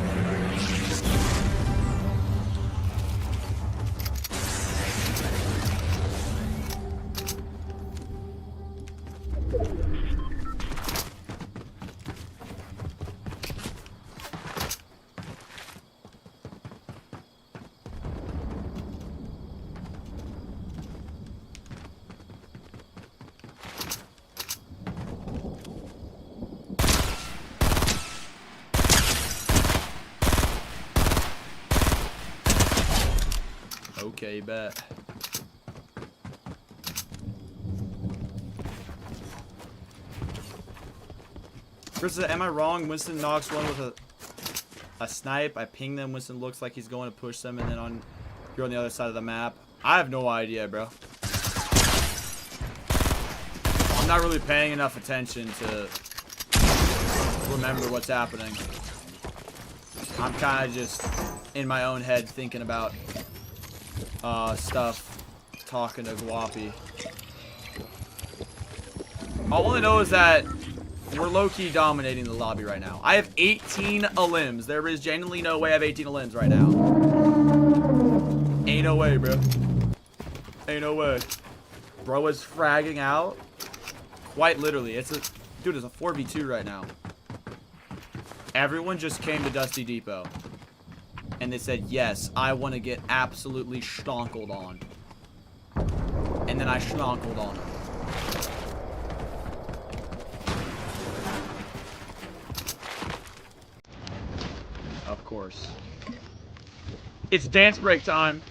Okay, bet. Chris said, am I wrong? Winston knocks one with a snipe. I ping them. Winston looks like he's going to push them, and then you're on the other side of the map. I have no idea, bro. I'm not really paying enough attention to remember what's happening. I'm kind of just in my own head thinking about stuff, talking to Guapi. All I know is that we're low-key dominating the lobby right now. I have 18 limbs. There is genuinely no way I have 18 limbs right now. Ain't no way, bro. Ain't no way. Bro is fragging out. Quite literally. Dude, it's a 4v2 right now. Everyone just came to Dusty Depot. And they said, yes, I want to get absolutely schnonkled on. And then I schnonkled on them. Of course. It's dance break time.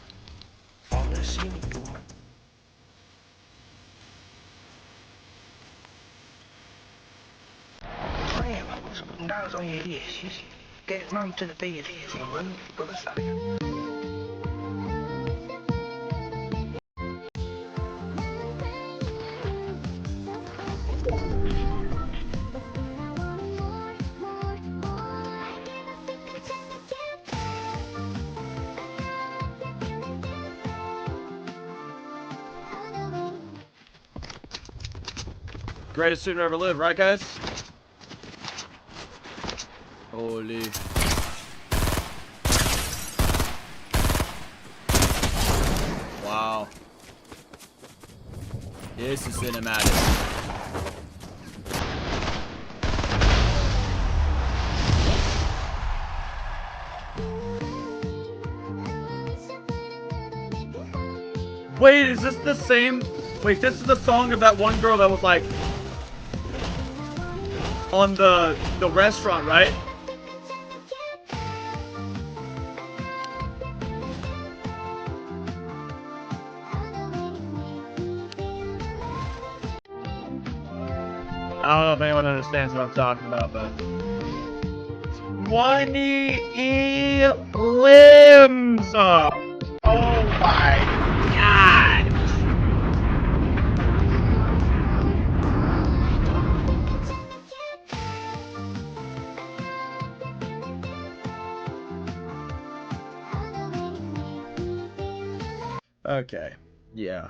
Dogs on your head. Get mom to the bed. Greatest student ever lived, right, guys? Holy. Wow. This is cinematic. Wait, is this the same? Wait, this is the song of that one girl that was like on the restaurant, right? I don't know if anyone understands what I'm talking about, but 20 limbs! Oh my god! Okay, yeah.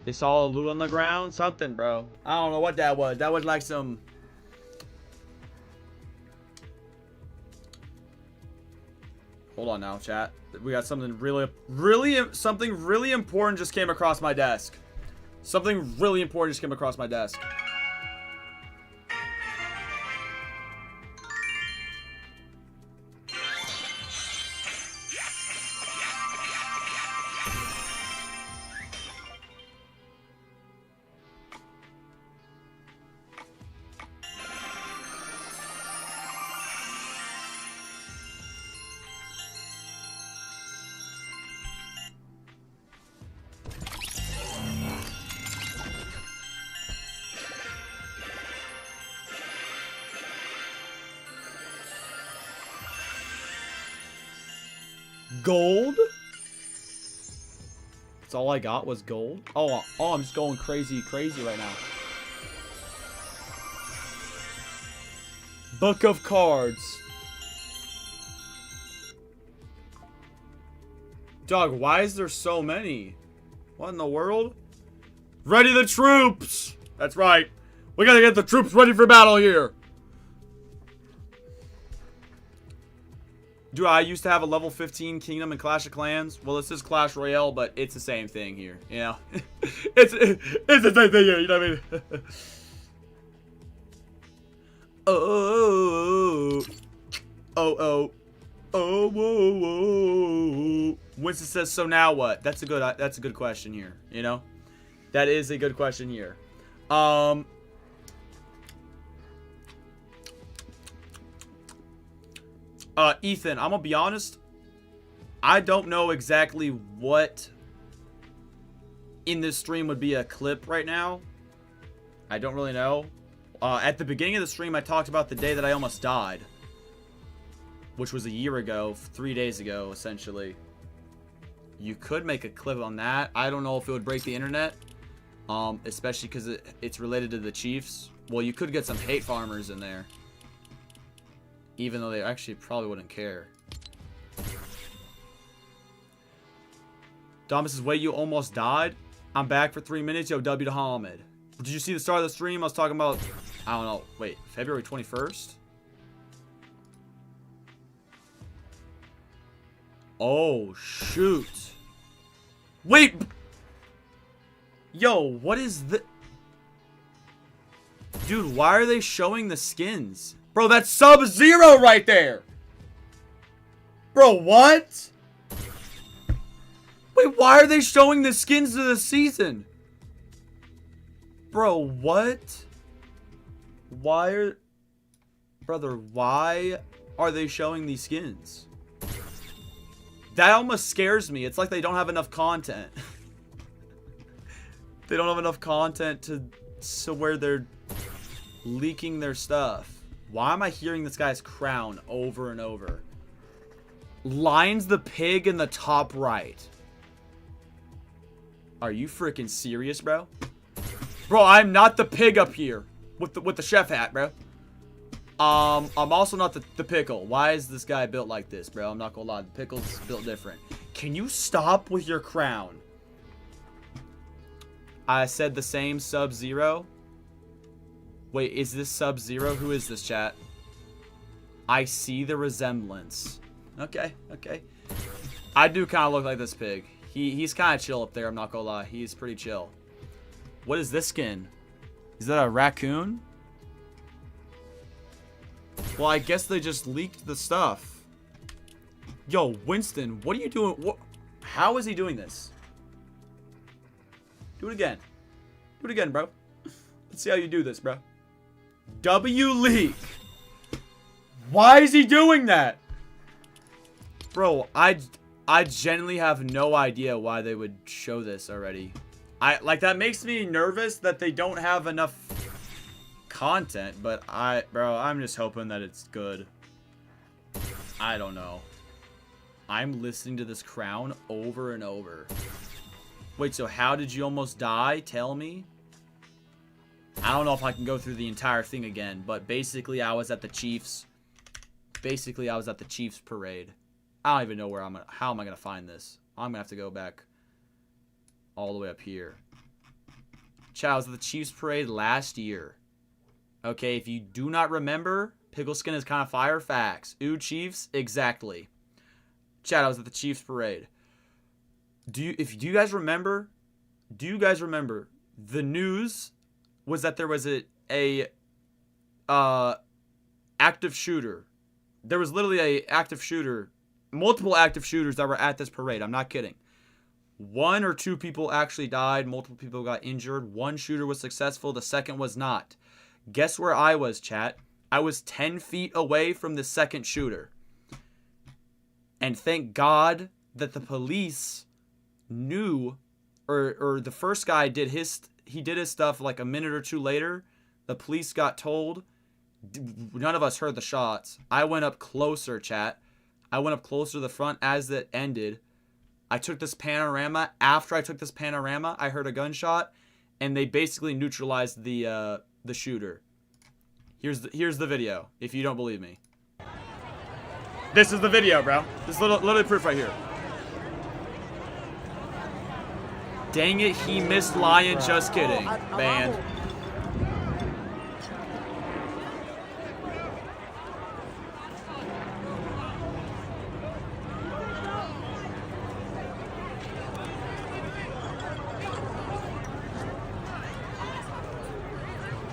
They saw a loot on the ground? Something, bro. I don't know what that was. That was like some... Hold on now, chat. We got something something really important just came across my desk. Something really important just came across my desk. Gold? That's all I got was gold? Oh, I'm just going crazy right now. Book of cards. Dog, why is there so many? What in the world? Ready the troops! That's right. We gotta get the troops ready for battle here. Dude, I used to have a level 15 kingdom in Clash of Clans. Well, this is Clash Royale, but it's the same thing here, you know? it's the same thing here, you know what I mean? Oh, whoa, whoa. Winston says, so now what? That's a good question here, you know? That is a good question here. Ethan, I'm gonna be honest. I don't know exactly what in this stream would be a clip right now. I don't really know. At the beginning of the stream, I talked about the day that I almost died, which was a year ago, 3 days ago, essentially. You could make a clip on that. I don't know if it would break the internet, especially because it's related to the Chiefs. Well, you could get some hate farmers in there, even though they actually probably wouldn't care. Dom says, wait, you almost died? I'm back for 3 minutes. Yo, W to Hamid. Did you see the start of the stream? I was talking about, I don't know. Wait, February 21st? Oh, shoot. Wait. Yo, what is the... Dude, why are they showing the skins? Bro, that's Sub-Zero right there. Bro, what? Wait, why are they showing the skins of the season? Bro, what? Why are... Brother, why are they showing these skins? That almost scares me. It's like they don't have enough content. They don't have enough content to where they're leaking their stuff. Why am I hearing this guy's crown over and over? Lion's the pig in the top right. Are you freaking serious, bro? Bro, I'm not the pig up here with the chef hat, bro. I'm also not the pickle. Why is this guy built like this, bro? I'm not gonna lie. The pickle's built different. Can you stop with your crown? I said the same Sub-Zero. Wait, is this Sub-Zero? Who is this, chat? I see the resemblance. Okay, okay. I do kind of look like this pig. He's kind of chill up there, I'm not gonna lie. He's pretty chill. What is this skin? Is that a raccoon? Well, I guess they just leaked the stuff. Yo, Winston, what are you doing? What? How is he doing this? Do it again. Do it again, bro. Let's see how you do this, bro. W leak. Why is he doing that? Bro, I genuinely have no idea why they would show this already. Like, that makes me nervous that they don't have enough content, but bro, I'm just hoping that it's good. I don't know. I'm listening to this crown over and over. Wait, so how did you almost die? Tell me. I don't know if I can go through the entire thing again, but basically I was at the Chiefs. Basically I was at the Chiefs parade. I don't even know where how am I gonna find this? I'm gonna have to go back all the way up here. Chat, I was at the Chiefs parade last year. Okay, if you do not remember, pickle skin is kind of fire. Facts. Ooh, Chiefs, exactly. Chat, I was at the Chiefs parade. Do you guys remember? Do you guys remember the news was that there was a active shooter. There was literally a active shooter, multiple active shooters that were at this parade. I'm not kidding. 1 or 2 people actually died. Multiple people got injured. 1 shooter was successful. The second was not. Guess where I was, chat? I was 10 feet away from the second shooter. And thank God that the police knew, or the first guy did his stuff like a minute or 2 later. The police got told. None of us heard the shots. I went up closer, chat. I went up closer to the front as it ended. I took this panorama. After I took this panorama, I heard a gunshot, and they basically neutralized the shooter. Here's the video, if you don't believe me. This is the video, bro. This is literally proof right here. Dang it, he missed Lion. Just kidding. Banned.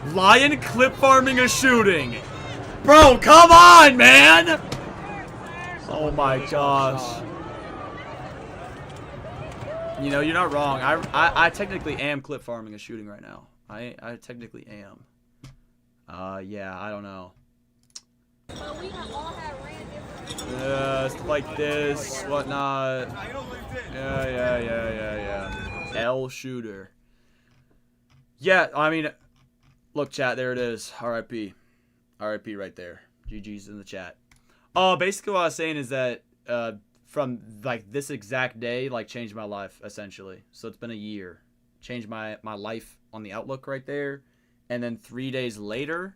Lion clip farming a shooting. Bro, come on, man! Oh my gosh. You know, you're not wrong. I technically am clip farming a shooting right now. I technically am. Yeah, I don't know. Stuff like this, whatnot. Yeah. L shooter. Yeah, I mean, look, chat, there it is. RIP. RIP right there. GG's in the chat. Basically what I was saying is that, from, like, this exact day, like, changed my life, essentially. So it's been a year. Changed my life on the outlook right there. And then 3 days later,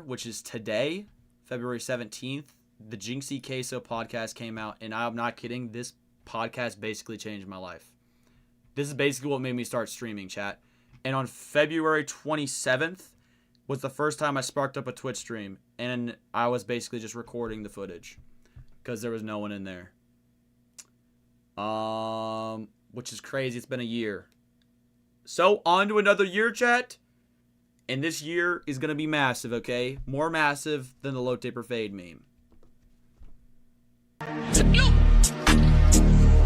which is today, February 17th, the Jinxie Queso podcast came out. And I'm not kidding. This podcast basically changed my life. This is basically what made me start streaming, chat. And on February 27th was the first time I sparked up a Twitch stream. And I was basically just recording the footage. Because there was no one in there. Which is crazy. It's been a year. So, on to another year, chat. And this year is going to be massive, okay? More massive than the low taper fade meme.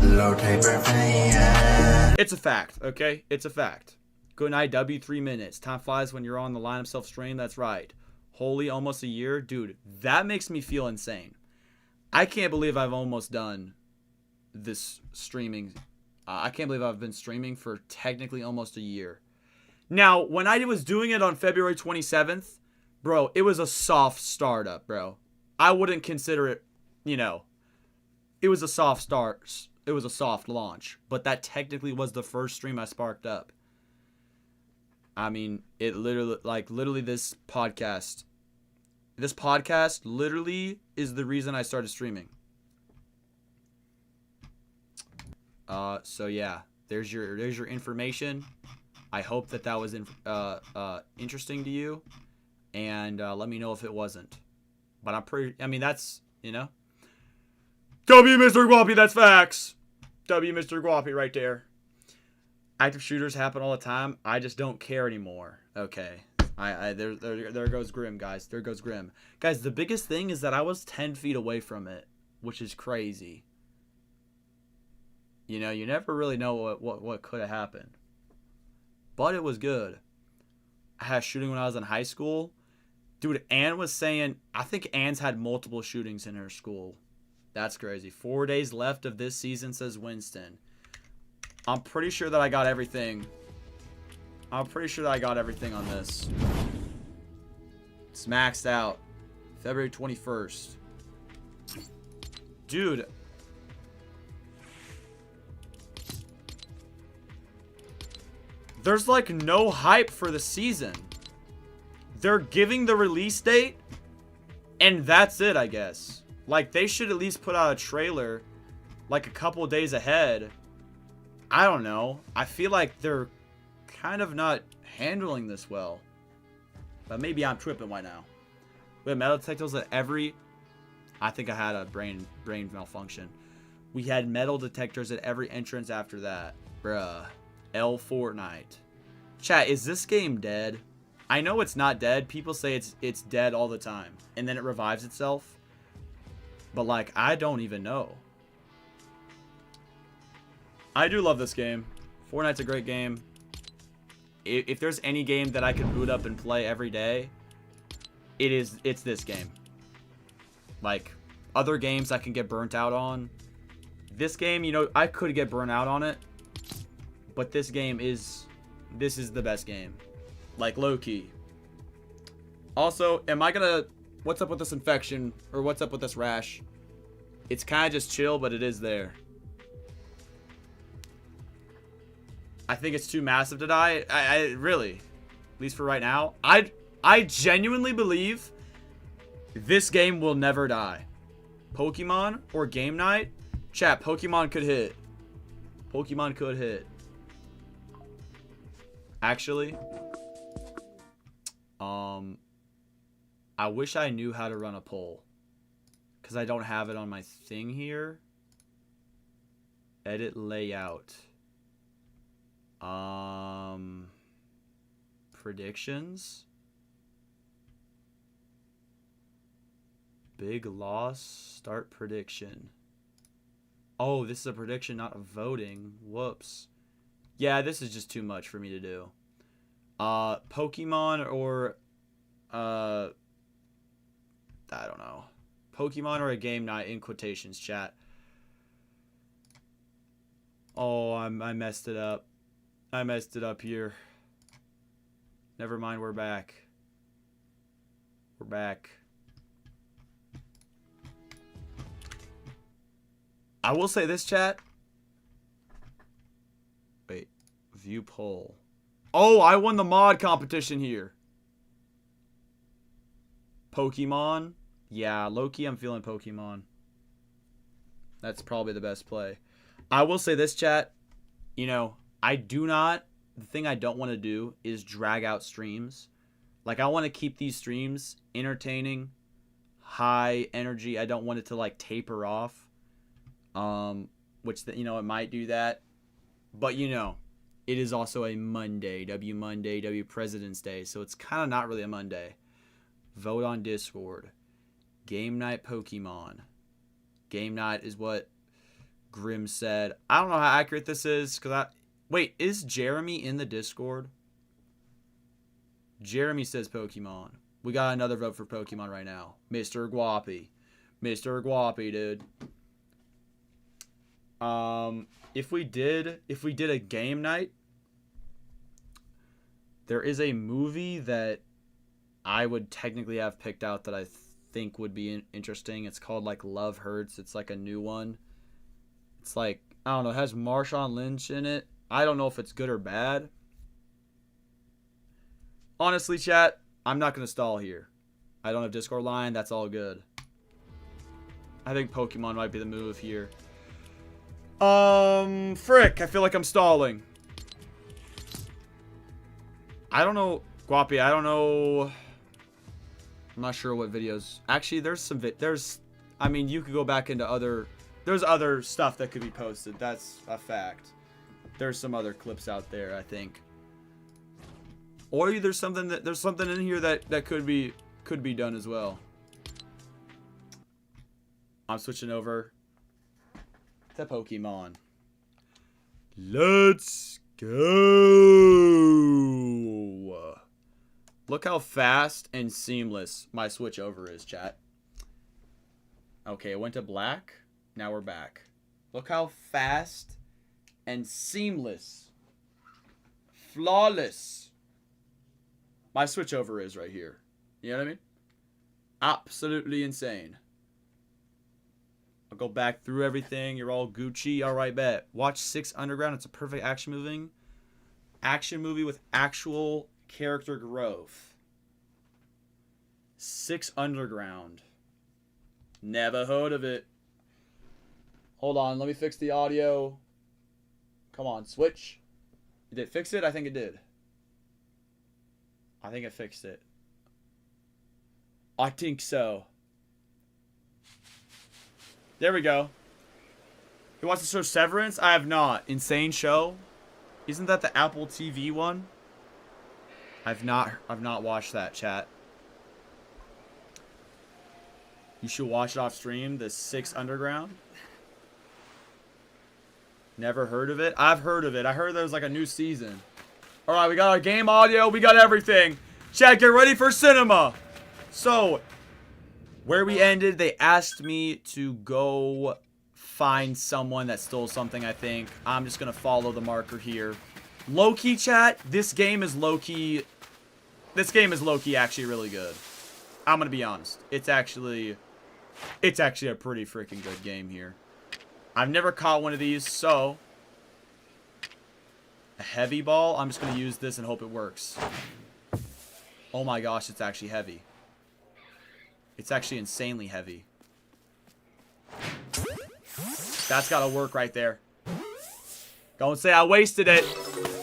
Low taper fade. It's a fact, okay? It's a fact. Good night, W, 3 minutes. Time flies when you're on the line of self-stream. That's right. Holy, almost a year. Dude, that makes me feel insane. I can't believe I've almost done this streaming. I can't believe I've been streaming for technically almost a year. Now, when I was doing it on February 27th, bro, it was a soft startup, bro. I wouldn't consider it, you know, it was a soft start. It was a soft launch. But that technically was the first stream I sparked up. I mean, it literally this podcast literally is the reason I started streaming. So yeah, there's your information. I hope that was interesting to you, and let me know if it wasn't. But I mean, that's, you know. W Mr. Guapi, that's facts. W Mr. Guapi right there. Active shooters happen all the time. I just don't care anymore. Okay. There goes Grim, guys. There goes Grim. Guys, the biggest thing is that I was 10 feet away from it, which is crazy. You know, you never really know what could have happened. But it was good. I had a shooting when I was in high school. Dude, Ann was saying, I think Ann's had multiple shootings in her school. That's crazy. 4 days left of this season, says Winston. I'm pretty sure that I got everything. I'm pretty sure that I got everything on this. It's maxed out. February 21st. Dude. There's like no hype for the season. They're giving the release date, and that's it, I guess. Like, they should at least put out a trailer like a couple days ahead. I don't know. I feel like they're kind of not handling this well. But maybe I'm tripping right now. We had metal detectors at every... I think I had a brain malfunction. We had metal detectors at every entrance after that. Bruh. L Fortnite. Chat, is this game dead? I know it's not dead. People say it's dead all the time. And then it revives itself. But, like, I don't even know. I do love this game. Fortnite's a great game. If there's any game that I could boot up and play every day, it's this game. Like, other games I can get burnt out on. This game, you know, I could get burnt out on it. But this game is... This is the best game. Like, low-key. Also, am I gonna... What's up with this infection? Or what's up with this rash? It's kind of just chill, but it is there. I think it's too massive to die. I really... At least for right now. I genuinely believe this game will never die. Pokemon or game night? Chat, Pokemon could hit. Pokemon could hit. Actually, I wish I knew how to run a poll, because I don't have it on my thing here. Edit layout. Predictions. Big loss. Start prediction. Oh, this is a prediction, not a voting. Whoops. Yeah, this is just too much for me to do. Pokemon or... I don't know. Pokemon or a game night in quotations, chat. Oh, I messed it up. I messed it up here. Never mind, we're back. We're back. I will say this, chat. Wait. View poll. Oh, I won the mod competition here. Pokemon. Yeah, low-key, I'm feeling Pokemon. That's probably the best play. I will say this, chat. You know, the thing I don't want to do is drag out streams. Like, I want to keep these streams entertaining, high energy. I don't want it to, like, taper off. Which, you know, it might do that. But, you know, it is also a Monday. W President's Day. So it's kind of not really a Monday. Vote on Discord. Game night Pokemon. Game night is what Grim said. I don't know how accurate this is. Wait, is Jeremy in the Discord? Jeremy says Pokemon. We got another vote for Pokemon right now. Mr. Guapi. Mr. Guapi, dude. If we did a game night, there is a movie that I would technically have picked out that I think would be interesting. It's called like Love Hurts. It's like a new one. It's like, I don't know, it has Marshawn Lynch in it. I don't know if it's good or bad. Honestly, chat, I'm not going to stall here. I don't have Discord line. That's all good. I think Pokemon might be the move here. Frick, I feel like I'm stalling. I don't know, Guapi, I don't know. I'm not sure what videos. Actually, I mean, you could go back into there's other stuff that could be posted. That's a fact. There's some other clips out there, I think. Or there's something in here that could be done as well. I'm switching over to Pokemon. Let's go. Look how fast and seamless my switch over is, chat. Okay, it went to black. Now we're back. Look how fast and seamless, flawless my switch over is right here. You know what I mean? Absolutely insane. I'll go back through everything. You're all Gucci. All right, bet. Watch 6 Underground. It's a perfect action movie with actual character growth. 6 Underground. Never heard of it. Hold on. Let me fix the audio. Come on, switch. Did it fix it? I think it did. I think it fixed it. I think so. There we go. Who wants to show Severance? I have not. Insane show. Isn't that the Apple TV one? I've not watched that, chat. You should watch it off stream. The 6 Underground. Never heard of it? I've heard of it. I heard there was like a new season. Alright, we got our game audio. We got everything. Chat, get ready for cinema. So, where we ended, they asked me to go find someone that stole something, I think. I'm just going to follow the marker here. Low-key, chat, this game is low-key actually really good. I'm going to be honest. It's actually a pretty freaking good game here. I've never caught one of these, so a heavy ball. I'm just going to use this and hope it works. Oh my gosh, it's actually heavy. It's actually insanely heavy. That's got to work right there. Don't say I wasted it.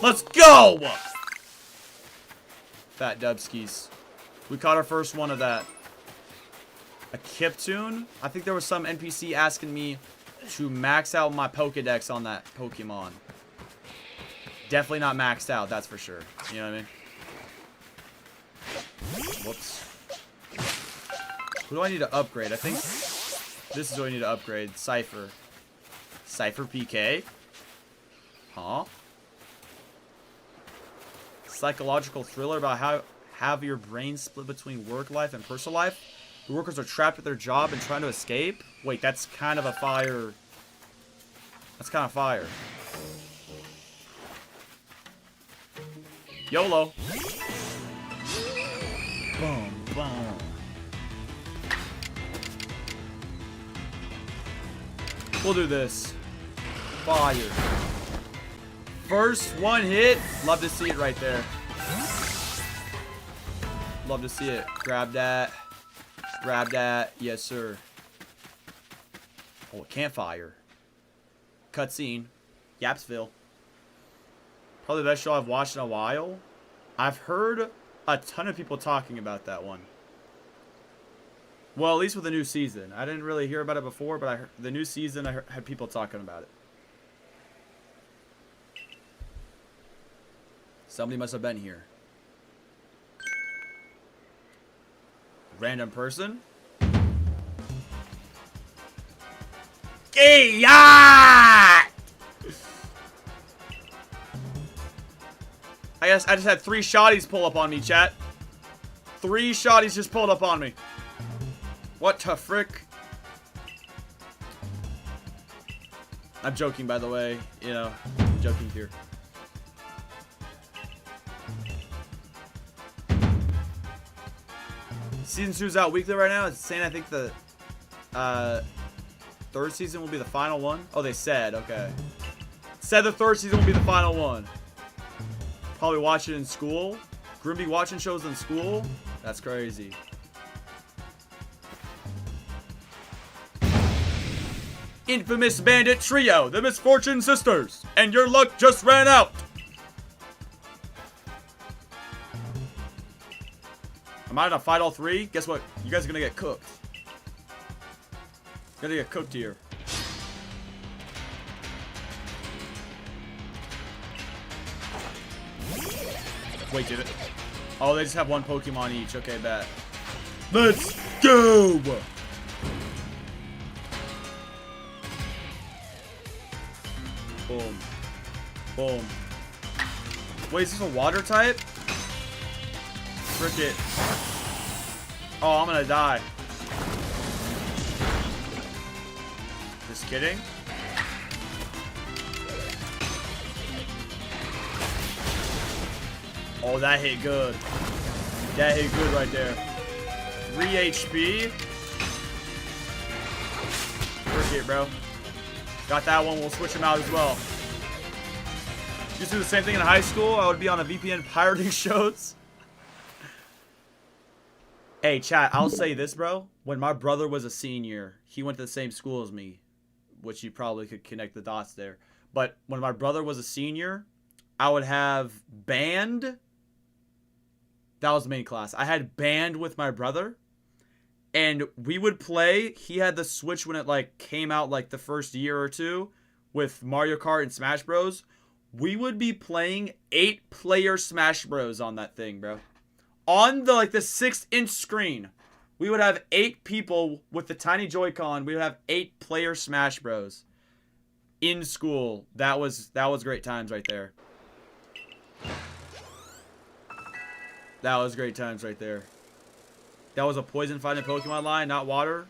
Let's go! Fat Dubskis. We caught our first one of that. A Kiptoon? I think there was some NPC asking me to max out my Pokedex on that Pokemon. Definitely not maxed out, that's for sure. You know what I mean? Whoops. Who do I need to upgrade? I think this is what I need to upgrade. Cypher. Cypher PK? Huh? Psychological thriller about how have your brain split between work life and personal life. The workers are trapped at their job and trying to escape. Wait, that's kind of a fire. That's kind of fire. YOLO. Boom, boom. We'll do this. Fire. First one hit. Love to see it right there. Love to see it. Grab that. Grab that. Yes, sir. Oh, campfire. Cutscene. Yapsville. Probably the best show I've watched in a while. I've heard a ton of people talking about that one. Well, at least with the new season. I didn't really hear about it before, but I heard the new season, I had people talking about it. Somebody must have been here. Random person. Hey, yeah! I guess I just had 3 shotties pull up on me, chat. 3 shotties just pulled up on me. What the frick? I'm joking, by the way. You know, I'm joking here. Season 2 is out weekly right now. It's saying I think the 3rd season will be the final one. Oh, they said. Okay. Said the 3rd season will be the final one. Probably watch it in school. Grimby watching shows in school. That's crazy. Infamous bandit trio, the Misfortune Sisters, and your luck just ran out. Am I gonna fight all 3? Guess what? You guys are gonna get cooked. You're gonna get cooked here. Wait, did it? Oh, they just have 1 Pokemon each. Okay, bet. Let's go! Boom. Boom. Wait, is this a water type? Frick it. Oh, I'm gonna die. Just kidding? Oh, that hit good. That hit good right there. 3 HP. Frick it, bro. Got that one. We'll switch him out as well. Used to do the same thing in high school. I would be on a VPN pirating shows. Hey, chat, I'll say this, bro. When my brother was a senior, he went to the same school as me, which you probably could connect the dots there. But when my brother was a senior, I would have band. That was the main class. I had band with my brother, and we would play. He had the Switch when it like came out like the first year or 2 with Mario Kart and Smash Bros. We would be playing 8-player Smash Bros on that thing, bro. On the like the 6-inch screen, we would have 8 people with the tiny Joy-Con. We would have 8-player Smash Bros. In school. That was great times right there. That was great times right there. That was a poison fighting Pokemon line, not water.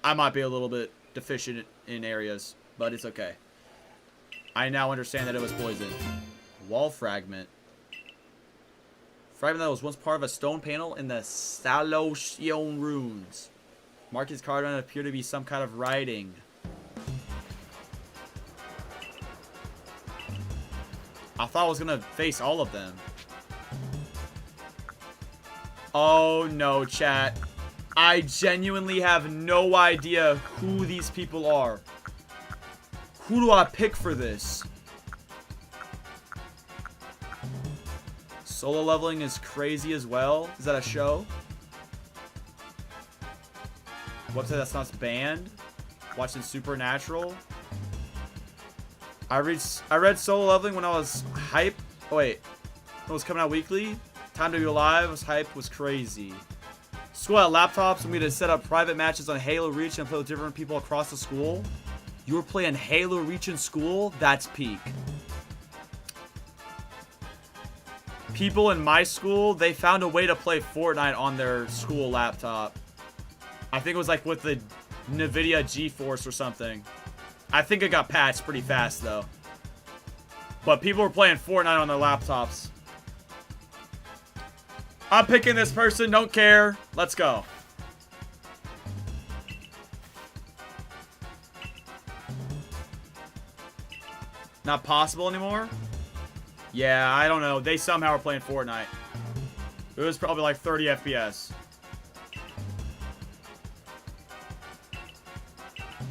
I might be a little bit deficient in areas, but it's okay. I now understand that it was poison. Wall fragment. Fragment that was once part of a stone panel in the Salosion runes. Markings carved on it appear to be some kind of writing. I thought I was gonna face all of them. Oh no, chat. I genuinely have no idea who these people are. Who do I pick for this? Solo leveling is crazy as well. Is that a show? Website that's not banned. Watching Supernatural. I read solo leveling when I was hype. Oh wait, it was coming out weekly. Time to be alive. Was hype was crazy. School had laptops and we had to set up private matches on Halo Reach and play with different people across the school. You were playing Halo Reach in school? That's peak. People in my school, they found a way to play Fortnite on their school laptop. I think it was like with the NVIDIA GeForce or something. I think it got patched pretty fast though. But people were playing Fortnite on their laptops. I'm picking this person, don't care. Let's go. Not possible anymore? Yeah, I don't know. They somehow are playing Fortnite. It was probably like 30 FPS.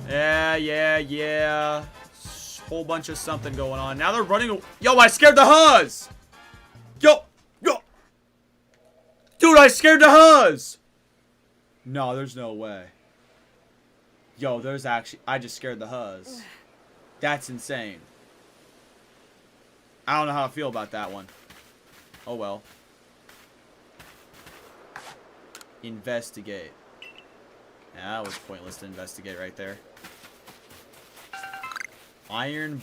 Yeah. Whole bunch of something going on. Now they're running. Yo, I scared the Huz! Yo! Dude, I scared the Huz! No, there's no way. Yo, there's actually... I just scared the Huz. That's insane. I don't know how I feel about that one. Oh, well. Investigate. Yeah, that was pointless to investigate right there. Iron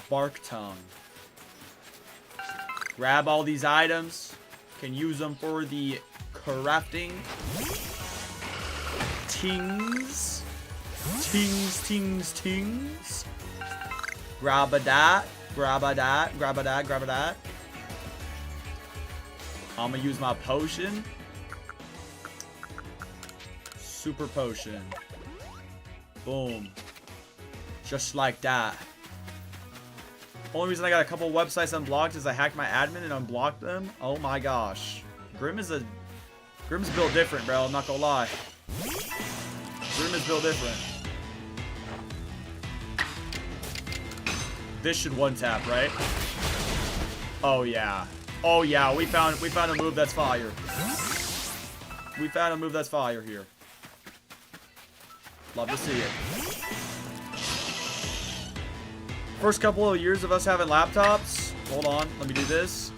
bark tongue. Grab all these items. Can use them for the crafting. Tings. Grab a that. I'm gonna use my potion. Super potion. Boom. Just like that. Only reason I got a couple websites unblocked is I hacked my admin and unblocked them. Oh my gosh. Grim's built different, bro. I'm not gonna lie. Grim is built different. This should one tap, right? Oh yeah. Oh yeah. We found a move that's fire. We found a move that's fire here. Love to see it. First couple of years of us having laptops. Hold on, let me do this.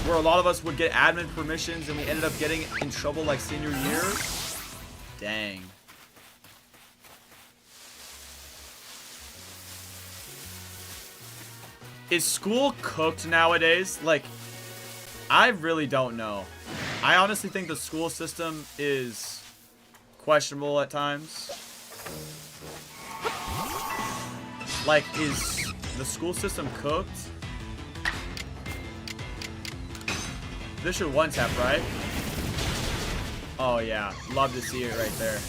Where a lot of us would get admin permissions and we ended up getting in trouble like senior year. Dang. Is school cooked nowadays? Like, I really don't know. I honestly think the school system is questionable at times. Like, is the school system cooked? This should one tap, right? Oh yeah, love to see it right there.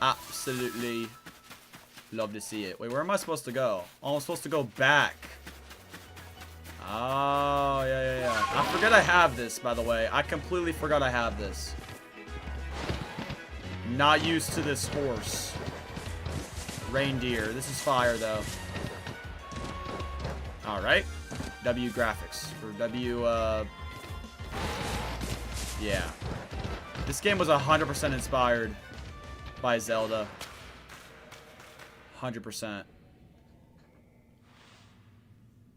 Absolutely love to see it. Wait, where am I supposed to go? Oh, I'm supposed to go back. Oh, yeah. I forget I have this, by the way. I completely forgot I have this. Not used to this horse. Reindeer. This is fire, though. Alright. W graphics. For W, yeah. This game was 100% inspired by Zelda. 100%.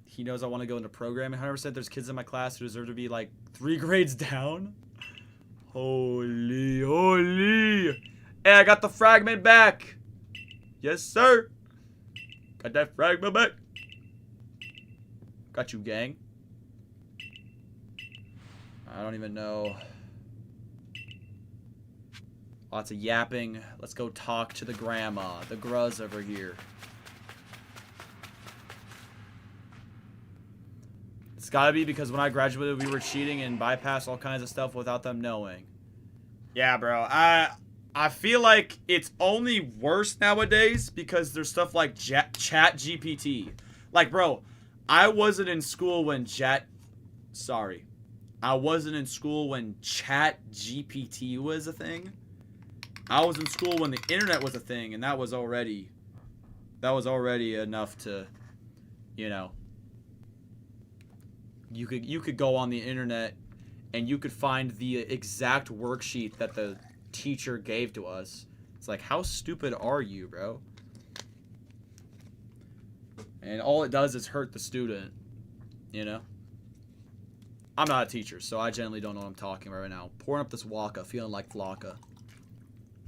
He knows I want to go into programming. 100% there's kids in my class who deserve to be like 3 grades down. Holy. Hey, I got the fragment back. Yes, sir. Got that fragment back. Got you, gang. I don't even know. Lots of yapping. Let's go talk to the grandma. The gruz over here. It's gotta be because when I graduated, we were cheating and bypassed all kinds of stuff without them knowing. Yeah, bro. I feel like it's only worse nowadays because there's stuff like Chat GPT. Like, bro, I wasn't in school when I wasn't in school when Chat GPT was a thing. I was in school when the internet was a thing, and that was already enough to, you know, you could go on the internet and you could find the exact worksheet that the teacher gave to us. It's like, how stupid are you, bro? And all it does is hurt the student, you know? I'm not a teacher, so I generally don't know what I'm talking about right now. Pouring up this Waka, feeling like Flocka.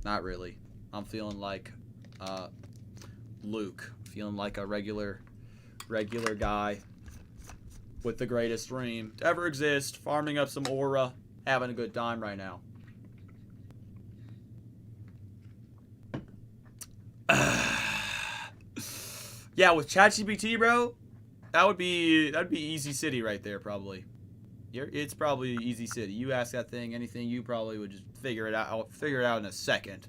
Not really. I'm feeling like Luke. Feeling like a regular guy with the greatest dream to ever exist, farming up some aura, having a good time right now. Yeah, with ChatGPT, bro, that'd be easy city right there, probably. It's probably easy city. You ask that thing anything, you probably would just figure it out. I'll figure it out in a second.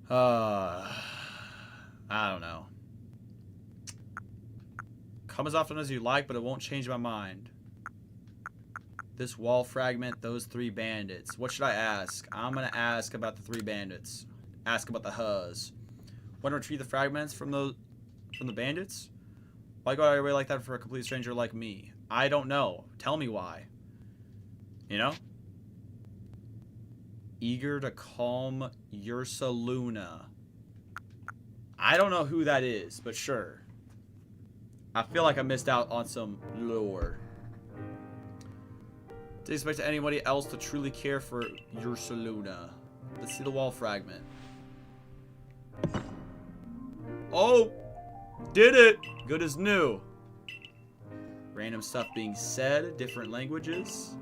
I don't know. Come as often as you like, but it won't change my mind. This wall fragment, those 3 bandits. What should I ask? I'm gonna ask about the 3 bandits. Ask about the Huz. Want to retrieve the fragments from the bandits? Why go out of your way like that for a complete stranger like me? I don't know. Tell me why. You know? Eager to calm Ursaluna. I don't know who that is, but sure. I feel like I missed out on some lore. Didn't expect anybody else to truly care for Ursaluna. Let's see the wall fragment. Oh! Did it! Good as new. Random stuff being said, different languages.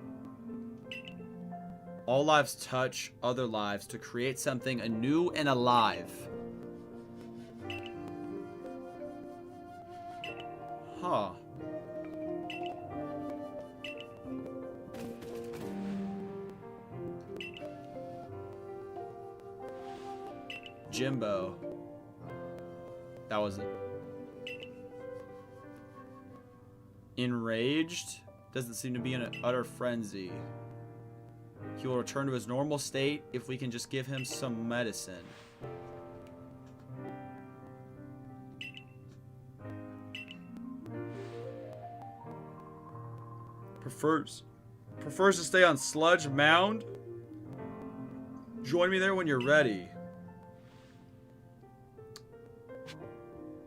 All lives touch other lives to create something anew and alive. Huh. Jimbo. That was it. Enraged? Doesn't seem to be in an utter frenzy. He will return to his normal state if we can just give him some medicine. Prefers to stay on Sludge Mound? Join me there when you're ready.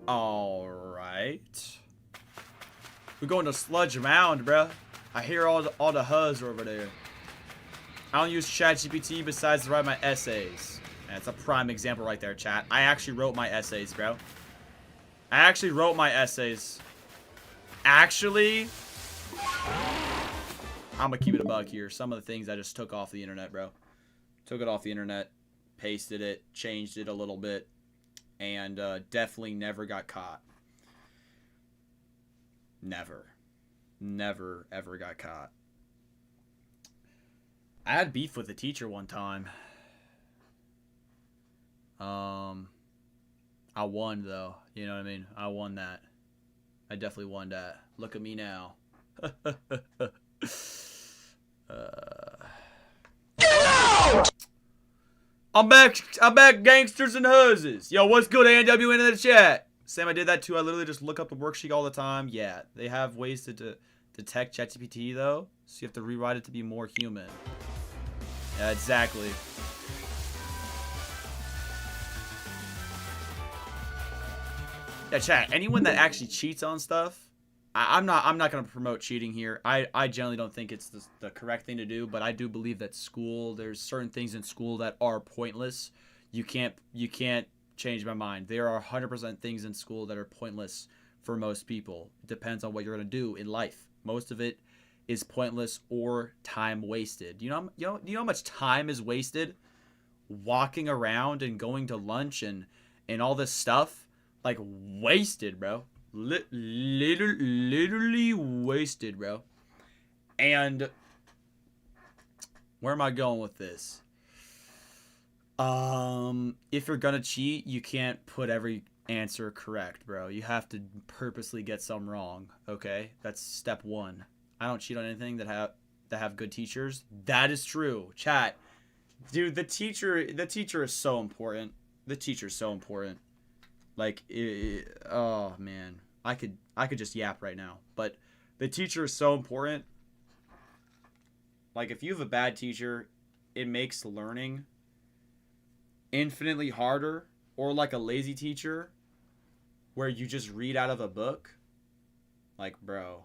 Alright. We're going to Sludge Mound, bruh. I hear all the Huz are over there. I don't use ChatGPT besides to write my essays. That's a prime example right there, chat. I actually wrote my essays, bro. I actually wrote my essays. Actually, I'm gonna keep it a buck here. Some of the things I just took off the internet, bro. Took it off the internet, pasted it, changed it a little bit, and definitely never got caught. Never. Never, ever got caught. I had beef with a teacher one time. I won, though. You know what I mean? I won that. I definitely won that. Look at me now. Get out! I'm back, gangsters and Huzzes. Yo, what's good, ANW in the chat? Sam, I did that too. I literally just look up the worksheet all the time. Yeah, they have ways to detect ChatGPT, though. So you have to rewrite it to be more human. Yeah, exactly. Yeah, chat. Anyone that actually cheats on stuff, I'm not gonna promote cheating here. I generally don't think it's the correct thing to do, but I do believe that there's certain things in school that are pointless. You can't change my mind. There are 100% things in school that are pointless for most people. It depends on what you're gonna do in life. Most of it is pointless or time wasted. You know how much time is wasted walking around and going to lunch and all this stuff? Like, wasted, bro. Literally wasted, bro. And where am I going with this? If you're gonna cheat, you can't put every answer correct, bro. You have to purposely get some wrong. Okay, that's step one. I don't cheat on anything that have good teachers. That is true, chat. Dude, the teacher is so important. The teacher's so important. Like, oh man, I could just yap right now. But the teacher is so important. Like, if you have a bad teacher, it makes learning infinitely harder. Or like a lazy teacher, where you just read out of a book. Like, bro.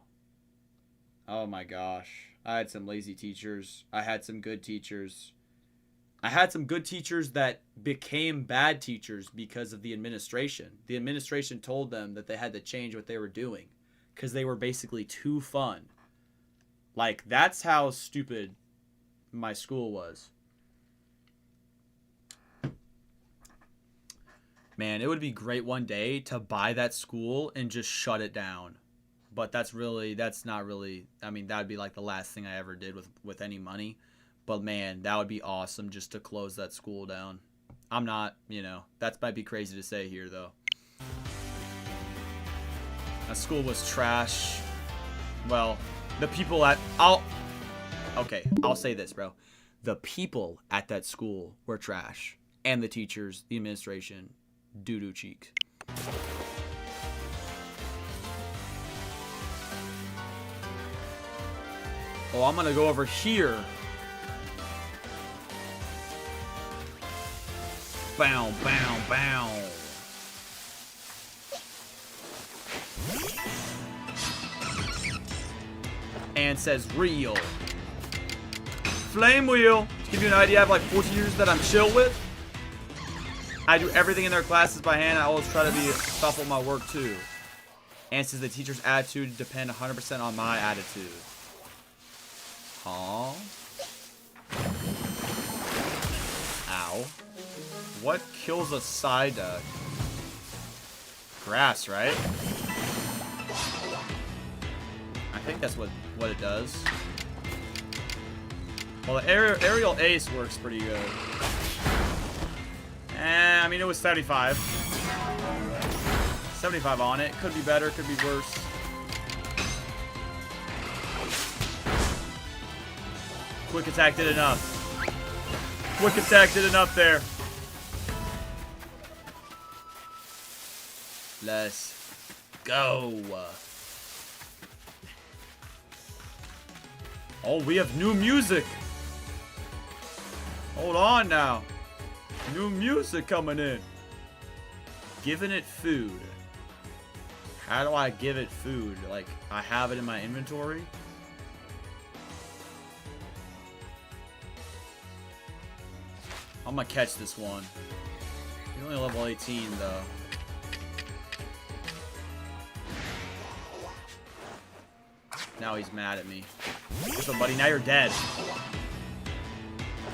Oh my gosh. I had some lazy teachers. I had some good teachers. I had some good teachers that became bad teachers because of the administration. The administration told them that they had to change what they were doing because they were basically too fun. Like, that's how stupid my school was. Man, it would be great one day to buy that school and just shut it down. But that's not really, I mean, that would be like the last thing I ever did with any money. But man, that would be awesome just to close that school down. I'm not, you know, that might be crazy to say here though. That school was trash. Well, the people I'll say this, bro. The people at that school were trash. And the teachers, the administration, doo-doo cheeks. Oh, I'm gonna go over here. Bow, bow, bow. And says real. Flame wheel. To give you an idea, I have like 4 teachers that I'm chill with. I do everything in their classes by hand. I always try to be thoughtful with my work too. And says the teacher's attitude depend 100% on my attitude. Aw. Ow. What kills a side duck? Grass, right? I think that's what it does. Well, the aerial ace works pretty good. I mean, it was 75. 75 on it. Could be better, could be worse. Quick attack did enough. Quick attack did enough there. Let's go. Oh, we have new music. Hold on now. New music coming in. Giving it food. How do I give it food? Like, I have it in my inventory? I'm gonna catch this one. He's only level 18 though. Now he's mad at me. Listen, buddy, now you're dead.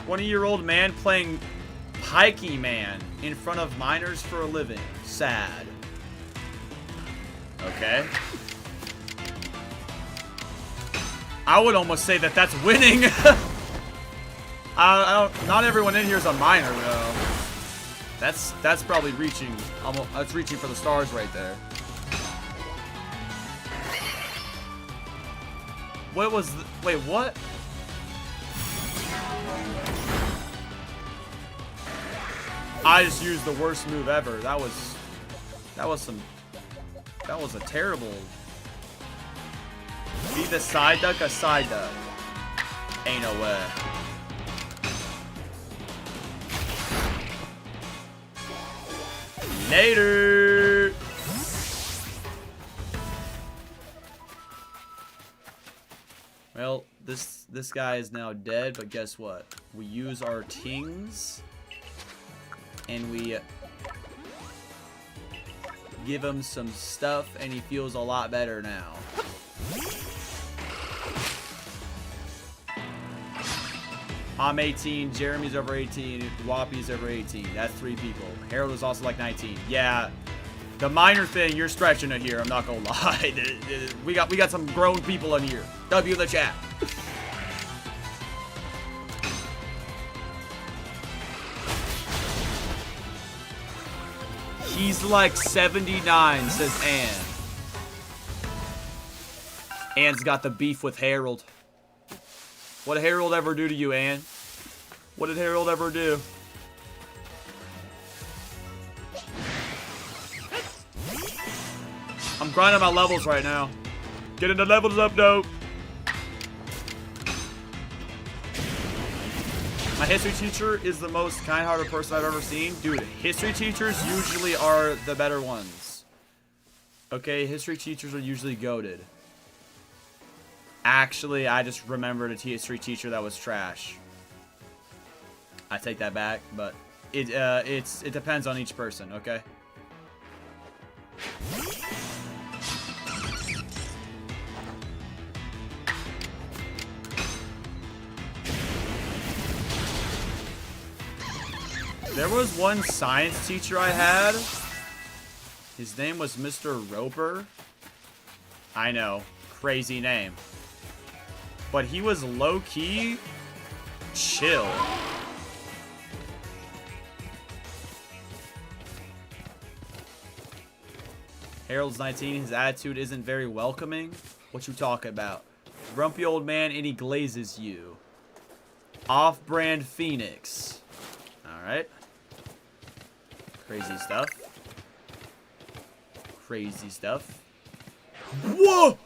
20-year-old man playing Pikey Man in front of minors for a living. Sad. Okay. I would almost say that that's winning. Not everyone in here is a minor though. That's probably reaching. That's reaching for the stars right there. What was the, wait, what? I just used the worst move ever. That was a terrible. Be the side duck a side duck. Ain't no way. Later. Well, this guy is now dead, but guess what? We use our tings and we give him some stuff and he feels a lot better now. I'm 18, Jeremy's over 18, Whoppy's over 18. That's 3 people. Harold is also like 19. Yeah, the minor thing, you're stretching it here, I'm not gonna lie. We got some grown people in here. W in the chat. He's like 79, says Ann. Ann's got the beef with Harold. What did Harold ever do to you, Ann? What did Harold ever do? I'm grinding my levels right now. Getting the levels up, though. My history teacher is the most kind-hearted person I've ever seen. Dude, history teachers usually are the better ones. Okay, history teachers are usually goated. Actually, I just remembered a history teacher that was trash. I take that back, but it depends on each person, okay? There was one science teacher I had. His name was Mr. Roper. I know, crazy name. But he was low-key chill. Harold's 19, his attitude isn't very welcoming. What you talking about? Grumpy old man and he glazes you. Off-brand Phoenix. Alright. Crazy stuff. Crazy stuff. Whoa!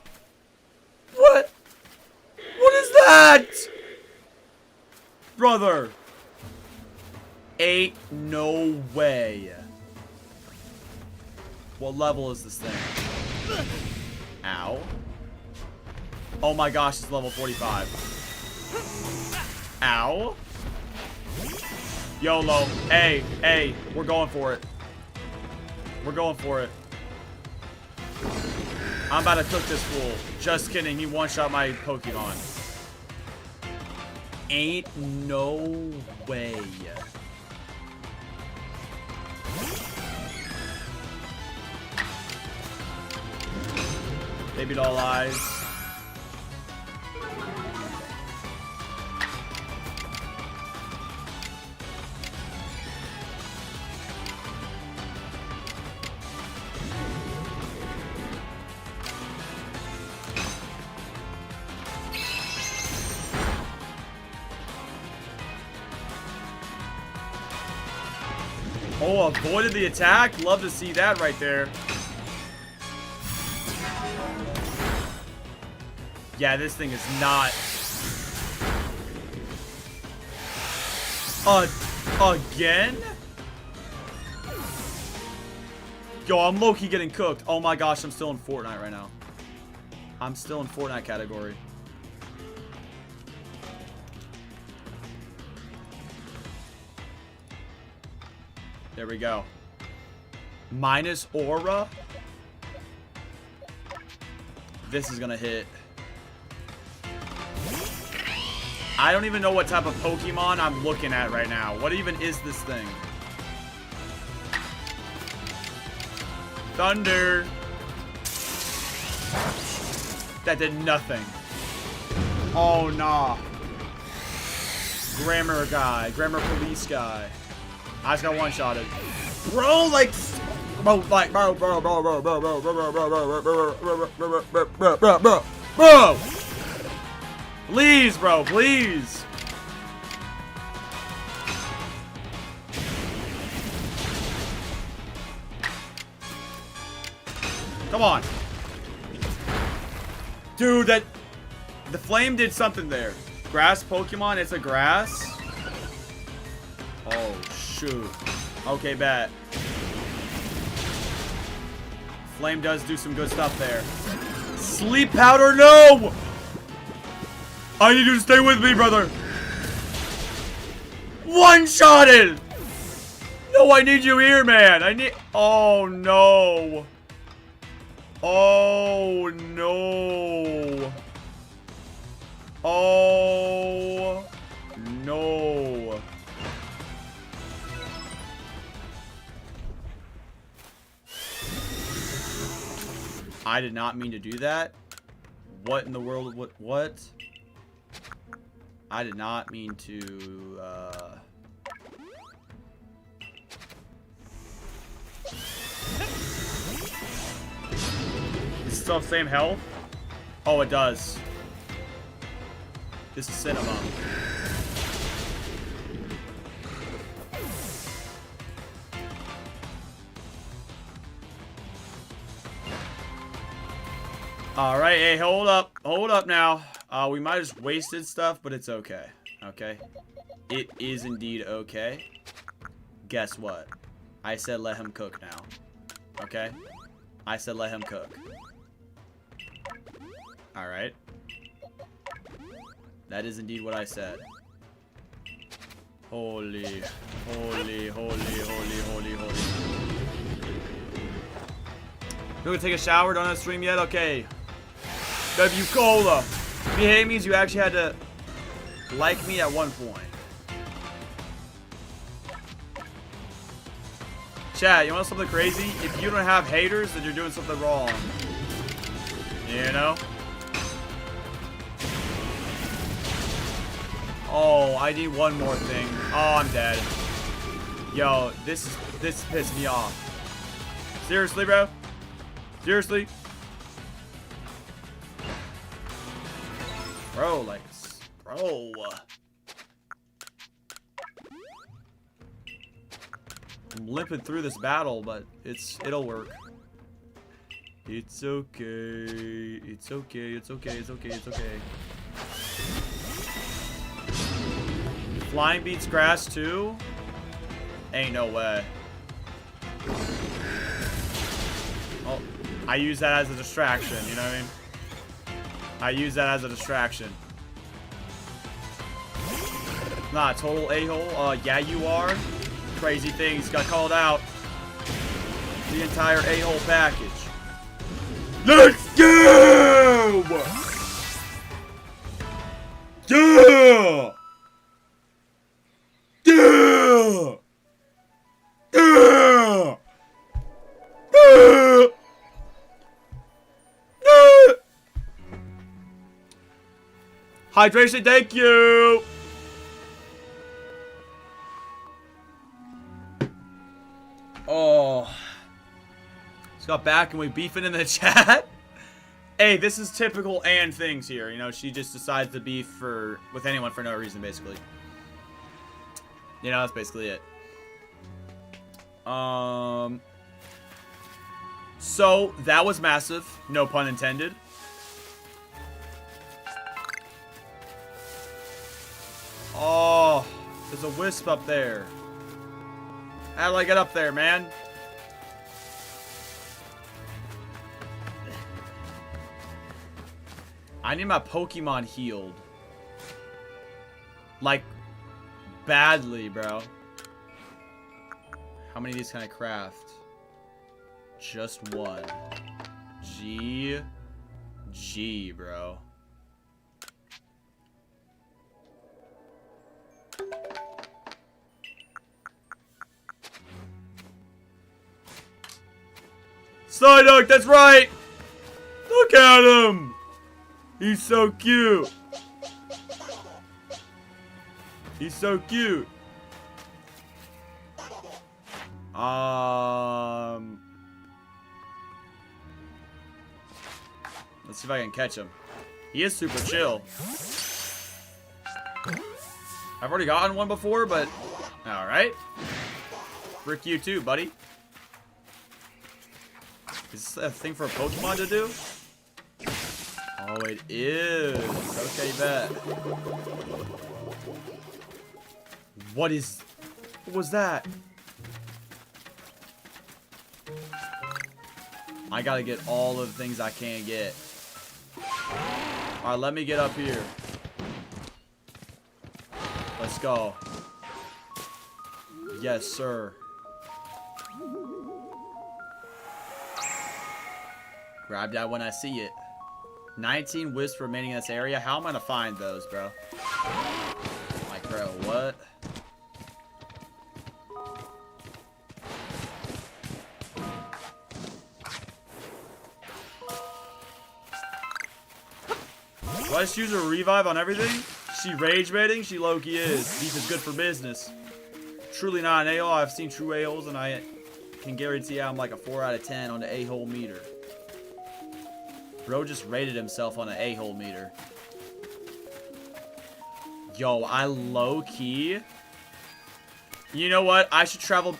What? What is that? Brother. Ain't no way. What level is this thing? Ow. Oh my gosh, it's level 45. Ow. YOLO. Hey, hey, we're going for it. We're going for it. I'm about to cook this fool. Just kidding, he one-shot my Pokemon. Ain't no way. Baby doll eyes. Oh, avoided the attack. Love to see that right there. Yeah, this thing is not. Again? Yo, I'm low-key getting cooked. Oh my gosh, I'm still in Fortnite right now. I'm still in Fortnite category. There we go. Minus aura. This is gonna hit. I don't even know what type of Pokemon I'm looking at right now. What even is this thing? Thunder. That did nothing. Oh, nah. Grammar guy. Grammar police guy. I just got one-shotted. Bro, like... Bro. Please, bro, please. Come on. Dude, the flame did something there. Grass Pokemon, it's a grass. Oh, shoot. Okay, bet. Flame does do some good stuff there. Sleep powder, no! I need you to stay with me, brother. One-shotted! No, I need you here, man. I need... Oh, no. Oh, no. Oh, no. I did not mean to do that. What in the world? What? I did not mean to, Does it still have the same health? Oh, it does. This is Cinema. Alright, hey, hold up. Hold up now. We might have just wasted stuff, but it's okay. Okay? It is indeed okay. Guess what? I said let him cook now. Okay? I said let him cook. Alright. That is indeed what I said. Holy, holy, holy, holy, holy, holy. You gonna take a shower? Don't have to stream yet? Okay. W Cola. If you hate me, you actually had to like me at one point. Chat, you want something crazy? If you don't have haters, then you're doing something wrong. You know? Oh, I need one more thing. Oh, I'm dead. Yo, this pissed me off. Seriously, bro? Seriously? Bro, like, bro. I'm limping through this battle, but it'll work. It's okay. It's okay. It's okay. It's okay. It's okay. Flying beats grass too? Ain't no way. Oh, I use that as a distraction, you know what I mean? I use that as a distraction. Nah, total a-hole? Yeah, you are. Crazy things got called out. The entire a-hole package. Let's go! Yeah! Yeah! Yeah! Yeah! Yeah! Hydration, thank you! Oh. Just got back and we beefing in the chat. Hey, this is typical Anne things here. You know, she just decides to beef with anyone for no reason, basically. You know, that's basically it. So, that was massive. No pun intended. Oh, there's a wisp up there. How do I get up there, man? I need my Pokemon healed. Like, badly, bro. How many of these can I craft? Just one. G, bro. Psyduck, that's right! Look at him! He's so cute! He's so cute! Let's see if I can catch him. He is super chill. I've already gotten one before, but... Alright. Frick you too, buddy. Is this a thing for a Pokemon to do? Oh, it is. Okay, bet. What was that? I gotta get all of the things I can get. Alright, let me get up here. Let's go. Yes, sir. Grab that when I see it. 19 wisps remaining in this area. How am I gonna find those, bro? Like, bro, what? Do I just use a revive on everything? She rage baiting? She low-key is. Beef is good for business. Truly not an a-hole. I've seen true a-holes and I can guarantee I'm like a 4 out of 10 on the a-hole meter. Bro just rated himself on an a-hole meter. Yo, I low-key... You know what? I should travel...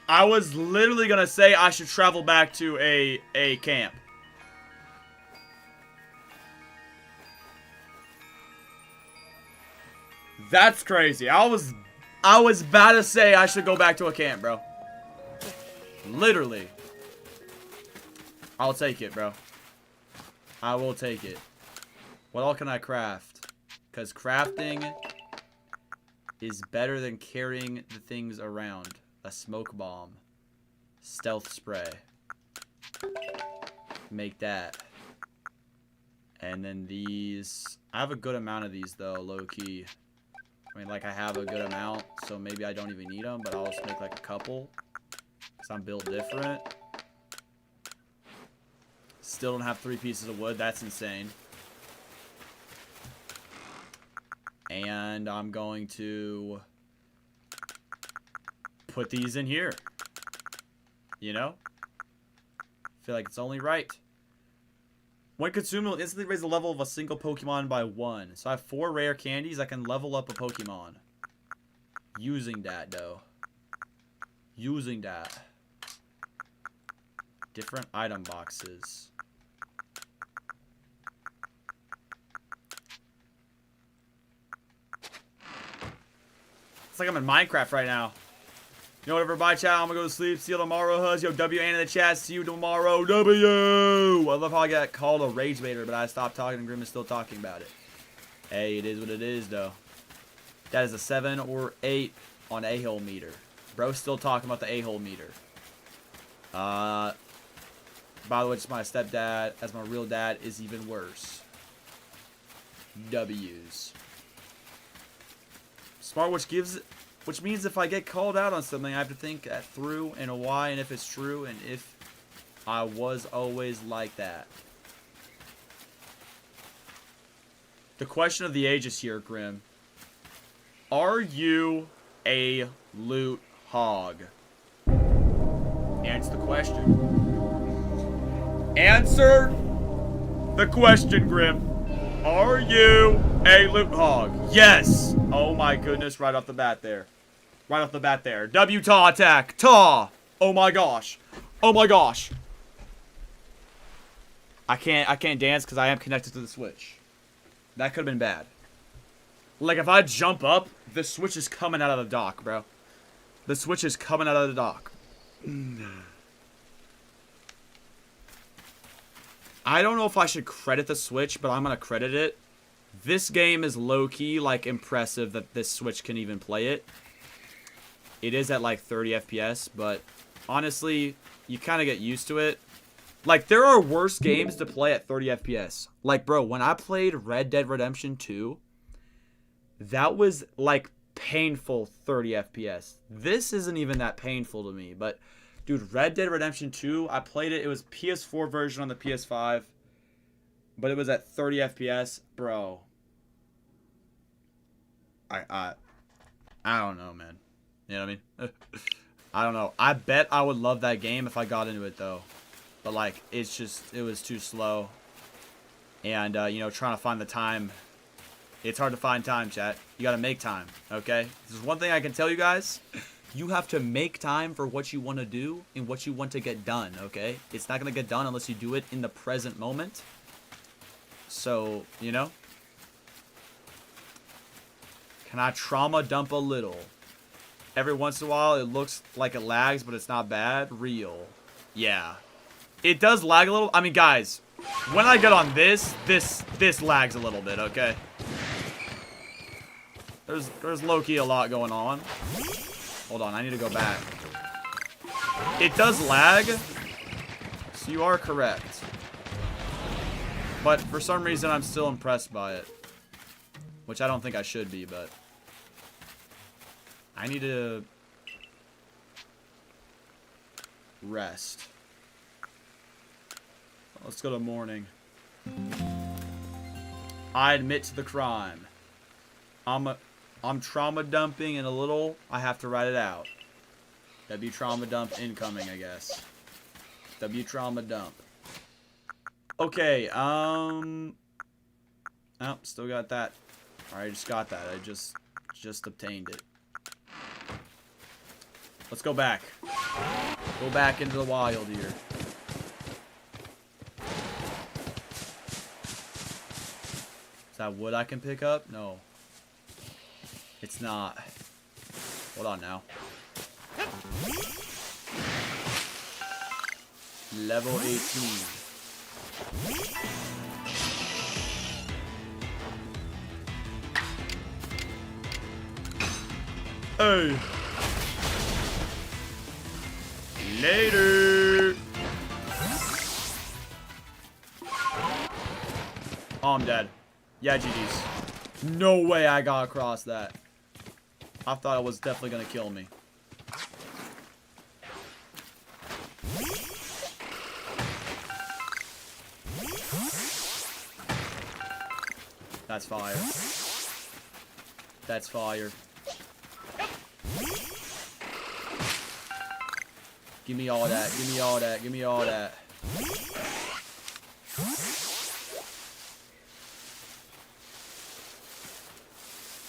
I was literally gonna say I should travel back to a camp. That's crazy. I was about to say I should go back to a camp, bro. Literally. I'll take it, bro. I will take it. What all can I craft? Because crafting is better than carrying the things around. A smoke bomb. Stealth spray. Make that. And then these. I have a good amount of these, though, low-key. I mean, like, I have a good amount, so maybe I don't even need them, but I'll just make, like, a couple. Because I'm built different. Still don't have 3 pieces of wood. That's insane. And I'm going to put these in here. You know? Feel like it's only right. When consumed, will instantly raise the level of a single Pokemon by 1. So I have 4 rare candies. I can level up a Pokemon. Using that, though. Using that. Different item boxes. It's like I'm in Minecraft right now. You know what, everybody, chat? I'm gonna go to sleep. See you tomorrow, huz. Yo, W in the chat. See you tomorrow. W! I love how I got called a rage baiter, but I stopped talking and Grim is still talking about it. Hey, it is what it is, though. That is a 7 or 8 on a-hole meter. Bro's still talking about the a-hole meter. By the way, just my stepdad, as my real dad, is even worse. W's. Smart, which means if I get called out on something, I have to think that through and a why, and if it's true, and if I was always like that. The question of the ages here, Grim. Are you a loot hog? Answer the question. Answer the question, Grim. Are you a loot hog? Yes. Oh my goodness, right off the bat there. Right off the bat there. W-Taw attack. Taw. Oh my gosh. Oh my gosh. I can't dance because I am connected to the Switch. That could have been bad. Like, if I jump up, the Switch is coming out of the dock, bro. The Switch is coming out of the dock. I don't know if I should credit the Switch, but I'm going to credit it. This game is low-key, like, impressive that this Switch can even play it. It is at, like, 30 FPS, but honestly, you kind of get used to it. Like, there are worse games to play at 30 FPS. Like, bro, when I played Red Dead Redemption 2, that was, like, painful 30 FPS. This isn't even that painful to me, but... Dude, Red Dead Redemption 2, I played it. It was PS4 version on the PS5. But it was at 30 FPS. Bro. I don't know, man. You know what I mean? I don't know. I bet I would love that game if I got into it, though. But, like, it's just, it was too slow. And, you know, trying to find the time. It's hard to find time, chat. You gotta make time, okay? This is one thing I can tell you guys. You have to make time for what you want to do and what you want to get done, okay? It's not going to get done unless you do it in the present moment. So, you know? Can I trauma dump a little? Every once in a while, it looks like it lags, but it's not bad. Real. Yeah. It does lag a little. I mean, guys, when I get on this lags a little bit, okay? There's low-key a lot going on. Hold on, I need to go back. It does lag, so you are correct. But for some reason, I'm still impressed by it. Which I don't think I should be, but... I need to... rest. Let's go to morning. I admit to the crime. I'm trauma dumping and a little, I have to write it out. W trauma dump incoming, I guess. W trauma dump. Okay, oh, still got that. Alright, I just got that. I just obtained it. Let's go back. Go back into the wild here. Is that wood I can pick up? No. It's not. Hold on now. Level 18. Hey. Later. Oh, I'm dead. Yeah, GG's. No way I got across that. I thought it was definitely gonna kill me. That's fire. That's fire. Give me all that. Give me all that. Give me all that.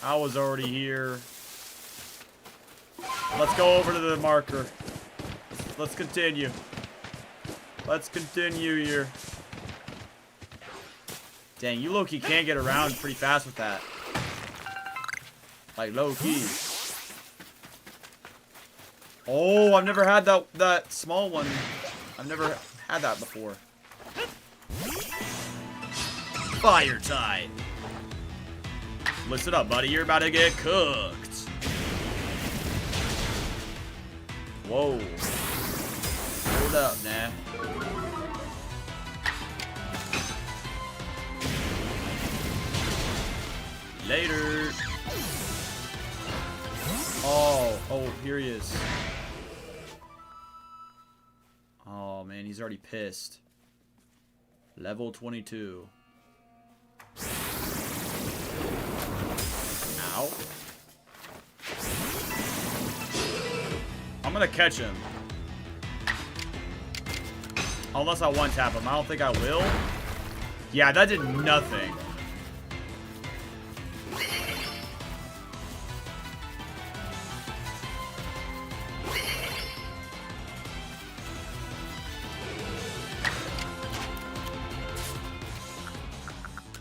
I was already here. Let's go over to the marker. Let's continue. Let's continue here. Dang, you low-key can get around pretty fast with that. Like, low-key. Oh, I've never had that small one. I've never had that before. Fire time. Listen up, buddy. You're about to get cooked. Whoa. Hold up, nah. Later. Oh, here he is. Oh, man, he's already pissed. Level 22. Ow. I'm gonna catch him. Unless I one-tap him. I don't think I will. Yeah, that did nothing.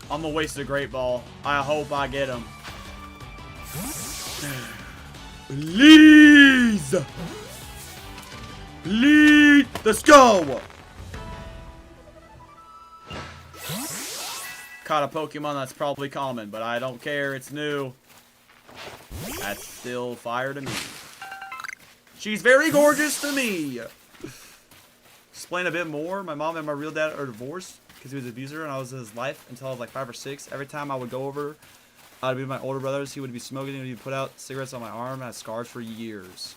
I'm gonna waste a great ball. I hope I get him. Please! Please! Let's go! Caught a Pokemon that's probably common, but I don't care. It's new. That's still fire to me. She's very gorgeous to me. Explain a bit more. My mom and my real dad are divorced because he was an abuser and I was in his life until I was like 5 or 6. Every time I would go over, I'd be with my older brothers. He would be smoking and he'd put out cigarettes on my arm. I had scars for years.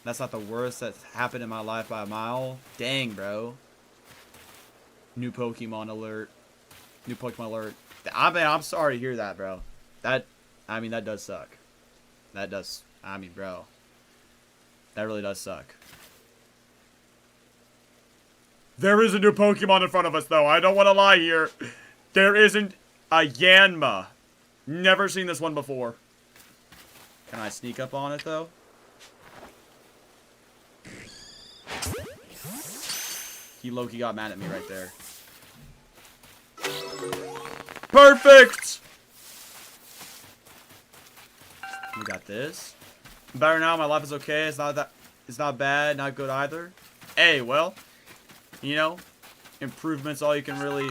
That's not the worst that's happened in my life by a mile. Dang, bro. New Pokemon alert. New Pokemon alert. I'm sorry to hear that, bro. That does suck. That does, bro. That really does suck. There is a new Pokemon in front of us, though. I don't want to lie here. There isn't a Yanma. Never seen this one before. Can I sneak up on it, though? He low-key got mad at me right there. Perfect! We got this. I'm better now. My life is okay. It's not bad. Not good either. Hey, well, you know, improvement's all you can really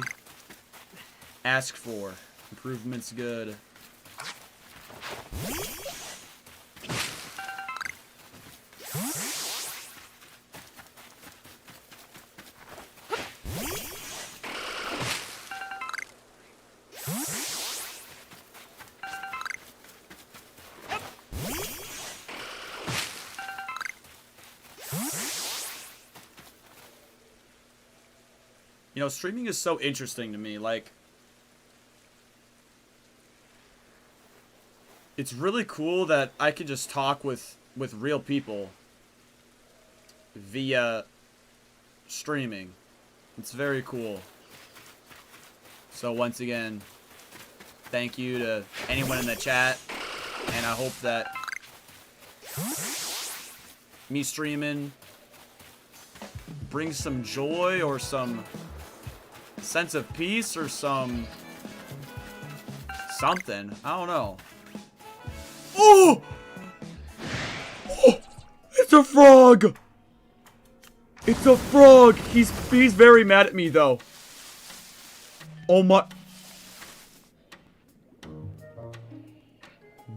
ask for. Improvement's good. You know, streaming is so interesting to me. Like, it's really cool that I can just talk with real people via streaming. It's very cool. So once again, thank you to anyone in the chat, and I hope that me streaming brings some joy or some sense of peace or something. I don't know. Oh! Oh! It's a frog! It's a frog! He's very mad at me, though. Oh my...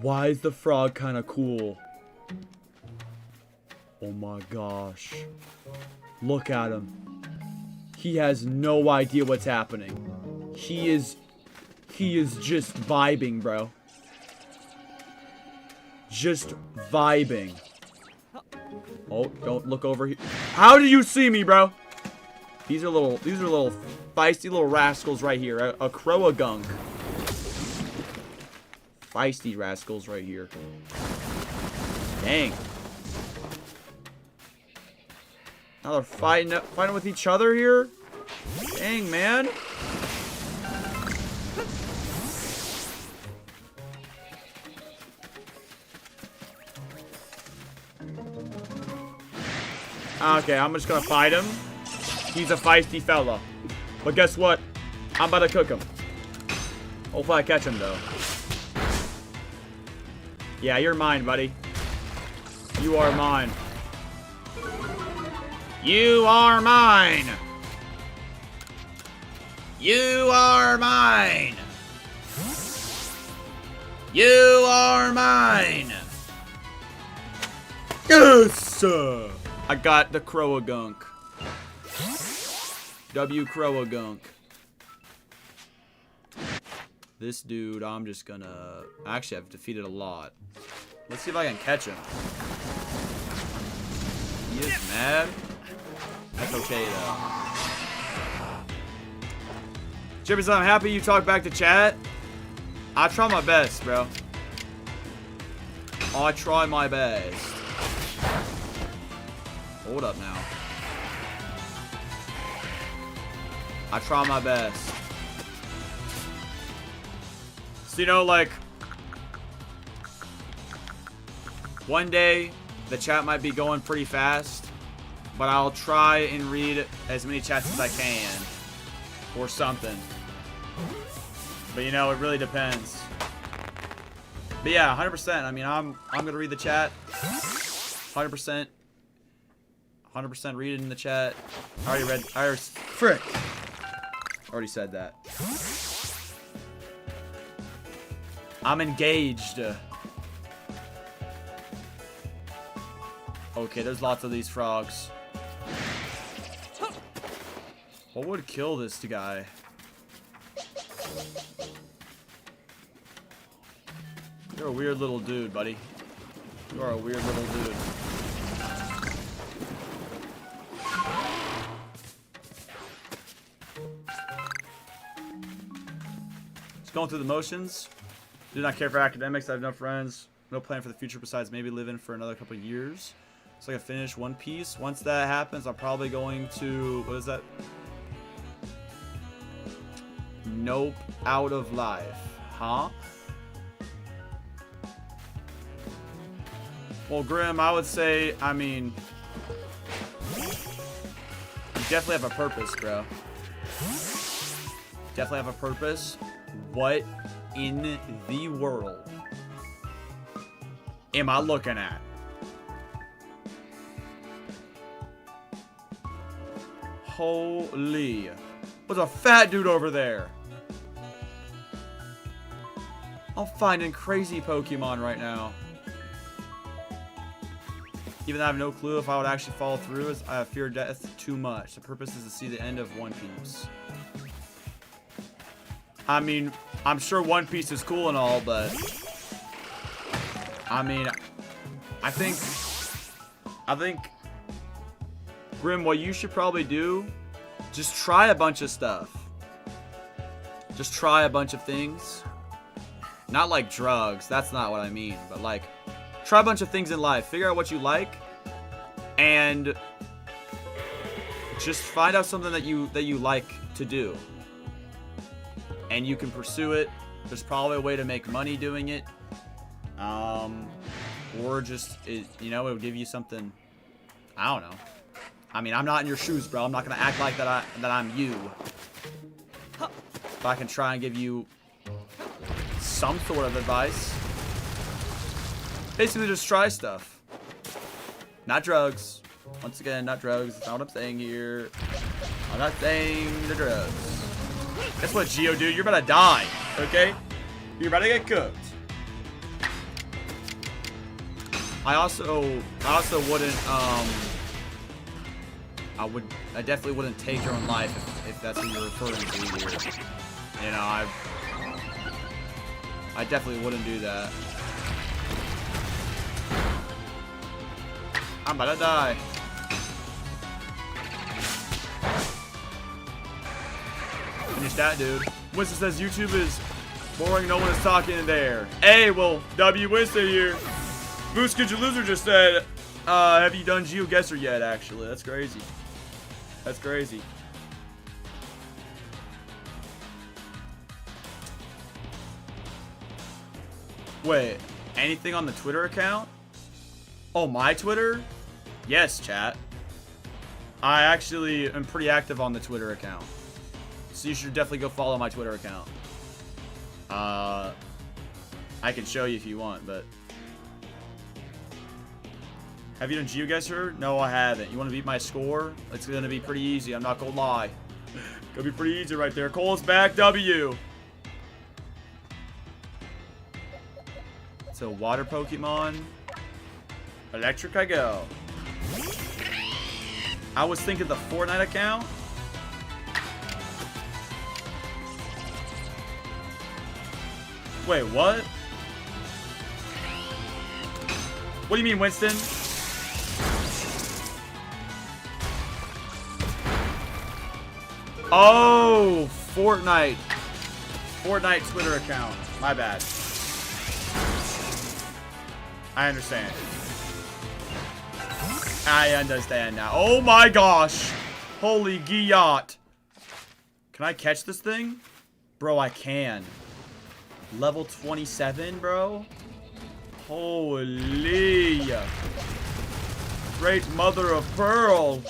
Why is the frog kind of cool? Oh my gosh. Look at him. He has no idea what's happening. He is just vibing, bro. Just vibing. Oh, don't look over here. How do you see me, bro? These are little feisty little rascals right here. A crow-a-gunk. Feisty rascals right here. Dang. Now they're fighting with each other here? Dang, man. Okay, I'm just gonna fight him. He's a feisty fella. But guess what? I'm about to cook him. Hopefully I catch him, though. Yeah, you're mine, buddy. You are mine. You are mine. You are mine. You are mine. Yes! I got the crow-a-gunk. W crow-a-gunk. This dude, I'm just gonna... Actually, I've defeated a lot. Let's see if I can catch him. He is mad. That's okay, though. Chippers, I'm happy you talked back to chat. I try my best, bro. I try my best. Hold up now. I try my best. So, you know, like, one day the chat might be going pretty fast, but I'll try and read as many chats as I can or something. But, you know, it really depends. But yeah, 100%. I mean, I'm gonna read the chat. 100%. 100% read it in the chat. Frick. Already said that. I'm engaged. Okay, there's lots of these frogs. What would kill this guy? You're a weird little dude, buddy. You are a weird little dude. Just going through the motions. Do not care for academics. I have no friends. No plan for the future besides maybe living for another couple of years. So I can finish One Piece. Once that happens, I'm probably going to... What is that? Nope. Out of life. Huh? Well, Grim, I would say, I mean... You definitely have a purpose, bro. Definitely have a purpose. What in the world am I looking at? Holy. There's a fat dude over there. I'm finding crazy Pokemon right now. Even though I have no clue if I would actually follow through, as I fear death too much. The purpose is to see the end of One Piece. I mean, I'm sure One Piece is cool and all, but I mean, I think Grim, what you should probably do, just try a bunch of stuff. Just try a bunch of things. Not like drugs, that's not what I mean, but like try a bunch of things in life. Figure out what you like and just find out something that you like to do. And you can pursue it. There's probably a way to make money doing it. Or just, you know, it would give you something. I don't know. I mean, I'm not in your shoes, bro. I'm not gonna act like that I'm you. But I can try and give you some sort of advice. Basically, just try stuff. Not drugs. Once again, not drugs. That's not what I'm saying here. I'm not saying the drugs. Guess what, Geo, dude? You're about to die, okay? You're about to get cooked. I also wouldn't, I definitely wouldn't take your own life if that's what you're referring to here. You know, I definitely wouldn't do that. I'm about to die. Finish that, dude. Winston says YouTube is boring. No one is talking in there. Hey, well, W. Winston here. Boost Could You Loser just said, have you done GeoGuessr yet, actually? That's crazy. That's crazy. Wait, anything on the Twitter account? Oh, my Twitter? Yes, chat. I actually am pretty active on the Twitter account. So you should definitely go follow my Twitter account. I can show you if you want, but... Have you done GeoGuessr? No, I haven't. You want to beat my score? It's going to be pretty easy. I'm not going to lie. Gonna be pretty easy right there. Cole's back. W. So, water Pokemon. Electric I go. I was thinking the Fortnite account. Wait, what? What do you mean, Winston? Oh, Fortnite. Fortnite Twitter account. My bad. I understand. I understand now. Oh my gosh. Holy Giyot. Can I catch this thing? Bro, I can. Level 27, bro. Holy. Great mother of pearl.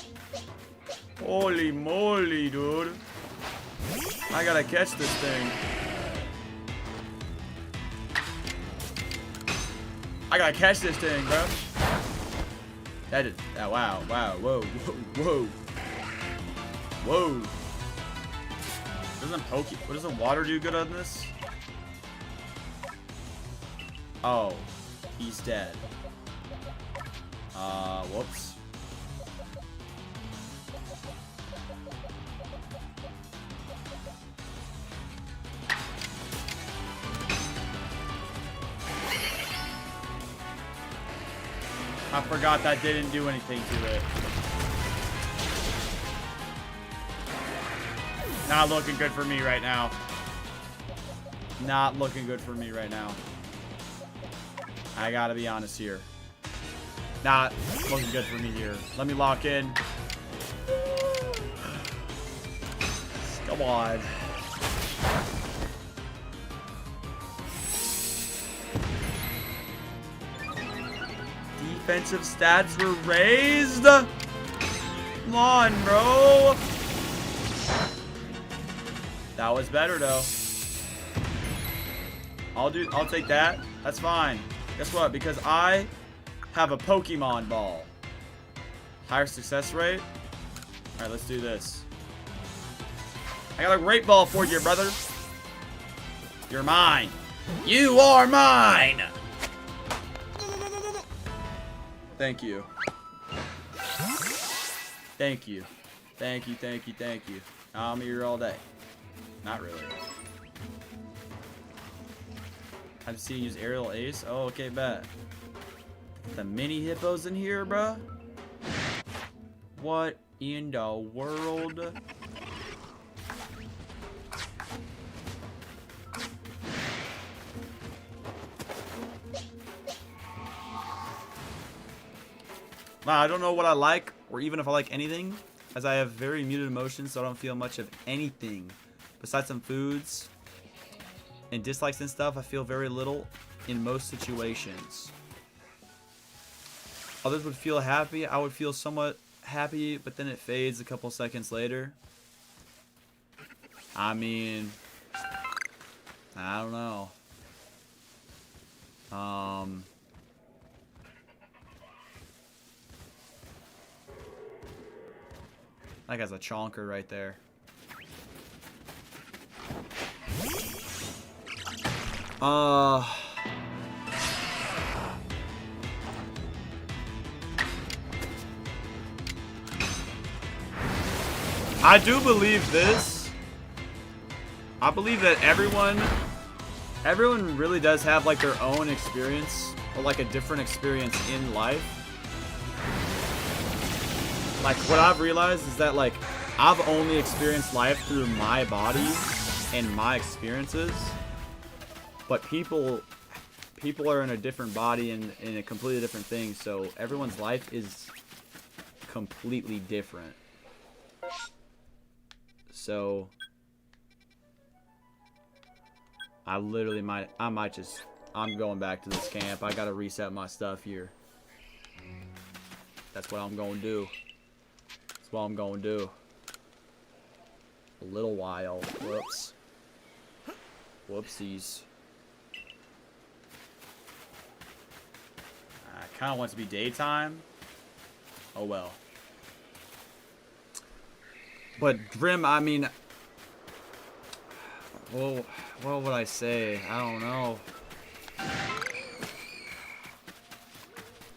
Holy moly, dude. I gotta catch this thing. I gotta catch this thing, bro. That is, oh, wow, whoa. What doesn't water do good on this? Oh, he's dead. Whoops. I forgot that didn't do anything to it. Not looking good for me right now. Not looking good for me right now. I gotta be honest here. Not looking good for me here. Let me lock in. Come on. Defensive stats were raised. Come on, bro. That was better though. I'll take that. That's fine. Guess what? Because I have a Pokemon ball. Higher success rate. Alright, let's do this. I got a great ball for you, brother. You're mine. You are mine. Thank you. Thank you. Thank you, thank you, thank you. I'm here all day. Not really. I've seen you use Aerial Ace. Oh, okay, bet. The mini hippos in here, bruh. What in the world? Wow, I don't know what I like, or even if I like anything, as I have very muted emotions, so I don't feel much of anything. Besides some foods and dislikes and stuff, I feel very little in most situations. Others would feel happy. I would feel somewhat happy, but then it fades a couple seconds later. I mean, I don't know. That guy's a chonker right there. I do believe this. I believe that everyone really does have like their own experience or like a different experience in life. Like what I've realized is that like I've only experienced life through my body and my experiences, but people are in a different body and in a completely different thing, so everyone's life is completely different. So I'm going back to this camp. I gotta reset my stuff here. That's what I'm gonna do. That's what I'm gonna do. A little while. Whoops. Whoopsies. I kinda want it to be daytime. Oh well. But Grim, I mean, well, what would I say? I don't know. I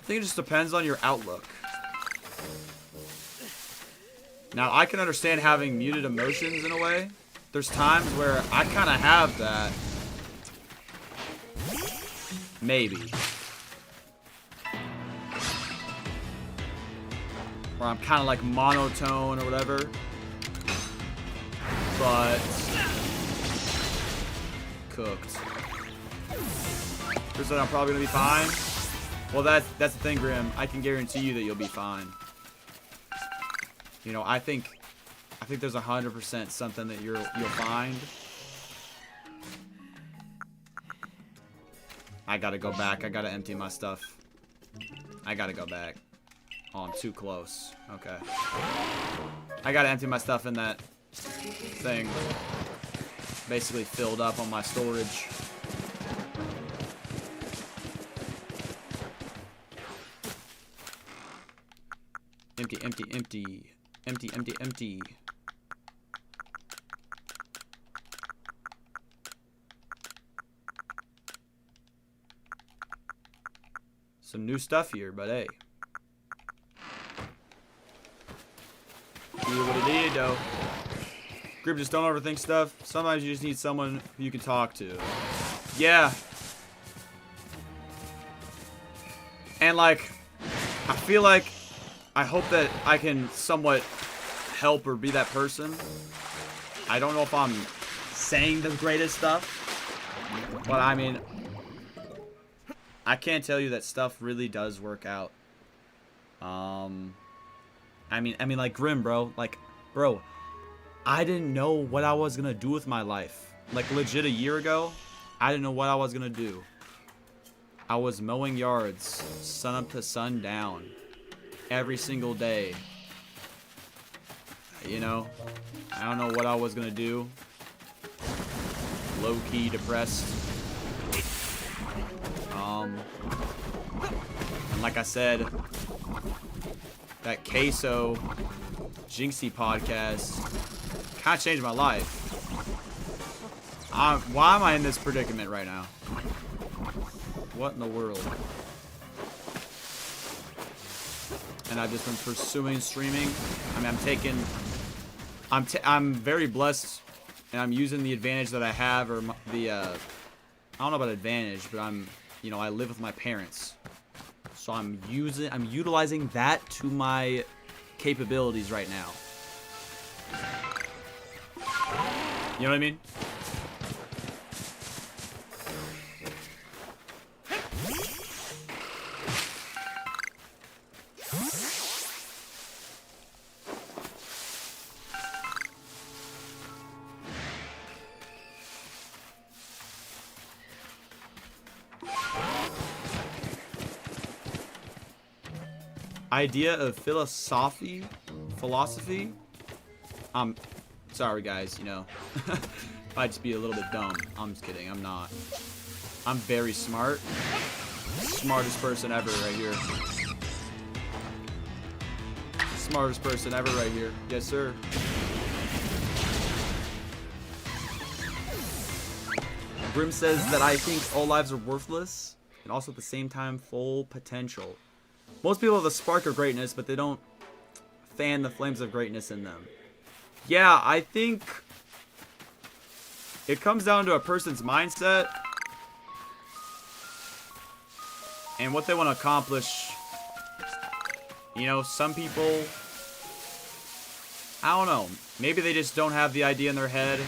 think it just depends on your outlook. Now, I can understand having muted emotions in a way. There's times where I kind of have that. Maybe. Where I'm kind of like monotone or whatever. But cooked. Chris said I'm probably gonna be fine. Well, that's the thing, Grim. I can guarantee you that you'll be fine. You know, I think there's 100% something that you'll find. I gotta go back. I gotta empty my stuff. I gotta go back. Oh, I'm too close. Okay. I gotta empty my stuff in that thing. Basically filled up on my storage. Empty, empty, empty. Empty, empty, empty. Some new stuff here, but hey. Do what it is, though. Group, just don't overthink stuff. Sometimes you just need someone who you can talk to. Yeah. And like, I feel like, I hope that I can somewhat help or be that person. I don't know if I'm saying the greatest stuff, but I mean, I can't tell you that stuff really does work out. I mean, like Grim, bro. Like, bro, I didn't know what I was gonna do with my life. Like, legit a year ago, I didn't know what I was gonna do. I was mowing yards, sun up to sundown, every single day. You know, I don't know what I was gonna do. Low-key depressed. And like I said, that Queso Jinxie podcast kind of changed my life. Why am I in this predicament right now? What in the world? And I've just been pursuing streaming. I mean, I'm very blessed, and I'm using the advantage that I have, or I don't know about advantage, but you know, I live with my parents. So I'm utilizing that to my capabilities right now. You know what I mean? Idea of philosophy. Sorry guys, you know, might just be a little bit dumb. I'm just kidding, I'm not. I'm very smart. Smartest person ever right here. Smartest person ever right here. Yes, sir. Grim says that I think all lives are worthless and also at the same time full potential. Most people have the spark of greatness, but they don't fan the flames of greatness in them. Yeah, I think it comes down to a person's mindset and what they want to accomplish. You know, some people, I don't know, maybe they just don't have the idea in their head.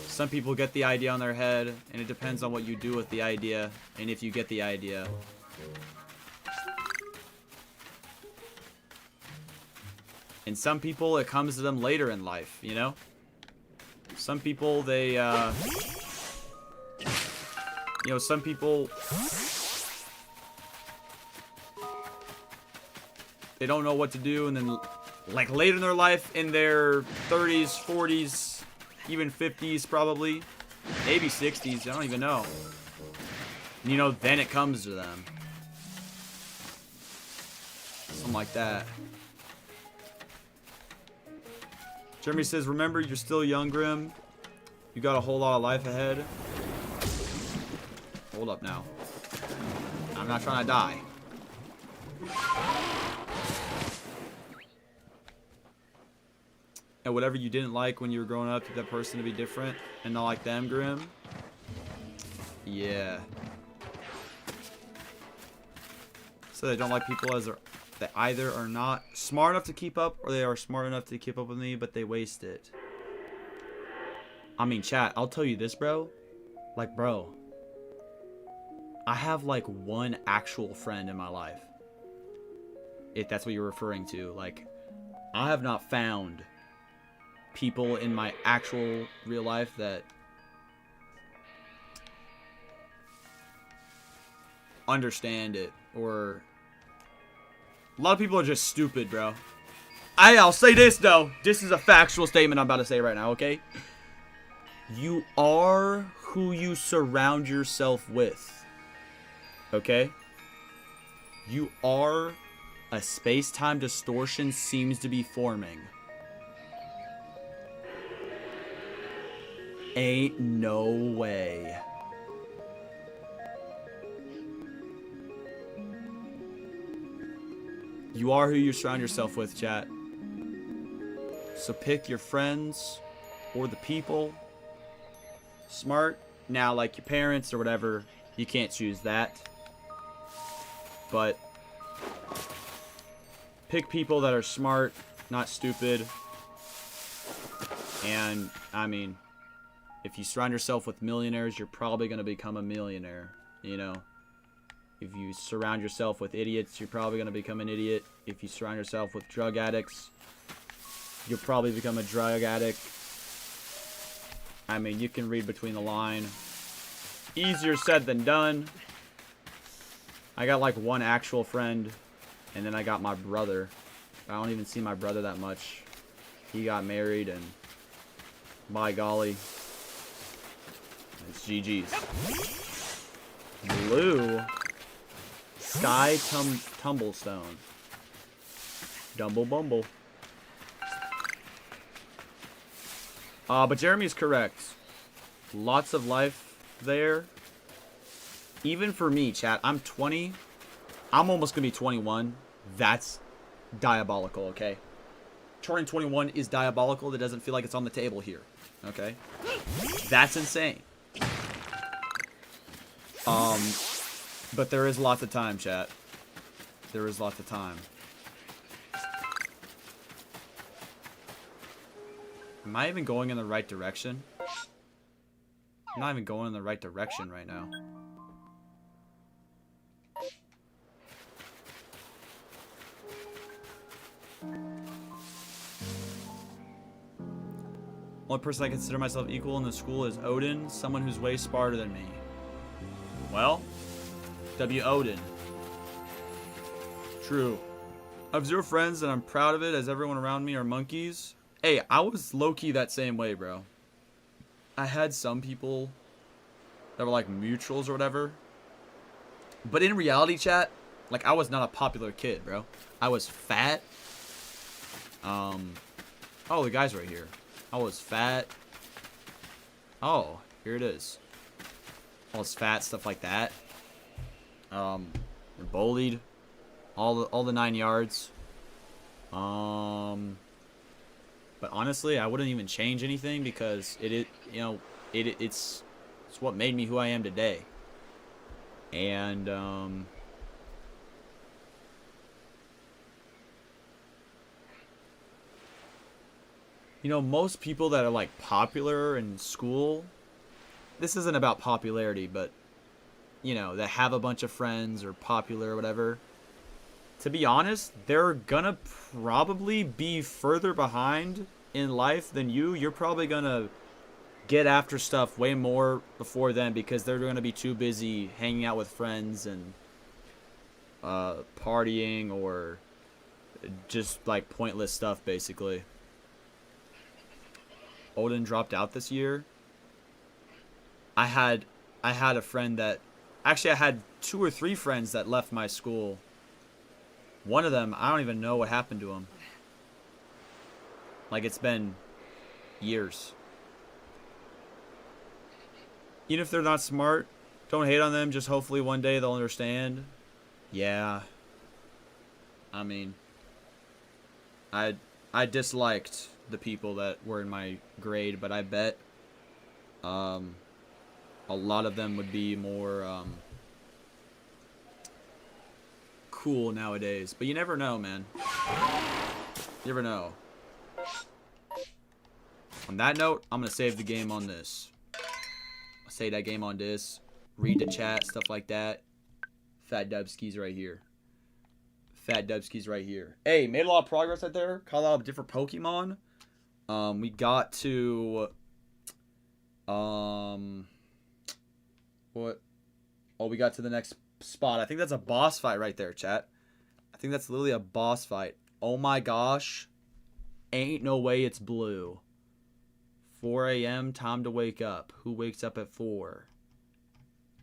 Some people get the idea on their head, and it depends on what you do with the idea and if you get the idea. And some people, it comes to them later in life, you know? Some people, they, you know, some people, they don't know what to do, and then, like, later in their life, in their 30s, 40s, even 50s probably, maybe 60s, I don't even know. You know, then it comes to them. Something like that. Jeremy says, remember, you're still young, Grim. You got a whole lot of life ahead. Hold up now. I'm not trying to die. And whatever you didn't like when you were growing up, that person to be different and not like them, Grim. Yeah. So they don't like people as they either are not smart enough to keep up, or they are smart enough to keep up with me, but they waste it. I mean, chat, I'll tell you this, bro. Like, bro, I have like one actual friend in my life. If that's what you're referring to. Like, I have not found people in my actual real life that understand it, or a lot of people are just stupid, bro. I'll say this though, this is a factual statement I'm about to say right now, okay? You are who you surround yourself with, okay? You are. A space-time distortion seems to be forming. Ain't no way. You are who you surround yourself with, chat. So pick your friends or the people. Smart. Now, like your parents or whatever, you can't choose that. But pick people that are smart, not stupid. And, I mean, if you surround yourself with millionaires, you're probably going to become a millionaire, you know. If you surround yourself with idiots, you're probably going to become an idiot. If you surround yourself with drug addicts, you'll probably become a drug addict. I mean, you can read between the line. Easier said than done. I got like one actual friend, and then I got my brother. I don't even see my brother that much. He got married, and by golly, it's GG's. Blue. Sky Tumblestone. Dumble Bumble. But Jeremy's correct. Lots of life there. Even for me, chat, I'm 20. I'm almost going to be 21. That's diabolical, okay? Turning 21 is diabolical. That doesn't feel like it's on the table here, okay? That's insane. But there is lots of time, chat. There is lots of time. Am I even going in the right direction? I'm not even going in the right direction right now. Only person I consider myself equal in the school is Odin, someone who's way smarter than me. Well, W. Odin. True. I have 0 friends and I'm proud of it as everyone around me are monkeys. Hey, I was low-key that same way, bro. I had some people that were like mutuals or whatever. But in reality, chat, like I was not a popular kid, bro. I was fat. Oh, the guy's right here. I was fat. Oh, here it is. I was fat, stuff like that. Bullied. All the 9 yards. But honestly, I wouldn't even change anything because it's what made me who I am today. And most people that are like popular in school, this isn't about popularity, but that have a bunch of friends or popular or whatever, to be honest, they're gonna probably be further behind in life than you. You're probably gonna get after stuff way more before then because they're gonna be too busy hanging out with friends and partying or just like pointless stuff, basically. Odin dropped out this year. I had a friend that, actually I had 2 or 3 friends that left my school. One of them, I don't even know what happened to him. Like, it's been years. Even if they're not smart, don't hate on them. Just hopefully one day they'll understand. Yeah. I mean, I disliked the people that were in my grade, but I bet a lot of them would be more cool nowadays. But you never know, man. You never know. On that note, I'm gonna save the game on this. I'll save that game on this. Read the chat, stuff like that. Fat Dubskis right here. Fat Dubskis right here. Hey, made a lot of progress right there. Caught a lot of different Pokemon. We got to what? Oh, we got to the next spot. I think that's a boss fight right there, chat. I think that's literally a boss fight. Oh my gosh. Ain't no way it's blue. 4 a.m. time to wake up. Who wakes up at 4?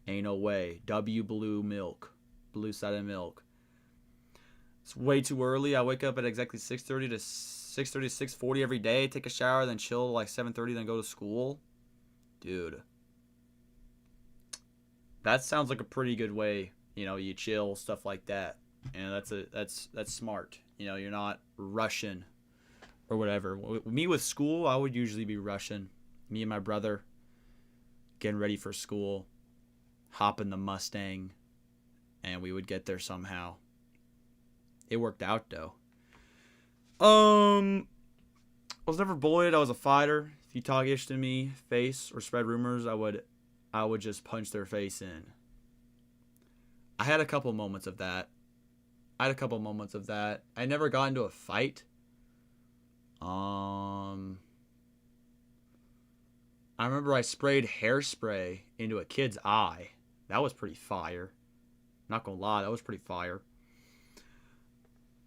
Ain't no way. W blue milk. Blue side of milk. It's way too early. I wake up at exactly 6:30 to 6:40 every day. Take a shower, then chill like 7:30, then go to school. Dude. That sounds like a pretty good way. You chill, stuff like that. And that's smart. You're not rushing or whatever. Me with school, I would usually be rushing. Me and my brother getting ready for school, hop in the Mustang, and we would get there somehow. It worked out though. I was never bullied. I was a fighter. If you talk ish to me, face, or spread rumors, I would just punch their face in. I had a couple moments of that. I never got into a fight. I remember I sprayed hairspray into a kid's eye. That was pretty fire. Not gonna lie, that was pretty fire.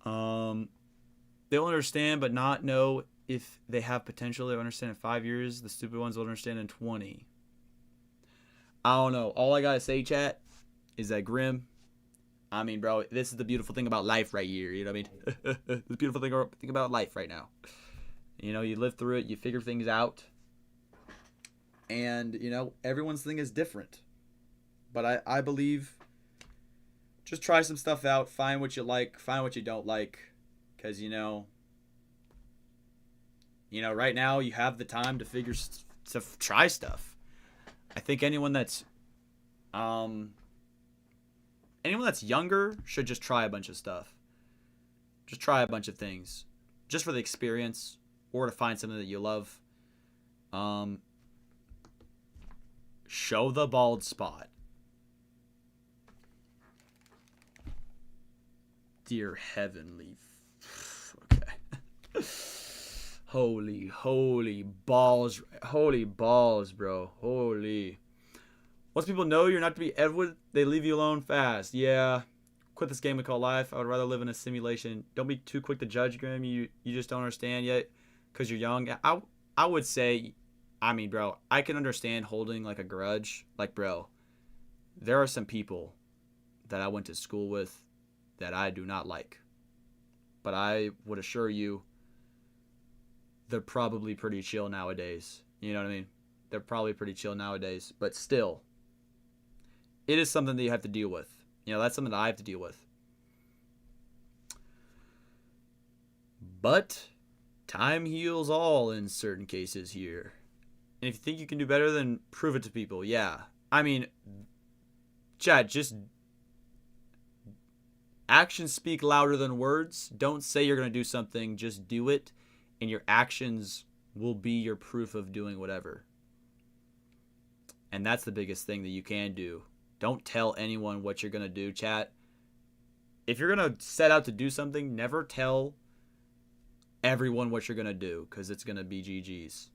They'll understand but not know if they have potential. They'll understand in 5 years. The stupid ones will understand in 20. I don't know. All I gotta say, chat, is that Grim, I mean, bro, this is the beautiful thing about life right here. You know what I mean? The beautiful thing about life right now. You live through it. You figure things out. And, everyone's thing is different. But I believe just try some stuff out. Find what you like. Find what you don't like. Because, right now you have the time to try stuff. I think anyone that's younger should just try a bunch of stuff. Just try a bunch of things. Just for the experience or to find something that you love. Show the bald spot. Dear heavenly. Okay. Holy balls, bro. Holy. Once people know you're not to be Edward, they leave you alone fast. Yeah. Quit this game we call life. I would rather live in a simulation. Don't be too quick to judge, Grim. You just don't understand yet because you're young. I would say, I mean, bro, I can understand holding like a grudge. Like, bro, there are some people that I went to school with that I do not like. But I would assure you, they're probably pretty chill nowadays. You know what I mean? They're probably pretty chill nowadays. But still, it is something that you have to deal with. You know, that's something that I have to deal with. But time heals all in certain cases here. And if you think you can do better, then prove it to people. Yeah. I mean, chat, just actions speak louder than words. Don't say you're going to do something. Just do it. And your actions will be your proof of doing whatever. And that's the biggest thing that you can do. Don't tell anyone what you're going to do, chat. If you're going to set out to do something, never tell everyone what you're going to do, because it's going to be GG's.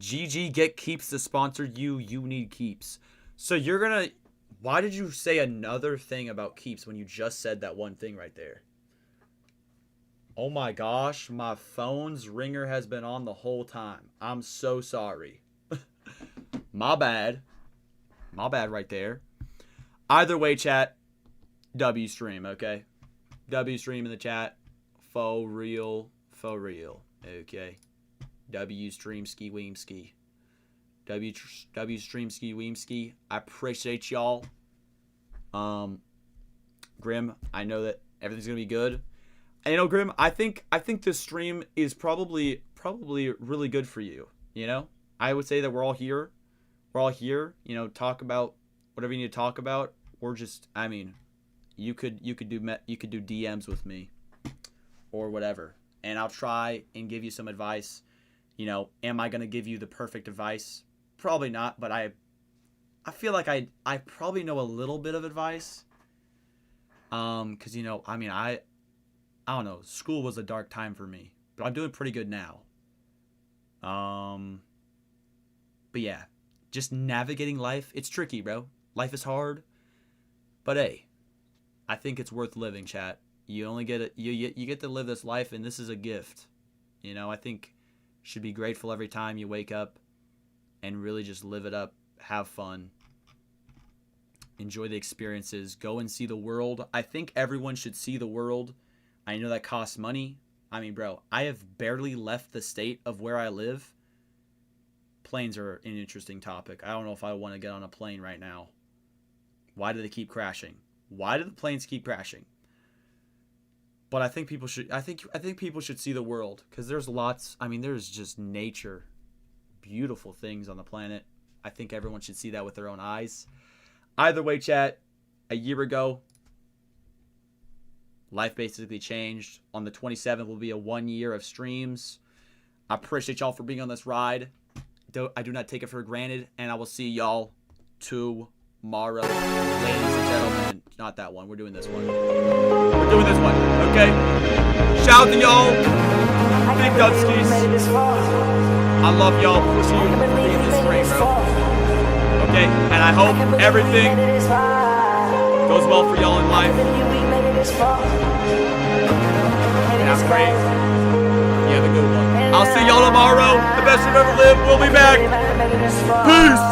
GG get keeps to sponsor you. You need keeps. So you're going to... Why did you say another thing about keeps when you just said that one thing right there? Oh my gosh, my phone's ringer has been on the whole time. I'm so sorry. My bad. My bad right there. Either way, chat, W stream, okay? W stream in the chat. Faux real. Faux real. Okay. W stream ski weem ski. W stream ski weem ski. I appreciate y'all. Grim, I know that everything's gonna be good. And you know, Grim, I think this stream is probably really good for you. You know, I would say that we're all here. We're all here. You know, talk about whatever you need to talk about. Or just, I mean, you could do DMs with me, or whatever, and I'll try and give you some advice. You know, am I gonna give you the perfect advice? Probably not, but I feel like I probably know a little bit of advice. Cause you know, I mean, I don't know. School was a dark time for me, but I'm doing pretty good now. But yeah, just navigating life. It's tricky, bro. Life is hard, but hey, I think it's worth living, chat. You only get it. You get to live this life, and this is a gift. You know, I think you should be grateful every time you wake up, and really just live it up. Have fun. Enjoy the experiences. Go and see the world. I think everyone should see the world. I know that costs money. I mean, bro, I have barely left the state of where I live. Planes are an interesting topic. I don't know if I want to get on a plane right now. Why do they keep crashing? Why do the planes keep crashing? But I think people should. I think people should see the world, because there's lots. I mean, there's just nature, beautiful things on the planet. I think everyone should see that with their own eyes. Either way, chat. A year ago, life basically changed. On the 27th will be a 1 year of streams. I appreciate y'all for being on this ride. I do not take it for granted, and I will see y'all tomorrow, ladies and gentlemen. Not that one. We're doing this one. We're doing this one. Okay. Shout out to y'all. Big Dubskis. I love y'all. We'll see you in this frame, bro. Okay. And I hope everything goes well for y'all in life. And I'm praying you have a good one. I'll see y'all tomorrow. The best you've ever lived. We'll be back. Peace.